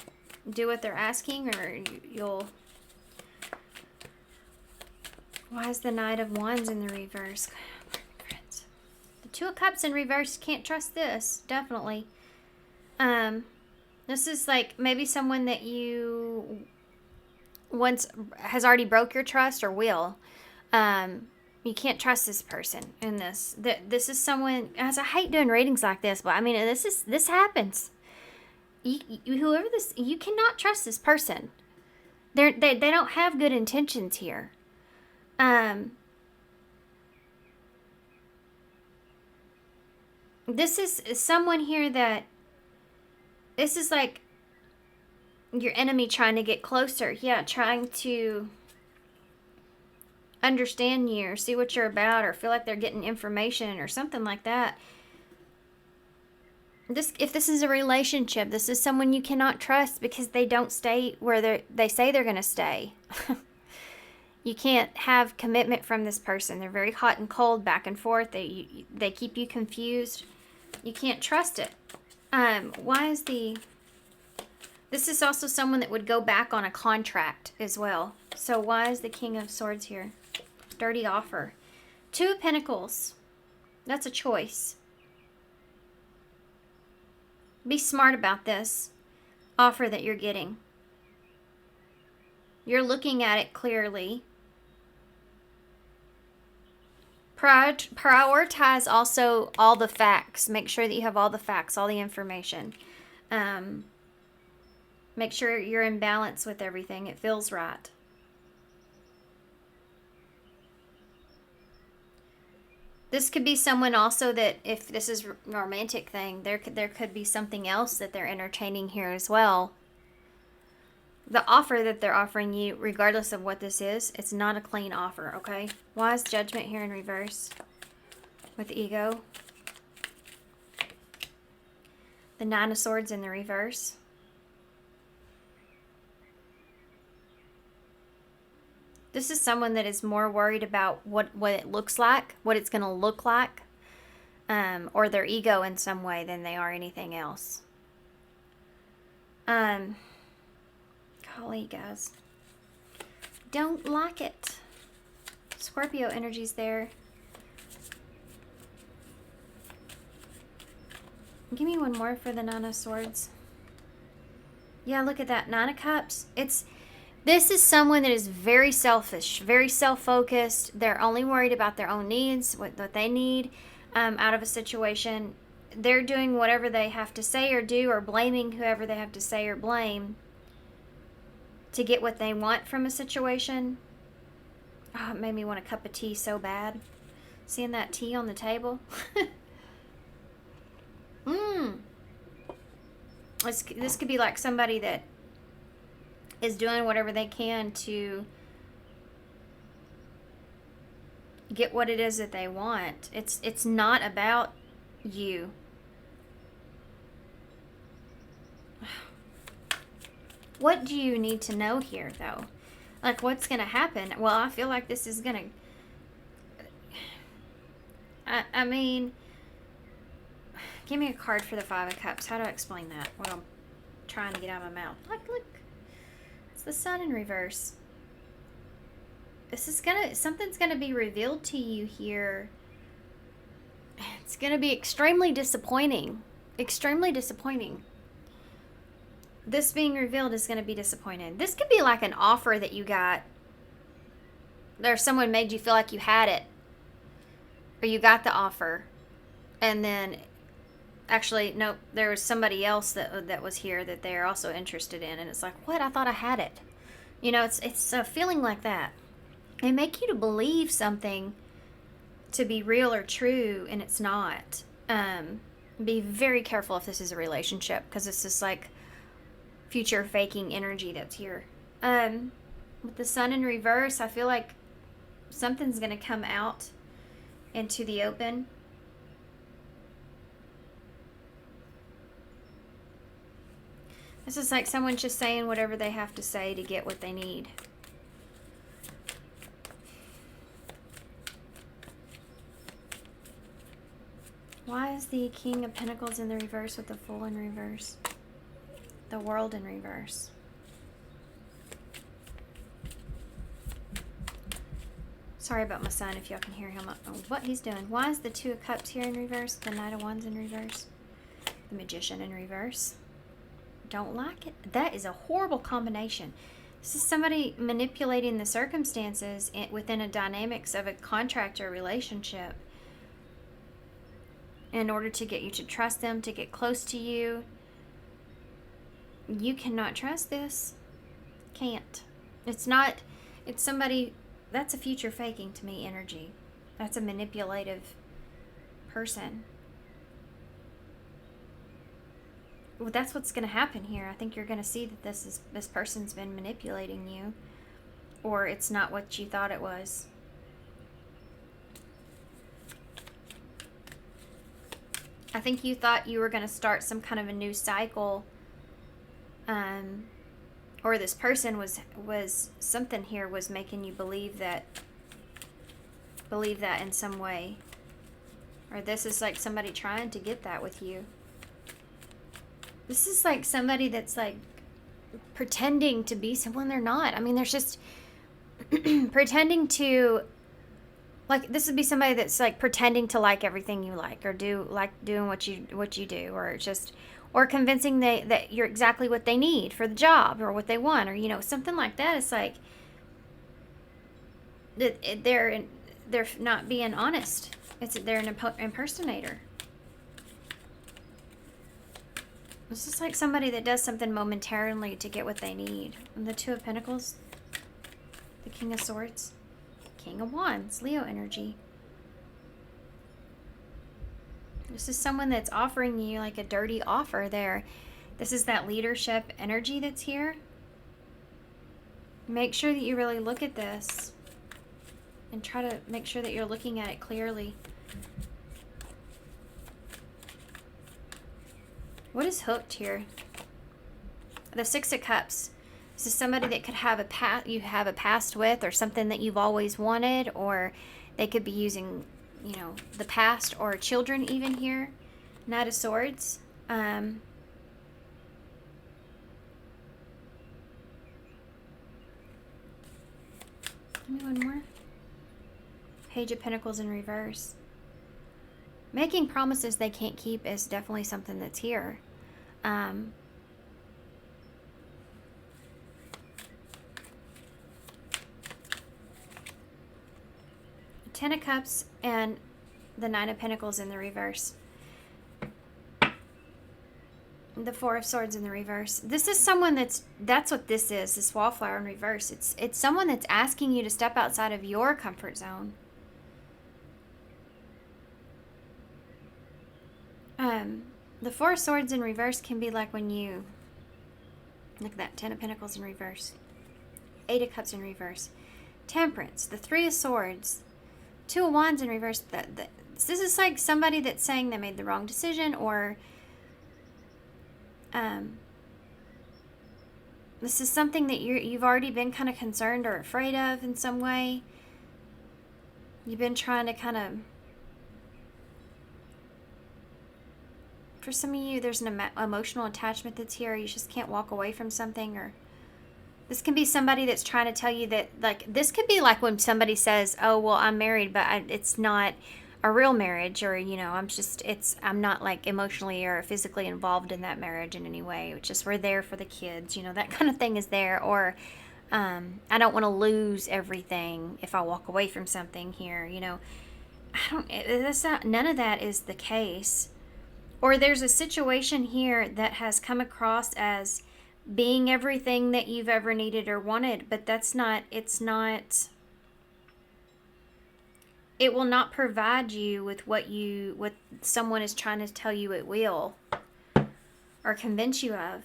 do what they're asking, or you'll. Why is the Knight of Wands in the reverse? The Two of Cups in reverse. Can't trust this. Definitely. This is like maybe someone that you once has already broke your trust or will. You can't trust this person in this. This is someone. As I hate doing readings like this, but I mean this happens. You cannot trust this person. They don't have good intentions here. This is someone here that this is like your enemy trying to get closer. Yeah, trying to understand you or see what you're about or feel like they're getting information or something like that. If this is a relationship, this is someone you cannot trust because they don't stay where they say they're going to stay. You can't have commitment from this person. They're very hot and cold, back and forth. They keep you confused. You can't trust it. Why is this is also someone that would go back on a contract as well. So why is the King of Swords here? Dirty offer. Two of Pentacles. That's a choice. Be smart about this offer that you're getting. You're looking at it clearly. Prioritize also all the facts. Make sure that you have all the facts, all the information. Make sure you're in balance with everything. It feels right. This could be someone also that, if this is a romantic thing, there could be something else that they're entertaining here as well. The offer that they're offering you, regardless of what this is, it's not a clean offer, okay? Why is Judgment here in reverse with ego? The Nine of Swords in the reverse. This is someone that is more worried about what it looks like, what it's going to look like, or their ego in some way than they are anything else. Golly, guys. Don't like it. Scorpio energy's there. Give me one more for the Nine of Swords. Yeah, look at that. Nine of Cups. This is someone that is very selfish, very self-focused. They're only worried about their own needs, what they need out of a situation. They're doing whatever they have to say or do, or blaming whoever they have to say or blame to get what they want from a situation. Oh, it made me want a cup of tea so bad. Seeing that tea on the table. This could be like somebody that is doing whatever they can to get what it is that they want. It's not about you. What do you need to know here, though? Like, what's going to happen? Well, I feel like this is going to... I mean... Give me a card for the Five of Cups. How do I explain that? What I'm trying to get out of my mouth. Look. It's the Sun in reverse. Something's gonna be revealed to you here. It's gonna be extremely disappointing. Extremely disappointing. This being revealed is gonna be disappointing. This could be like an offer that you got. Or someone made you feel like you had it. Or you got the offer. And then... Actually, nope, there was somebody else that was here that they're also interested in. And it's like, what? I thought I had it. You know, it's a feeling like that. They make you to believe something to be real or true, and it's not. Be very careful if this is a relationship, because it's just like future faking energy that's here. With the Sun in reverse, I feel like something's going to come out into the open. This is like someone just saying whatever they have to say to get what they need. Why is the King of Pentacles in the reverse with the Fool in reverse? The World in reverse. Sorry about my son if y'all can hear him. What he's doing. Why is the Two of Cups here in reverse? The Knight of Wands in reverse. The Magician in reverse. Don't like it. That is a horrible combination. This is somebody manipulating the circumstances within a dynamics of a contract or relationship in order to get you to trust them, to get close to you. You cannot trust this. Can't. It's somebody, that's a future faking to me energy. That's a manipulative person. Well, that's what's going to happen here. I think you're going to see that this person's been manipulating you, or it's not what you thought it was. I think you thought you were going to start some kind of a new cycle, or this person was something here was making you believe that in some way, or this is like somebody trying to get that with you. This is like somebody that's like pretending to be someone they're not. I mean, there's just pretending to, like, this would be somebody that's like pretending to like everything you like, or doing what you do, or just, or convincing that you're exactly what they need for the job, or what they want, or something like that. It's like they're not being honest. They're an impersonator. This is like somebody that does something momentarily to get what they need. And the Two of Pentacles, the King of Swords, King of Wands, Leo energy. This is someone that's offering you like a dirty offer there. This is that leadership energy that's here. Make sure that you really look at this and try to make sure that you're looking at it clearly. What is hooked here? The Six of Cups. This is somebody that could have you have a past with, or something that you've always wanted, or they could be using, the past, or children even here. Knight of Swords. Give me one more. Page of Pentacles in reverse. Making promises they can't keep is definitely something that's here. Ten of Cups and the Nine of Pentacles in the reverse. The Four of Swords in the reverse. This is someone that's what this is, this Wallflower in reverse. It's someone that's asking you to step outside of your comfort zone. The Four of Swords in reverse can be like when you look at that, Ten of Pentacles in reverse, Eight of Cups in reverse, Temperance, the Three of Swords, Two of Wands in reverse. This is like somebody that's saying they made the wrong decision, or this is something that you've already been kind of concerned or afraid of in some way. You've been trying to kind of, for some of you, there's an emotional attachment that's here. You just can't walk away from something. Or this can be somebody that's trying to tell you that, like, this could be like when somebody says, oh, well, I'm married, but it's not a real marriage, or, I'm not like emotionally or physically involved in that marriage in any way. It's just we're there for the kids, that kind of thing is there. Or I don't want to lose everything if I walk away from something here, none of that is the case. Or there's a situation here that has come across as being everything that you've ever needed or wanted, but it will not provide you with what someone is trying to tell you it will, or convince you of.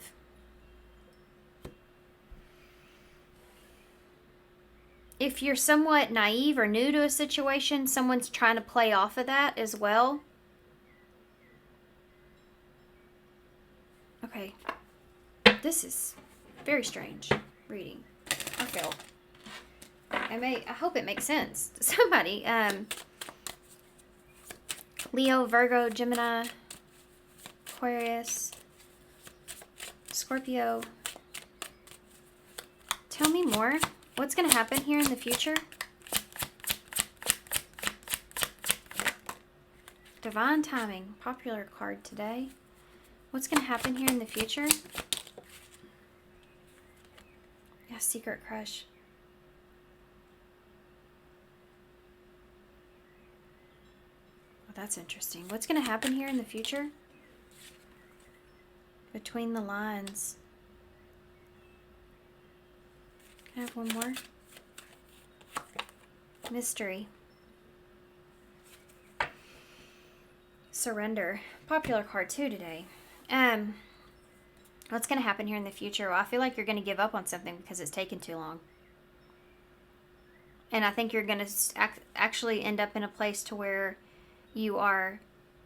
If you're somewhat naive or new to a situation, someone's trying to play off of that as well. Okay, this is very strange reading. I feel. I hope it makes sense to somebody. Leo, Virgo, Gemini, Aquarius, Scorpio. Tell me more. What's going to happen here in the future? Divine timing. Popular card today. What's going to happen here in the future? Yeah, secret crush. Well, that's interesting. What's going to happen here in the future? Between the lines. Can I have one more? Mystery. Surrender. Popular card too today. What's going to happen here in the future? Well, I feel like you're going to give up on something because it's taken too long. And I think you're going to actually end up in a place to where you are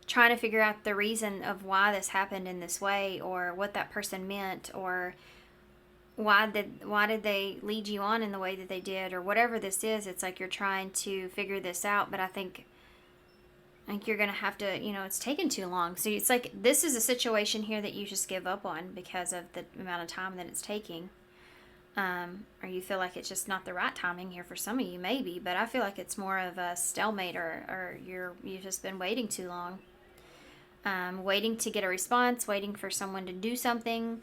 trying to figure out the reason of why this happened in this way, or what that person meant, or why did they lead you on in the way that they did, or whatever this is. It's like you're trying to figure this out, but I think you're going to have to, it's taken too long. So it's like this is a situation here that you just give up on because of the amount of time that it's taking. Or you feel like it's just not the right timing here for some of you, maybe, but I feel like it's more of a stalemate, or you've just been waiting too long. Waiting to get a response, waiting for someone to do something.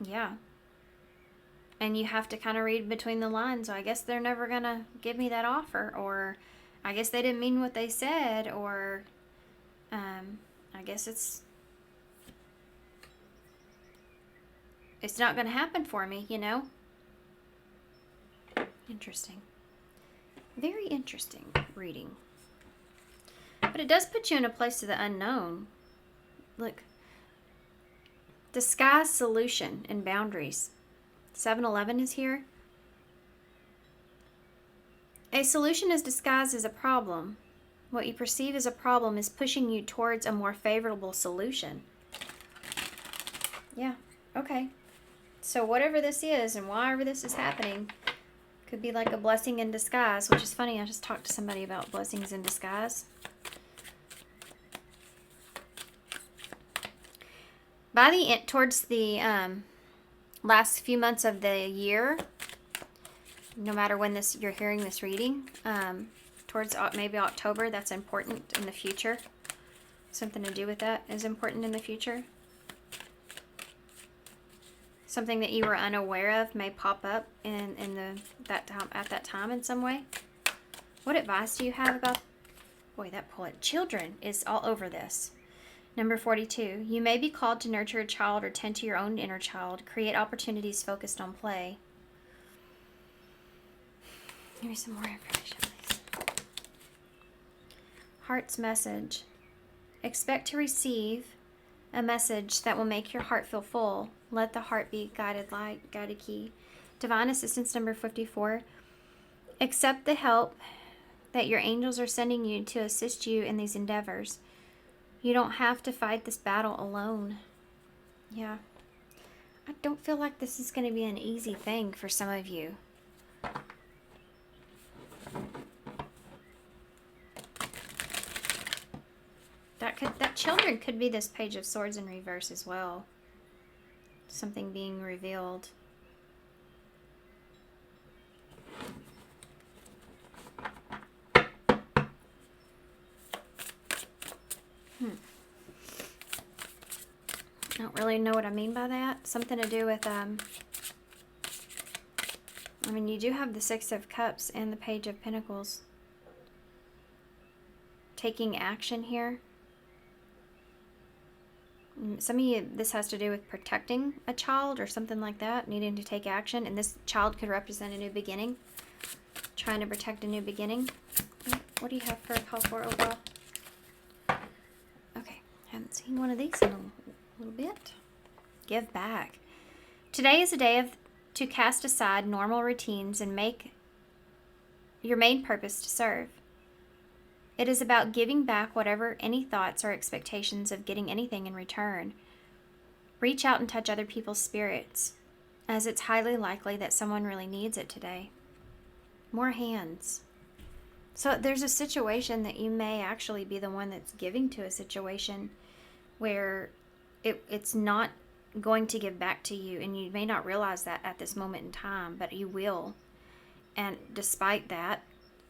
Yeah. And you have to kind of read between the lines. So I guess they're never going to give me that offer, or I guess they didn't mean what they said, or I guess it's not going to happen for me, Interesting. Very interesting reading. But it does put you in a place of the unknown. Look. Disguise solution and boundaries. 7-Eleven is here. A solution is disguised as a problem. What you perceive as a problem is pushing you towards a more favorable solution. Yeah, okay. So whatever this is and whatever this is happening could be like a blessing in disguise, which is funny. I just talked to somebody about blessings in disguise. Towards the last few months of the year, no matter when you're hearing this reading, towards maybe October, that's important in the future. Something to do with that is important in the future. Something that you were unaware of may pop up at that time in some way. What advice do you have about? Boy, that poet. Children is all over this. Number 42, you may be called to nurture a child or tend to your own inner child. Create opportunities focused on play. Give me some more information, please. Heart's message. Expect to receive a message that will make your heart feel full. Let the heart be guided light, guided key. Divine assistance number 54. Accept the help that your angels are sending you to assist you in these endeavors. You don't have to fight this battle alone. Yeah. I don't feel like this is going to be an easy thing for some of you. That children could be this Page of Swords in reverse as well. Something being revealed. I don't really know what I mean by that. Something to do with, you do have the Six of Cups and the Page of Pentacles. Taking action here. Some of you, this has to do with protecting a child or something like that, needing to take action. And this child could represent a new beginning. Trying to protect a new beginning. What do you have for a call for overall? Okay, haven't seen one of these in a little bit. Give back. Today is a day to cast aside normal routines and make your main purpose to serve. It is about giving back whatever any thoughts or expectations of getting anything in return. Reach out and touch other people's spirits, as it's highly likely that someone really needs it today. More hands. So there's a situation that you may actually be the one that's giving to a situation where it's not going to give back to you, and you may not realize that at this moment in time, but you will. And despite that,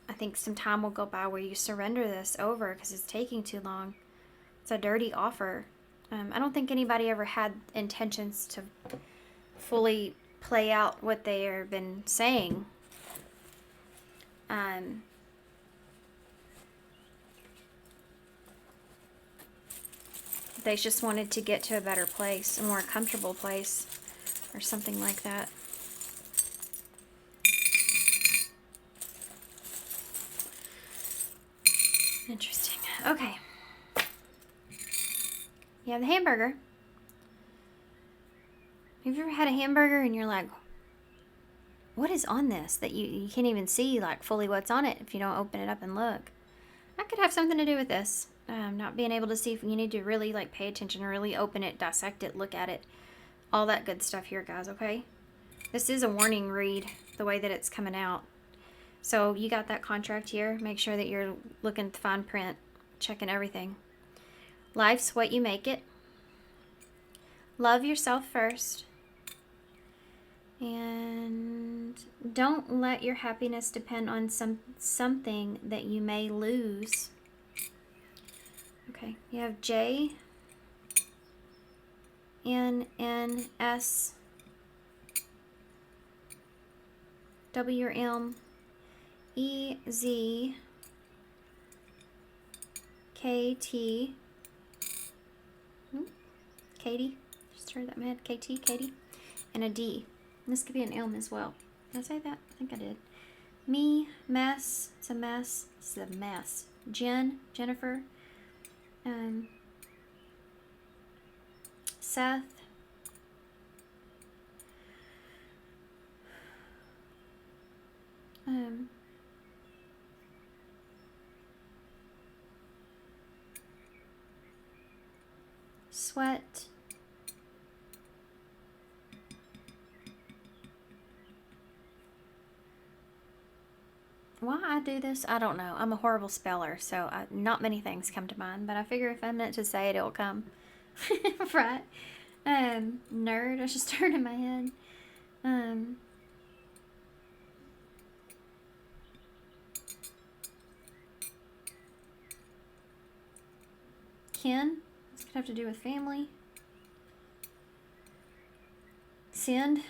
I think some time will go by where you surrender this over because it's taking too long. It's a dirty offer. I don't think anybody ever had intentions to fully play out what they have been saying. They just wanted to get to a better place, a more comfortable place, or something like that. Interesting. Okay. You have the hamburger. Have you ever had a hamburger and you're like, what is on this? That you can't even see like fully what's on it if you don't open it up and look. That could have something to do with this. Not being able to see. If you need to really like pay attention, really open it, dissect it, look at it. All that good stuff here, guys, okay? This is a warning read, the way that it's coming out. So you got that contract here. Make sure that you're looking at the fine print, checking everything. Life's what you make it. Love yourself first. And don't let your happiness depend on something that you may lose. Okay, you have J, N, N, S, W, M, E, Z, K, T, Katie, just heard that in my head, KT, Katie, and a D. And this could be an M as well. Did I say that? I think I did. Me, mess, it's a mess, it's a mess. Jen, Jennifer, Seth, Sweat, why I do this, I don't know. I'm a horrible speller, so not many things come to mind, but I figure if I'm meant to say it, it'll come. Right? Nerd, I just turned in my head. Kin, this could have to do with family. Send.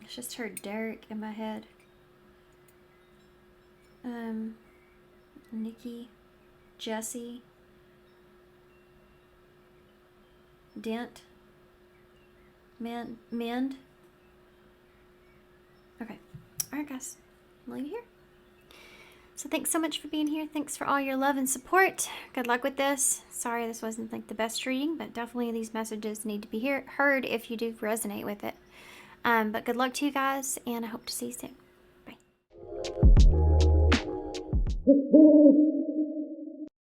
I just heard Derek in my head. Nikki, Jesse, Dent, Mend. Okay. All right, guys. I'll leave you here. So thanks so much for being here. Thanks for all your love and support. Good luck with this. Sorry this wasn't like the best reading, but definitely these messages need to be heard if you do resonate with it. But good luck to you guys, and I hope to see you soon. Bye.